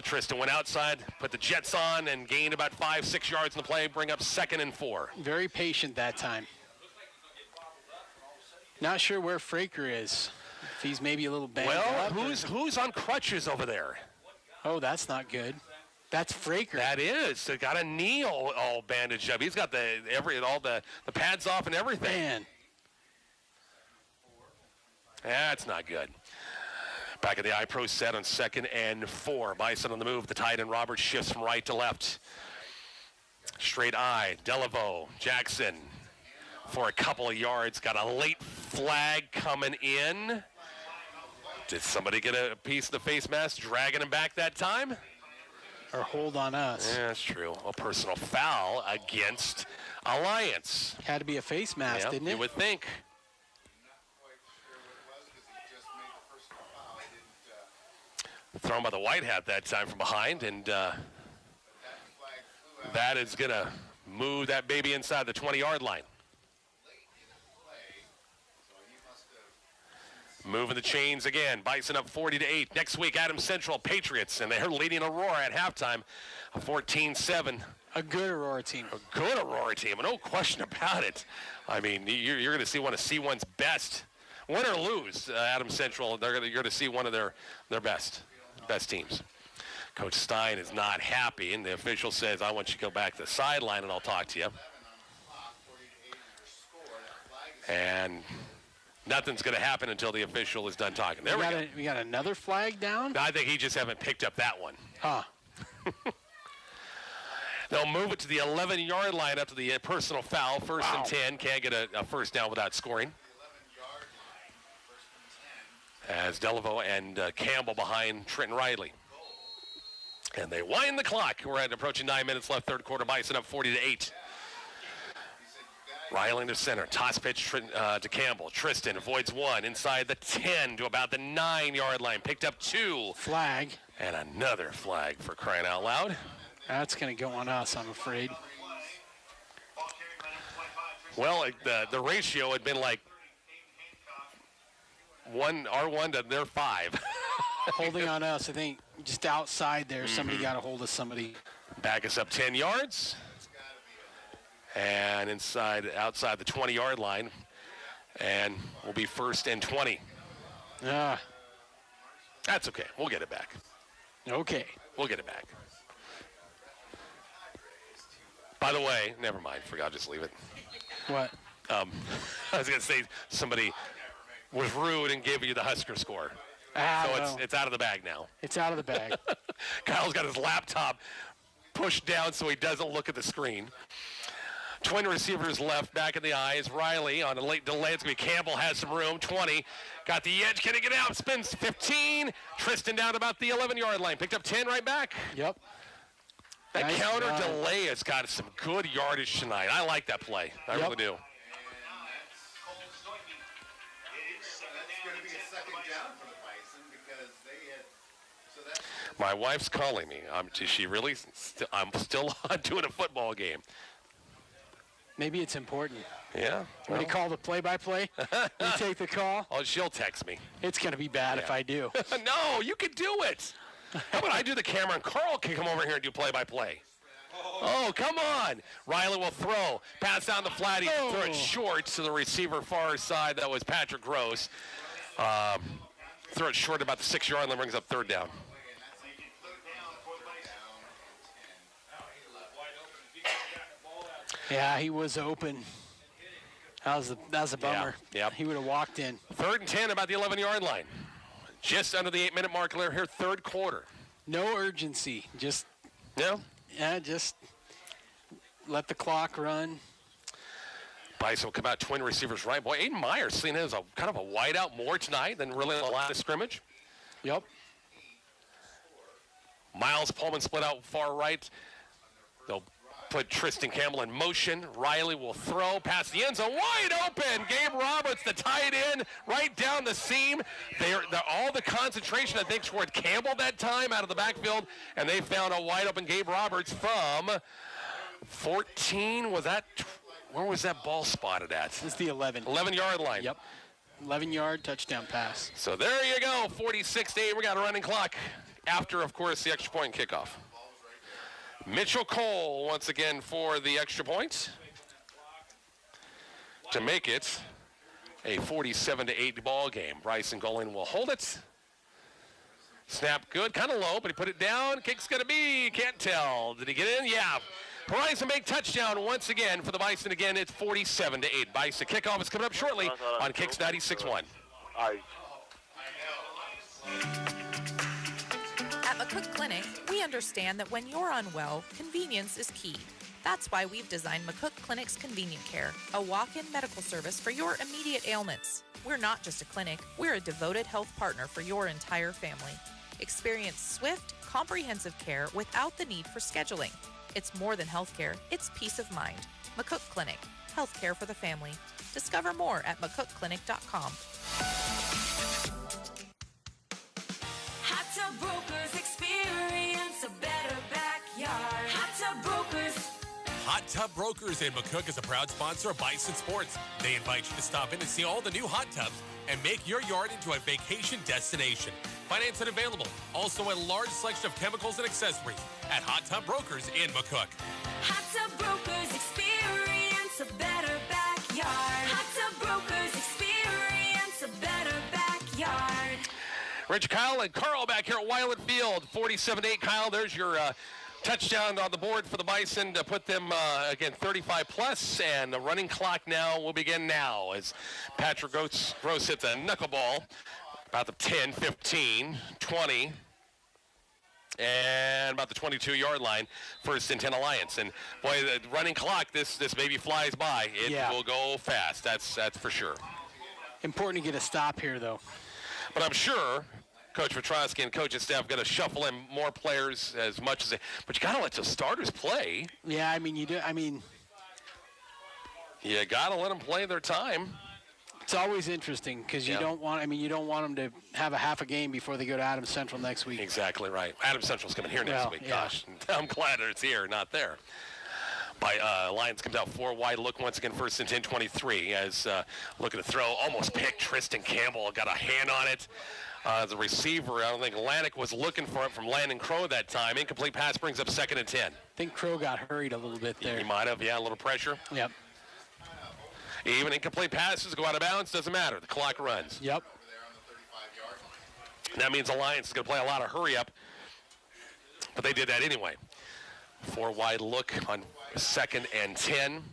Tristan went outside, put the Jets on, and gained about 5-6 yards in the play. Bring up 2nd and 4. Very patient that time. Not sure where Fraker is. If he's maybe a little banged up. Who's on crutches over there? Oh, that's not good. That's Fraker. That is. They got a knee all bandaged up. He's got all the pads off and everything. Man. That's not good. Back at the iPro set on 2nd and 4. Bison on the move. The tight end Roberts shifts from right to left. Straight eye. Delaveau. Jackson for a couple of yards. Got a late flag coming in. Did somebody get a piece of the face mask dragging him back that time? Or hold on us. Yeah, that's true. A personal foul against Alliance. Had to be a face mask, didn't it? You would think. Thrown by the white hat that time from behind, and that is going to move that baby inside the 20-yard line. Moving the chains again. Bison up 40-8. Next week, Adams Central Patriots, and they're leading Aurora at halftime, 14-7. A good Aurora team. A good Aurora team, no question about it. I mean, you're going to see one of C1's best. Win or lose, Adams Central, you're going to see one of their best teams. Coach Stein is not happy, and the official says, I want you to go back to the sideline, and I'll talk to you. And nothing's going to happen until the official is done talking. There we go. We got another flag down? I think he just haven't picked up that one. Huh. They'll move it to the 11-yard line up to the personal foul. 1st and 10. Can't get a first down without scoring. As Delaveau and Campbell behind Trenton Riley. And they wind the clock. We're approaching 9 minutes left, 3rd quarter. Bison up 40-8. Riley to center. Toss pitch to Campbell. Tristan avoids 1 inside the 10 to about the 9-yard line. Picked up 2. Flag. And another flag for crying out loud. That's going to go on us, I'm afraid. Well, the ratio had been like our 1 to their 5. Holding on us, I think just outside there, somebody got a hold of somebody. Back us up 10 yards. And outside the 20-yard line. And we'll be 1st and 20. Yeah. That's okay. We'll get it back. Okay. We'll get it back. By the way, never mind. Forgot, just leave it. What? I was going to say somebody was rude and gave you the Husker score. So it's out of the bag now. It's out of the bag. Kyle's got his laptop pushed down so he doesn't look at the screen. Twin receivers left, back in the eyes. Riley on a late delay. It's going to be Campbell, has some room. 20. Got the edge. Can he get out? Spins 15. Tristan down about the 11-yard line. Picked up 10 right back. Yep. That nice counter run. delay has got some good yardage tonight. I like that play. I really do. My wife's calling me. Is she really? I'm still doing a football game. Maybe it's important. Yeah. When you call the play-by-play, you take the call. Oh, she'll text me. It's going to be bad if I do. No, you can do it. How about I do the camera and Carl can come over here and do play-by-play? Oh, come on. Riley will throw. Pass down the flat. He threw it short to the receiver far side. That was Patrick Gross. Throw it short about the 6-yard line. Brings up 3rd down. Yeah, he was open. That was a bummer. Yeah. He would have walked in. 3rd and 10 about the 11-yard line. Just under the 8-minute mark here, third quarter. No urgency. Just just let the clock run. Bison will come out twin receivers right. Boy, Aiden Meyer seen it as a kind of a wideout more tonight than really a line of scrimmage. Yep. Miles Pullman split out far right. They'll put Tristan Campbell in motion. Riley will throw past the end zone, wide open. Gabe Roberts, the tight end, right down the seam. They're all the concentration, I think, toward Campbell that time out of the backfield, and they found a wide open Gabe Roberts from 14. Where was that ball spotted at? It's the 11-yard line. Yep. 11-yard touchdown pass. So there you go, 46-8. We got a running clock after, of course, the extra point kickoff. Mitchell Cole once again for the extra point to make it a 47-8 ball game. Bryson Golan will hold it. Snap good, kind of low, but he put it down. Kick's going to be, can't tell. Did he get in? Yeah. Horizon make touchdown once again for the Bison. Again, it's 47-8. Bison kickoff is coming up shortly on Kicks 96.1. At McCook Clinic, we understand that when you're unwell, convenience is key. That's why we've designed McCook Clinic's Convenient Care, a walk-in medical service for your immediate ailments. We're not just a clinic, we're a devoted health partner for your entire family. Experience swift, comprehensive care without the need for scheduling. It's more than healthcare, it's peace of mind. McCook Clinic, healthcare for the family. Discover more at McCookClinic.com. Hot Tub Brokers, experience a better backyard. Hot Tub Brokers. Hot Tub Brokers in McCook is a proud sponsor of Bison Sports. They invite you to stop in and see all the new hot tubs and make your yard into a vacation destination. Financing available. Also a large selection of chemicals and accessories at Hot Tub Brokers in McCook. Hot Tub Brokers, experience a better backyard. Hot Tub Brokers, experience a better backyard. Rich, Kyle, and Carl back here at Wyland Field. 47-8, Kyle. There's your touchdown on the board for the Bison to put them, again, 35+, and the running clock now will begin now as Patrick Gross hits a knuckleball about the 10, 15, 20, and about the 22-yard line for Centennial Alliance. And, boy, the running clock, this baby flies by. It will go fast. That's for sure. Important to get a stop here, though. But I'm sure Coach Petrosky and coaching staff going to shuffle in more players as much as they. But you got to let the starters play. Yeah, I mean, you do. I mean, you got to let them play their time. It's always interesting because you don't want. I mean, you don't want them to have a half a game before they go to Adams Central next week. Exactly right. Adams Central's coming here next week. Gosh, I'm glad it's here, not there. Lions comes out 4 wide, look once again, first and 10, 23 as looking to throw, almost picked. Tristan Campbell got a hand on it. The receiver, I don't think Lanik was looking for it from Landon Crow that time. Incomplete pass brings up 2nd and 10. I think Crow got hurried a little bit there. He might have, a little pressure. Yep. Even incomplete passes go out of bounds, doesn't matter. The clock runs. Yep. That means the Lions is going to play a lot of hurry up, but they did that anyway. 4 wide look on 2nd and 10.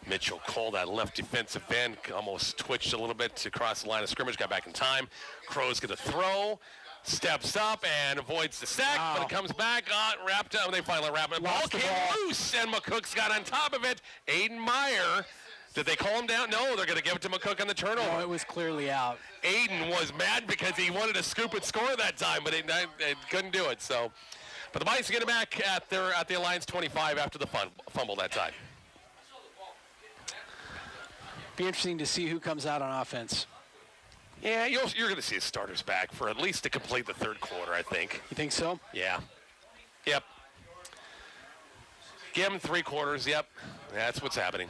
Mitchell Cole, that left defensive end, almost twitched a little bit to cross the line of scrimmage, got back in time. Crow's going to throw, steps up, and avoids the sack, but it comes back, wrapped up. They finally wrap it. Ball came loose, and McCook's got on top of it. Aiden Meyer, did they call him down? No, they're going to give it to McCook on the turnover. No, it was clearly out. Aiden was mad because he wanted to scoop and score that time, but they couldn't do it. So, but the Bison get it back at the Alliance 25 after the fumble that time. Be interesting to see who comes out on offense. Yeah, you're going to see his starters back for at least to complete the third quarter, I think. You think so? Yeah. Yep. Give him 3 quarters. Yep. That's what's happening.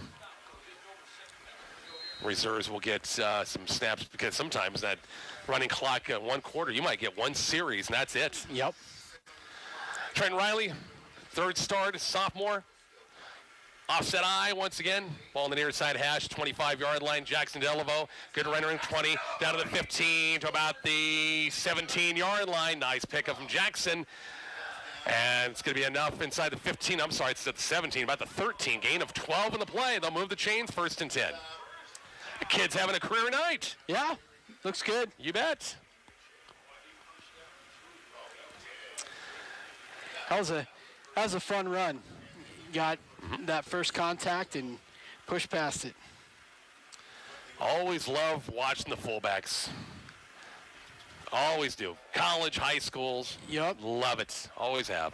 Reserves will get some snaps because sometimes that running clock 1 quarter, you might get 1 series, and that's it. Yep. Trent Riley, 3rd start, sophomore. Offset eye once again. Ball on the near side hash, 25-yard line. Jackson Delaveau, good rendering, 20, down to the 15 to about the 17-yard line. Nice pickup from Jackson. And it's going to be enough inside the 15. I'm sorry, it's at the 17, about the 13. Gain of 12 in the play. They'll move the chains, 1st and 10. The kid's having a career night. Yeah, looks good. You bet. That was a fun run. Got that first contact and pushed past it. Always love watching the fullbacks. Always do. College, high schools. Yep. Love it. Always have.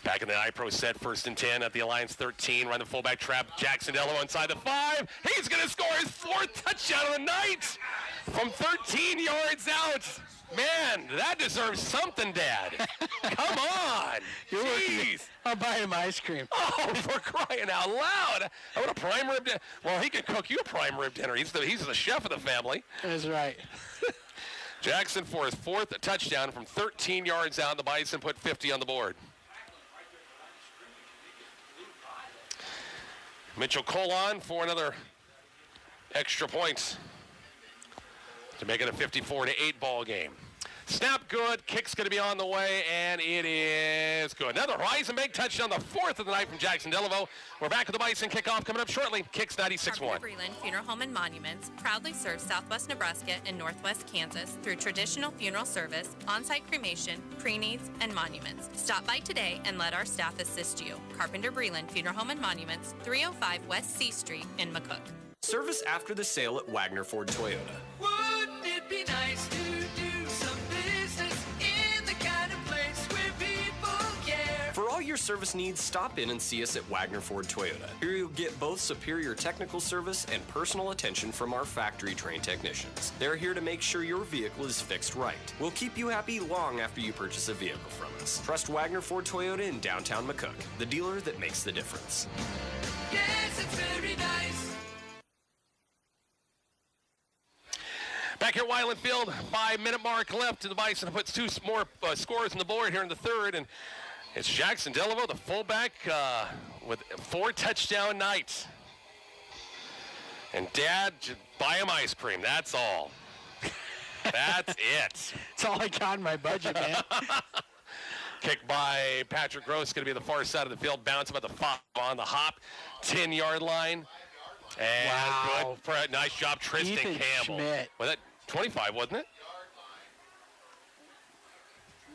Back in the iPro set, 1st and 10 at the Alliance 13. Run the fullback trap. Jackson Delamo inside the 5. He's going to score his 4th touchdown of the night from 13 yards out. Man, that deserves something, Dad. Come on. Jeez. I'll buy him ice cream. Oh, for crying out loud. I want a prime rib dinner. Well, he can cook you a prime rib dinner. He's the chef of the family. That's right. Jackson for his 4th touchdown from 13 yards out. The Bison put 50 on the board. Mitchell Colon for another extra point to make it a 54-8 ball game. Snap good. Kick's going to be on the way, and it is good. Another Horizon Bank touchdown, the 4th of the night from Jackson Delaveau. We're back at the Bison kickoff coming up shortly. Kicks 96-1. Breland Funeral Home and Monuments proudly serves Southwest Nebraska and Northwest Kansas through traditional funeral service, on-site cremation, pre-needs, and monuments. Stop by today and let our staff assist you. Carpenter Breland Funeral Home and Monuments, 305 West C Street in McCook. Service after the sale at Wagner Ford Toyota. Wouldn't it be nice to do some business in the kind of place where people care? For all your service needs, stop in and see us at Wagner Ford Toyota. Here you'll get both superior technical service and personal attention from our factory-trained technicians. They're here to make sure your vehicle is fixed right. We'll keep you happy long after you purchase a vehicle from us. Trust Wagner Ford Toyota in downtown McCook, the dealer that makes the difference. Yes, it's very nice. Back here at Weiland Field, 5-minute mark left. The Bison puts 2 more scores on the board here in the 3rd, and it's Jackson Delaveau, the fullback, with 4 touchdown nights. And Dad, just buy him ice cream. That's all. That's it. That's all I got in my budget, man. Kick by Patrick Gross, going to be the far side of the field. Bounce about the 5 on the hop, 10-yard line. And wow. Good, nice job, Tristan Ethan Campbell. Schmidt. Was that 25, wasn't it?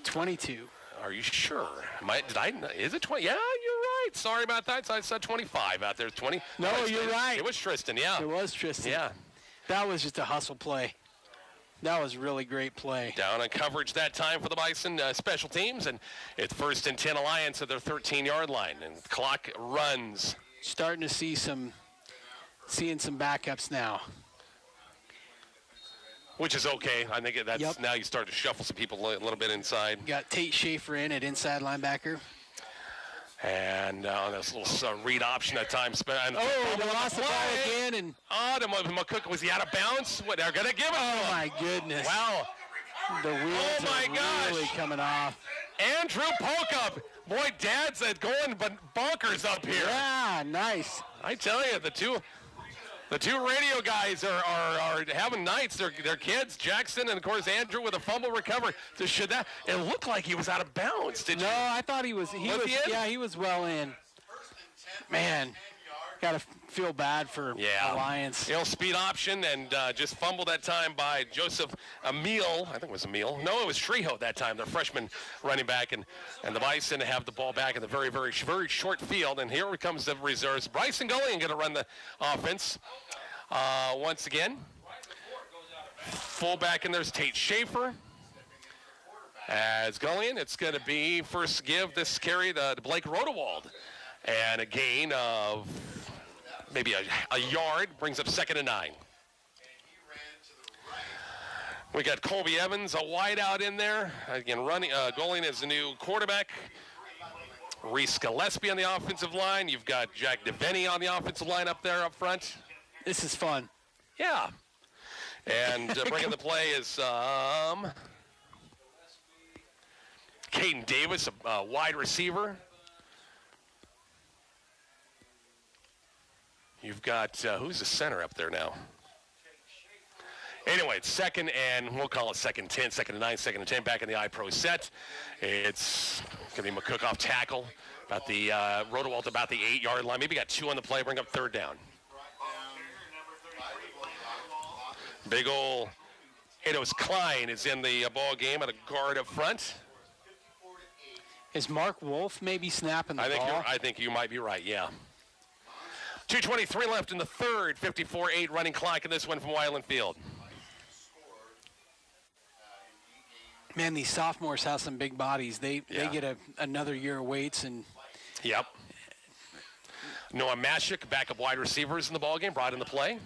22. Are you sure? Is it 20? Yeah, you're right. Sorry about that. I said 25 out there. 20. No, you're right. It was Tristan, yeah. It was Tristan. Yeah. That was just a hustle play. That was really great play. Down on coverage that time for the Bison special teams, and it's 1st and 10 Alliance at their 13-yard line, and the clock runs. Starting to seeing some backups now. Which is okay. I think that's now you start to shuffle some people a little bit inside. Got Tate Schaefer in at inside linebacker. And this little read option at times. They lost the ball again. And McCook, was he out of bounds? What, they're going to give it to him. Oh, my goodness. Wow. The wheels are really coming off. Andrew Pokup. Boy, Dad's going bonkers up here. Yeah, nice. I tell you, the two radio guys are having nights. They're kids, Jackson, and of course Andrew with a fumble recovery. So it looked like he was out of bounds. Did you? No, I thought he was. He was. Yeah, he was well in. Man, got to feel bad for Alliance. Speed option and just fumbled that time by Joseph Emil. I think it was Emil. No, it was Trejo that time, the freshman running back. And the Bison have the ball back in the very, very, very short field. And here comes the reserves. Bryson Gullion going to run the offense once again. Fullback, and there's Tate Schaefer. As Gullion, it's going to be first give this carry to Blake Rodewald. And a gain of maybe a yard, brings up 2nd and 9. We got Colby Evans, a wide out in there. Again, Gullion is the new quarterback. Reese Gillespie on the offensive line. You've got Jack DeVenny on the offensive line up there up front. This is fun. Yeah. And bringing the play is Caden Davis, a wide receiver. You've got, who's the center up there now? Anyway, it's second and we'll call it second 10, second and 9, second and 10 back in the iPro set. It's going to be McCook off tackle about the Rodewald about the 8-yard line. Maybe got 2 on the play, bring up third down. Big ol' Ados Klein is in the ball game at a guard up front. Is Mark Wolf maybe snapping the ball? I think you might be right, yeah. 2:23 left in the third, 54-8 running clock in this one from Weiland Field. Man, these sophomores have some big bodies. They get another year of weights. Yep. Noah Mashik, backup wide receivers in the ballgame, brought in the play.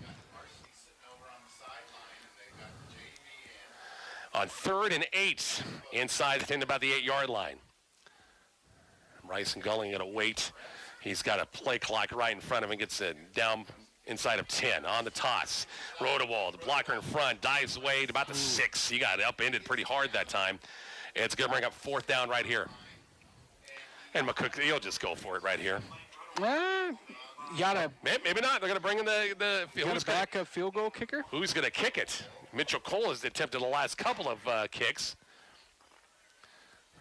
On 3rd and 8, inside the 10, about the 8-yard line. Bryson Gulling going to wait. He's got a play clock right in front of him, gets it down inside of 10 on the toss. Rodewald, the blocker in front, dives away to about the 6. He got upended pretty hard that time. It's going to bring up 4th down right here. And McCook, he'll just go for it right here. Maybe not. They're going to bring in the backup field goal kicker. Who's going to kick it? Mitchell Cole has attempted the last couple of kicks.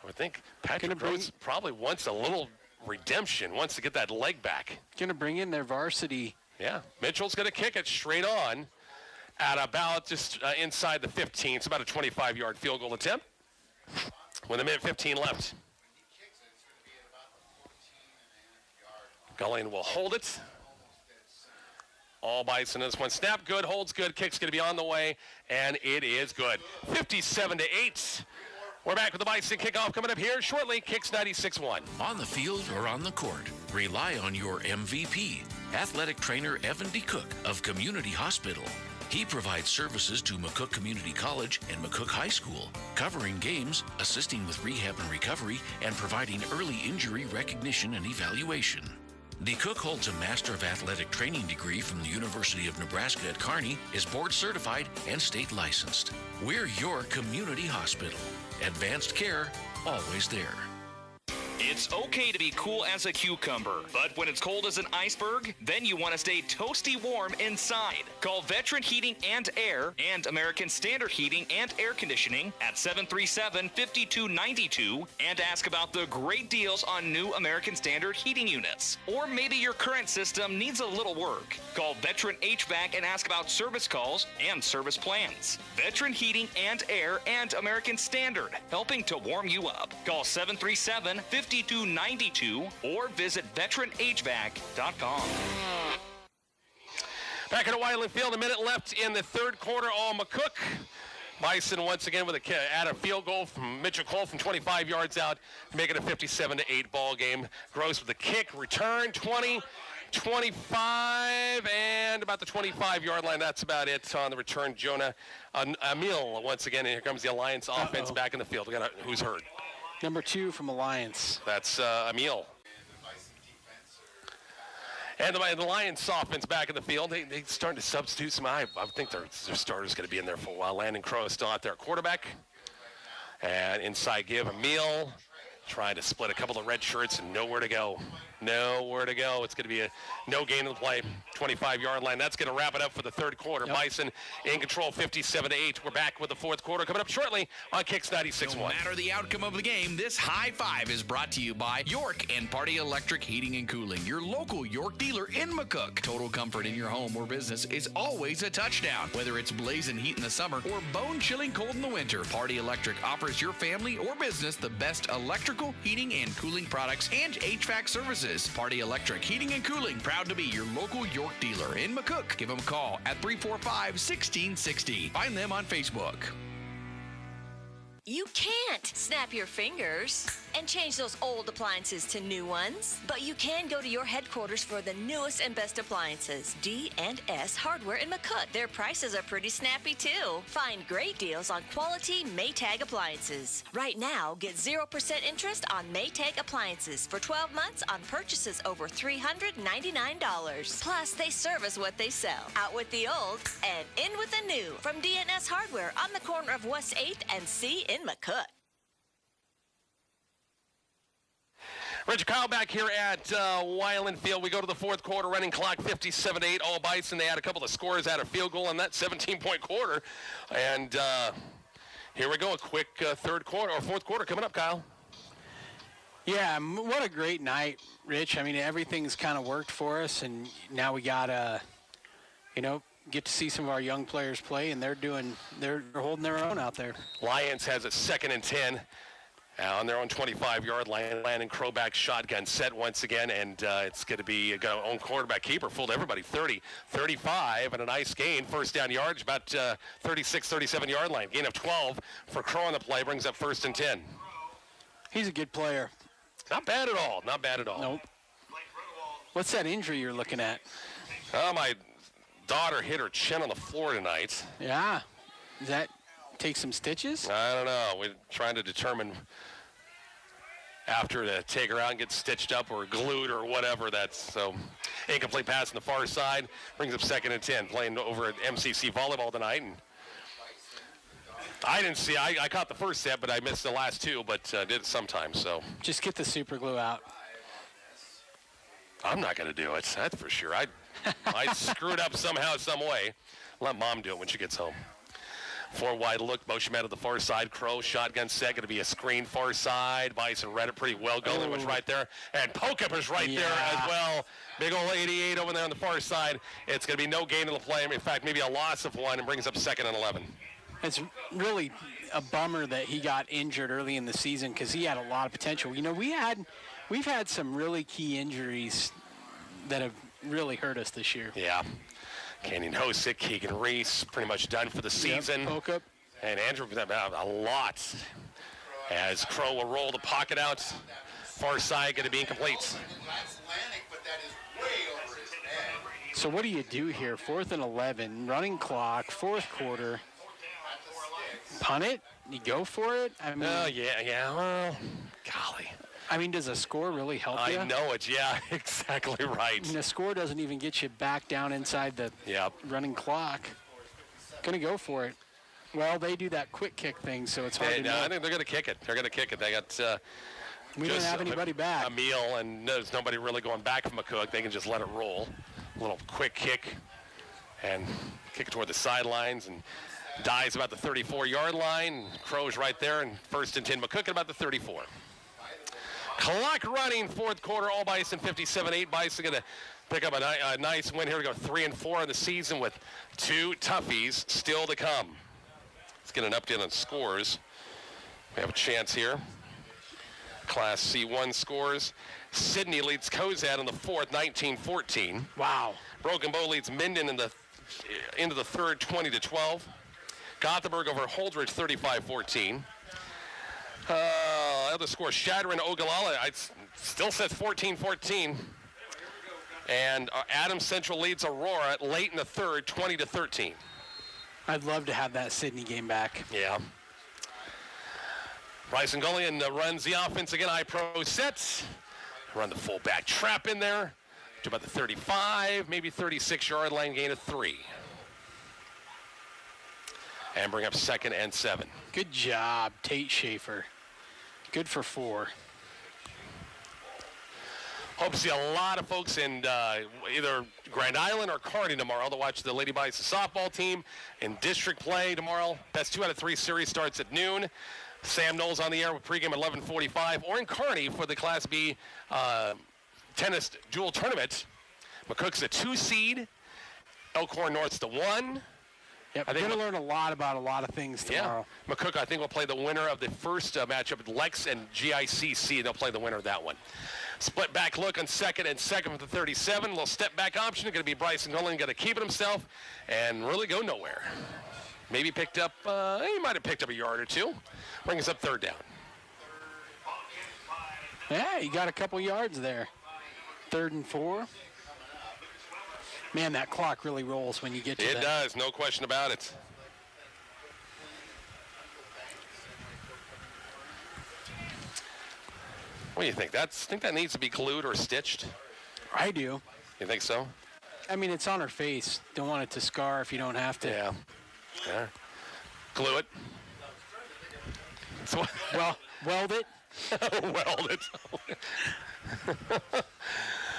I would think Patrick Rhodes probably wants a little redemption, wants to get that leg back. Going to bring in their varsity. Yeah, Mitchell's going to kick it straight on at about just inside the 15. It's about a 25-yard field goal attempt with a minute 15 left. Gullion will hold it. All Bison in this one. Snap good, holds good, kick's going to be on the way, and it is good. 57-8. We're back with the Bison kickoff coming up here shortly. Kicks 96-1. On the field or on the court, rely on your MVP, athletic trainer Evan D. Cook of Community Hospital. He provides services to McCook Community College and McCook High School, covering games, assisting with rehab and recovery, and providing early injury recognition and evaluation. D. Cook holds a Master of Athletic Training degree from the University of Nebraska at Kearney, is board certified and state licensed. We're your community hospital. Advanced care, always there. It's okay to be cool as a cucumber, but when it's cold as an iceberg, then you want to stay toasty warm inside. Call Veteran Heating and Air and American Standard Heating and Air Conditioning at 737-5292 and ask about the great deals on new American Standard heating units. Or maybe your current system needs a little work. Call Veteran HVAC and ask about service calls and service plans. Veteran Heating and Air and American Standard, helping to warm you up. Call 737-5292 or visit veteranhvac.com. Back at Weiland Field, a minute left in the third quarter. All McCook. Bison once again with a field goal from Mitchell Cole from 25 yards out to make it a 57-8 ball game. Gross with the kick, return 20, 25, and about the 25-yard line. That's about it on the return. Jonah Emil once again, and here comes the Alliance offense back in the field. Who's hurt? Number 2 from Alliance. That's Emil. And the Lions offense back in the field. They starting to substitute some. I think their starter's going to be in there for a while. Landon Crow is still out there at quarterback. And inside give, Emil trying to split a couple of red shirts and nowhere to go. Nowhere to go. It's going to be a no gain in the play, 25-yard line. That's going to wrap it up for the third quarter. Yep. Bison in control, 57-8. We're back with the fourth quarter coming up shortly on Kicks 96.1. No matter the outcome of the game, this high five is brought to you by York and Party Electric Heating and Cooling, your local York dealer in McCook. Total comfort in your home or business is always a touchdown. Whether it's blazing heat in the summer or bone-chilling cold in the winter, Party Electric offers your family or business the best electrical, heating, and cooling products and HVAC services. Party Electric Heating and Cooling, proud to be your local York dealer in McCook. Give them a call at 345-1660. Find them on Facebook. You can't snap your fingers and change those old appliances to new ones, but you can go to your headquarters for the newest and best appliances, D&S Hardware in McCook. Their prices are pretty snappy too. Find great deals on quality Maytag appliances. Right now, get 0% interest on Maytag appliances for 12 months on purchases over $399. Plus, they service what they sell. Out with the old and in with the new from D&S Hardware on the corner of West 8th and C in McCook. Richard Kyle back here at Weiland Field. We go to the fourth quarter, running clock 57-8. All Bison. They had a couple of scores, had a field goal in that 17-point quarter. And here we go, a quick fourth quarter coming up, Kyle. Yeah, what a great night, Rich. I mean, everything's kind of worked for us, and now we got to, get to see some of our young players play, and they're holding their own out there. Lions has a 2nd and 10 on their own 25-yard line. Landon Crowback shotgun set once again, and it's going to be a own quarterback keeper. Fooled everybody, 30, 35, and a nice gain. First down yardage, about 36, 37-yard line. Gain of 12 for Crow on the play, brings up 1st and 10. He's a good player. Not bad at all. Not bad at all. Nope. What's that injury you're looking at? My daughter hit her chin on the floor tonight. Yeah. Does that take some stitches? I don't know. We're trying to determine after to take her out and get stitched up or glued or whatever. So incomplete pass on the far side. Brings up 2nd and 10. Playing over at MCC volleyball tonight. And I didn't see. I caught the first set, but I missed the last two, but did it sometimes. So just get the super glue out. I'm not going to do it. That's for sure. I screwed up somehow, some way. Let Mom do it when she gets home. 4 wide look, motion man to the far side. Crow, shotgun set, going to be a screen far side. Bison read it pretty well. Gully was right there. And Pokup is right there as well. Big old 88 over there on the far side. It's going to be no gain in the play. In fact, maybe a loss of 1, and brings up 2nd and 11. It's really a bummer that he got injured early in the season because he had a lot of potential. We've had some really key injuries that have really hurt us this year. Yeah. Canyon Hosick, Keegan Reese, pretty much done for the season. Yep, Pokup. And Andrew, a lot. As Crow will roll the pocket out. Far side going to be incomplete. So what do you do here? 4th and 11, running clock, 4th quarter. Punt it? You go for it? I mean, yeah. Well, golly. I mean, does a score really help you? I know it. Yeah, exactly right. I mean, a score doesn't even get you back down inside the running clock. Gonna go for it. Well, they do that quick kick thing, so it's hard to know. I think they're gonna kick it. They got. We don't have anybody back. A meal, and there's nobody really going back from McCook. They can just let it roll. A little quick kick, and kick it toward the sidelines, and dies about the 34-yard line. Crow's right there, and 1st and 10. McCook at about the 34. Clock running, 4th quarter. All Bison 57-8. Bison going to pick up a nice win here. We go 3-4 in the season with 2 toughies still to come. Let's get an update on scores. We have a chance here. Class C1 scores. Sydney leads Cozad in the 4th, 19-14. Wow. Broken Bow leads Minden into the 3rd, 20-12. Gothenburg over Holdridge, 35-14. Other score, Shatter and Ogallala, it still says 14-14. And Adams Central leads Aurora late in the 3rd, 20-13. I'd love to have that Sydney game back. Yeah. Bryson Gullion runs the offense again. Pro sets. Run the fullback trap in there to about the 35, maybe 36-yard line, gain of 3. And bring up 2nd and 7. Good job, Tate Schaefer. Good for 4. Hope to see a lot of folks in either Grand Island or Kearney tomorrow to watch the Lady Bison softball team in district play tomorrow. Best 2 out of 3 series starts at noon. Sam Knowles on the air with pregame at 11:45. Or in Kearney for the Class B tennis dual tournament. McCook's a 2 seed. Elkhorn North's the 1. Yep, we're going to learn a lot about a lot of things tomorrow. Yeah. McCook, I think, will play the winner of the first matchup with Lex and GICC. They'll play the winner of that one. Split back look on 2nd and 2nd for the 37. A little step back option. Going to be Bryson Gullion. Going to keep it himself and really go nowhere. Maybe picked up, he might have picked up a yard or 2. Bring us up 3rd down. Yeah, you got a couple yards there. 3rd and 4. Man, that clock really rolls when you get to that. It does, no question about it. What do you think? Think that needs to be glued or stitched? I do. You think so? I mean, it's on her face. Don't want it to scar if you don't have to. Yeah. Glue it. Well, weld it. Well, it's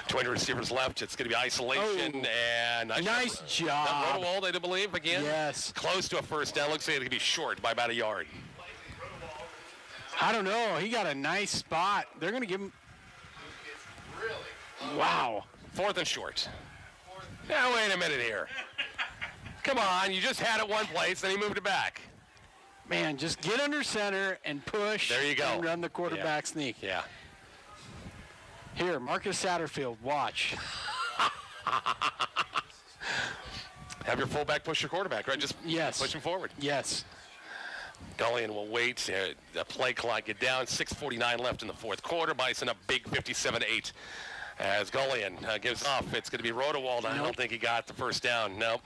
20 receivers left. It's going to be isolation and nice job. Rodewald, I do believe, again. Yes. Close to a first down. Looks like it's going to be short by about a yard. I don't know. He got a nice spot. They're going to give him. Wow. 4th and short. Now, wait a minute here. Come on. You just had it one place, then he moved it back. Man, just get under center and push. There you go. And run the quarterback sneak. Yeah. Here, Marcus Satterfield, watch. Have your fullback push your quarterback, right? Just push him forward. Yes. Gullion will wait. The play clock get down. 6:49 left in the 4th quarter. Bison up big 57-8. As Gullion gives off, it's going to be Rodewald. I don't think he got the first down. Nope.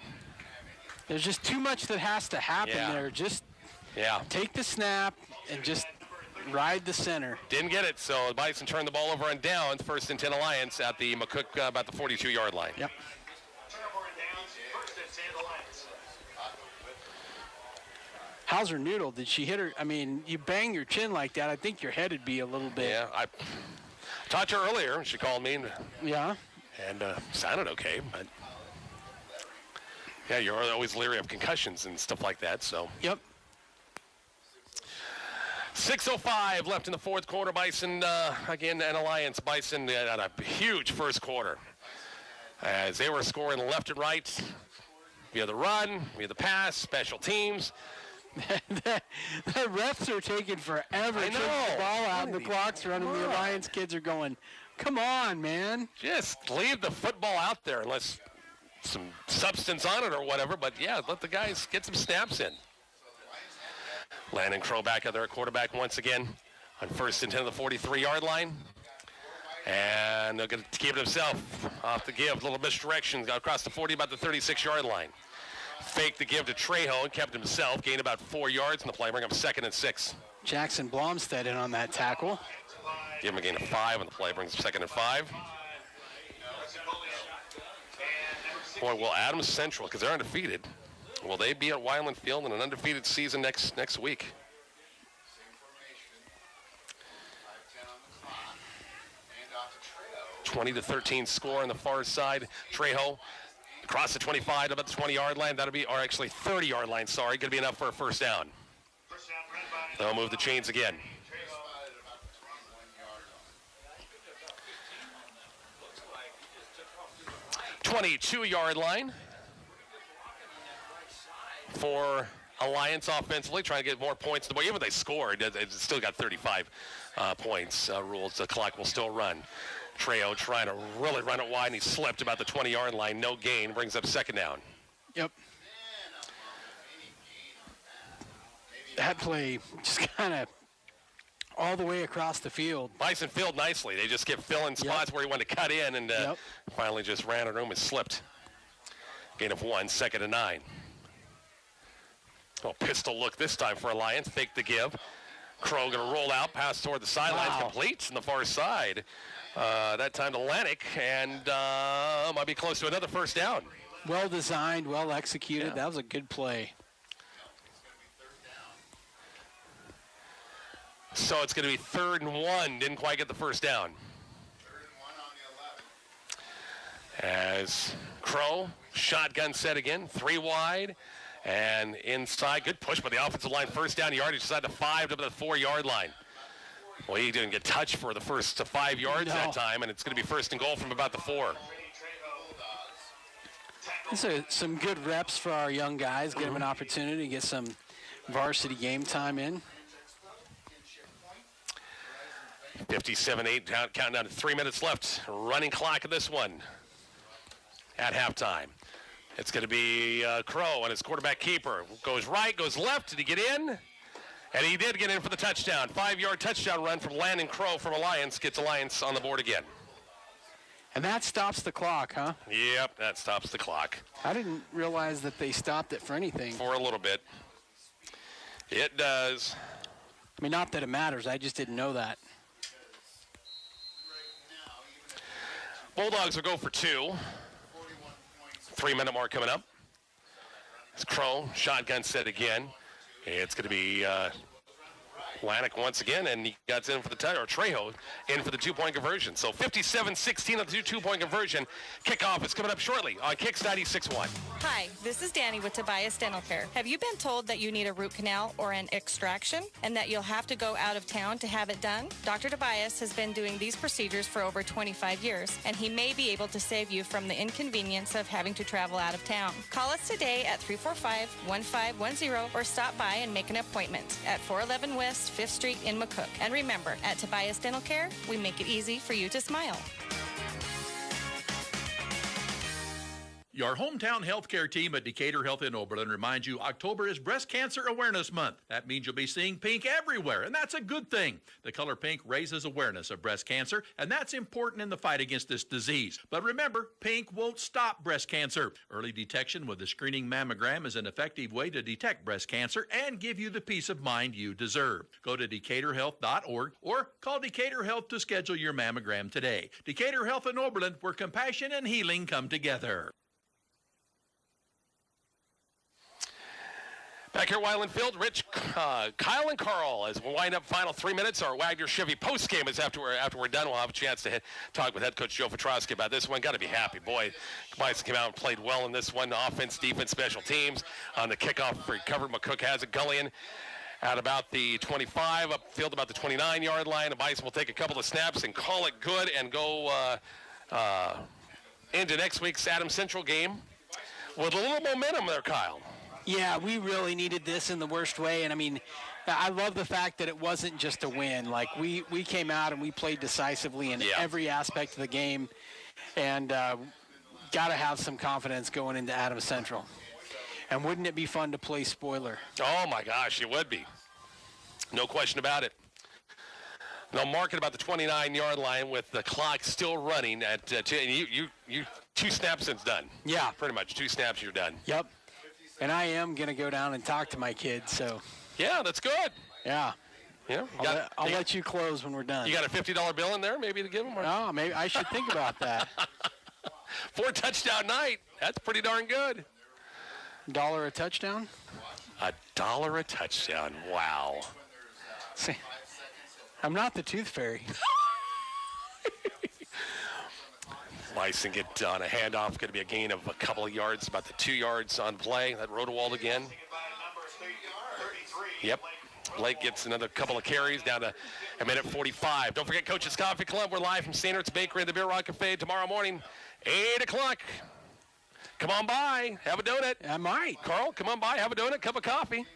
There's just too much that has to happen there. Just take the snap and just ride the center. Didn't get it, so the Bison turned the ball over on downs. 1st and 10 Alliance at the McCook about the 42-yard line. Yep. How's her noodle? Did she hit her? I mean, you bang your chin like that, I think your head would be a little bit. Yeah, I talked to her earlier. She called me. Yeah. And sounded okay, but yeah, you're always leery of concussions and stuff like that, so. Yep. 6:05 left in the 4th quarter. Bison, again, and Alliance. Bison had a huge first quarter as they were scoring left and right via the run, via the pass, special teams. The refs are taking forever to take the ball out, and the clock's running. The Alliance kids are going, come on, man. Just leave the football out there unless some substance on it or whatever. But, yeah, let the guys get some snaps in. Landon Crow back out there at quarterback once again on 1st and 10 of the 43-yard line. And they're going to keep it himself off the give. A little misdirection. Got across the 40, about the 36-yard line. Faked the give to Trejo and kept himself. Gained about 4 yards in the play. Bring up 2nd and 6. Jackson Blomstead in on that tackle. Give him a gain of 5 on the play. Brings up 2nd and 5. Boy, will Adams Central, because they're undefeated, will they be at Wyland Field in an undefeated season next week? (20-13) score on the far side. Trejo across the 25 to about the 20-yard line. That'll be, or actually 30-yard line, sorry. Going to be enough for a first down. They'll move the chains again. (22-yard line for Alliance offensively, trying to get more points. Even if they scored, it's still got 35 points. Rules, the clock will still run. Trejo trying to really run it wide, and he slipped about the 20-yard line. No gain, brings up 2nd down. Yep. That play just kind of all the way across the field. Bison filled nicely. They just kept filling spots where he wanted to cut in, and finally just ran it home and slipped. Gain of 1, 2nd and 9. Oh, pistol look this time for Alliance. Fake the give. Crow going to roll out, pass toward the sidelines, complete on the far side. That time to Lanik, and might be close to another first down. Well designed, well executed. Yeah. That was a good play. So it's going to be 3rd and 1. Didn't quite get the first down. 3rd and 1 on the 11. As Crow, shotgun set again, 3 wide. And inside, good push by the offensive line. First down yardage inside the 5 to the 4-yard line. Well, he didn't get touched for the first 5 yards that time, and it's going to be 1st and goal from about the 4. Some good reps for our young guys. Get them an opportunity to get some varsity game time in. 57-8, counting down to 3 minutes left. Running clock of this one at halftime. It's going to be Crow and his quarterback keeper. Goes right, goes left. Did he get in? And he did get in for the touchdown. 5-yard touchdown run from Landon Crow from Alliance. Gets Alliance on the board again. And that stops the clock, huh? Yep, that stops the clock. I didn't realize that they stopped it for anything. For a little bit. It does. I mean, not that it matters. I just didn't know that. Bulldogs will go for 2. 3-minute mark coming up. It's Crow, shotgun set again. It's going to be Lanik once again, and he got in for the touch, or Trejo in for the 2-point conversion. So 57-16 on the 2-point conversion. Kickoff is coming up shortly on Kicks 96.1. Hi, this is Danny with Tobias Dental Care. Have you been told that you need a root canal or an extraction and that you'll have to go out of town to have it done? Dr. Tobias has been doing these procedures for over 25 years, and he may be able to save you from the inconvenience of having to travel out of town. Call us today at 345-1510 or stop by and make an appointment at 411 West 5th Street in McCook. And remember, at Tobias Dental Care, we make it easy for you to smile. Your hometown healthcare team at Decatur Health in Oberlin reminds you October is Breast Cancer Awareness Month. That means you'll be seeing pink everywhere, and that's a good thing. The color pink raises awareness of breast cancer, and that's important in the fight against this disease. But remember, pink won't stop breast cancer. Early detection with a screening mammogram is an effective way to detect breast cancer and give you the peace of mind you deserve. Go to DecaturHealth.org or call Decatur Health to schedule your mammogram today. Decatur Health in Oberlin, where compassion and healing come together. Back here at Wyland Field, Rich, Kyle, and Carl as we wind up final 3 minutes. Our Wagner Chevy postgame is after we're done. We'll have a chance to talk with head coach Joe Petrosky about this one. Got to be happy. Boy, Bison came out and played well in this one. Offense, defense, special teams. On the kickoff, recovered. McCook has it. Gullion at about the 25, upfield about the 29-yard line. The Bison will take a couple of snaps and call it good and go into next week's Adams Central game with a little momentum there, Kyle. Yeah, we really needed this in the worst way. And, I mean, I love the fact that it wasn't just a win. Like, we came out and we played decisively in every aspect of the game. And got to have some confidence going into Adams Central. And wouldn't it be fun to play spoiler? Oh, my gosh, it would be. No question about it. They'll mark it about the 29-yard line with the clock still running at 2. And you 2 snaps and it's done. Yeah. Pretty much 2 snaps, you're done. Yep. And I am going to go down and talk to my kids, so. Yeah, that's good. Yeah. Yeah. I'll let you close when we're done. You got a $50 bill in there maybe to give them? Or? Oh, maybe I should think about that. 4 touchdown night. That's pretty darn good. $1 a touchdown? $1 a touchdown. Wow. See, I'm not the tooth fairy. Bison get on a handoff. Going to be a gain of a couple of yards, about the 2 yards on play. That Rodewald again. Yep. Blake gets another couple of carries down to a minute 45. Don't forget Coach's Coffee Club. We're live from St. Ertz Bakery and the Beer Rock Cafe tomorrow morning, 8 o'clock. Come on by. Have a donut. I might. Carl, come on by. Have a donut, cup of coffee.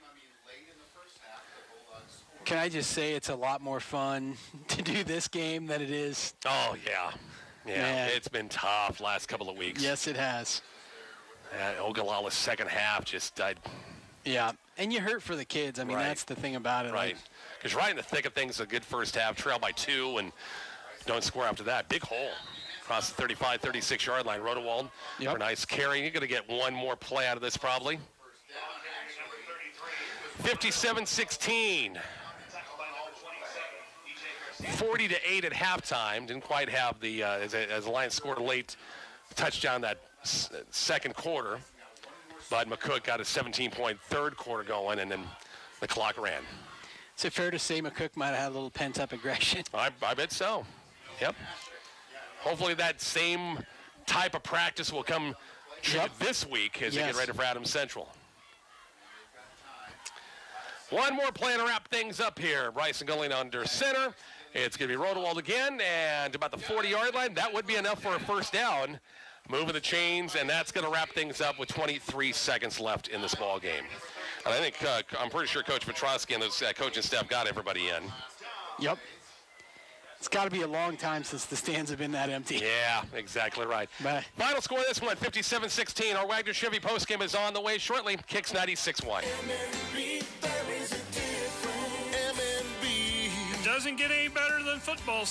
Can I just say it's a lot more fun to do this game than it is? Oh, yeah. Yeah, it's been tough last couple of weeks. Yes, it has. Ogallala's second half just died. Yeah, and you hurt for the kids. I mean, that's the thing about it. Right, because right in the thick of things, a good first half, trail by 2, and don't score after that. Big hole across the 35, 36-yard line. Rodewald for a nice carry. You're going to get one more play out of this probably. 57-16. 40-8 at halftime. Didn't quite have the as the Lions scored a late touchdown that second quarter, but McCook got a 17-point third quarter going, and then the clock ran. Is it fair to say McCook might have had a little pent-up aggression? I bet so. Yep. Hopefully that same type of practice will come this week as they get ready for Adams Central. One more play to wrap things up here. Bryson Gulling under center. It's going to be Rodewald again, and about the 40-yard line. That would be enough for a first down. Moving the chains, and that's going to wrap things up with 23 seconds left in this ball game. And I think, I'm pretty sure Coach Petrosky and those coaching staff got everybody in. Yep. It's got to be a long time since the stands have been that empty. Yeah, exactly right. Bye. Final score of this one, 57-16. Our Wagner Chevy postgame is on the way shortly. Kicks 96.1. Doesn't get any better than football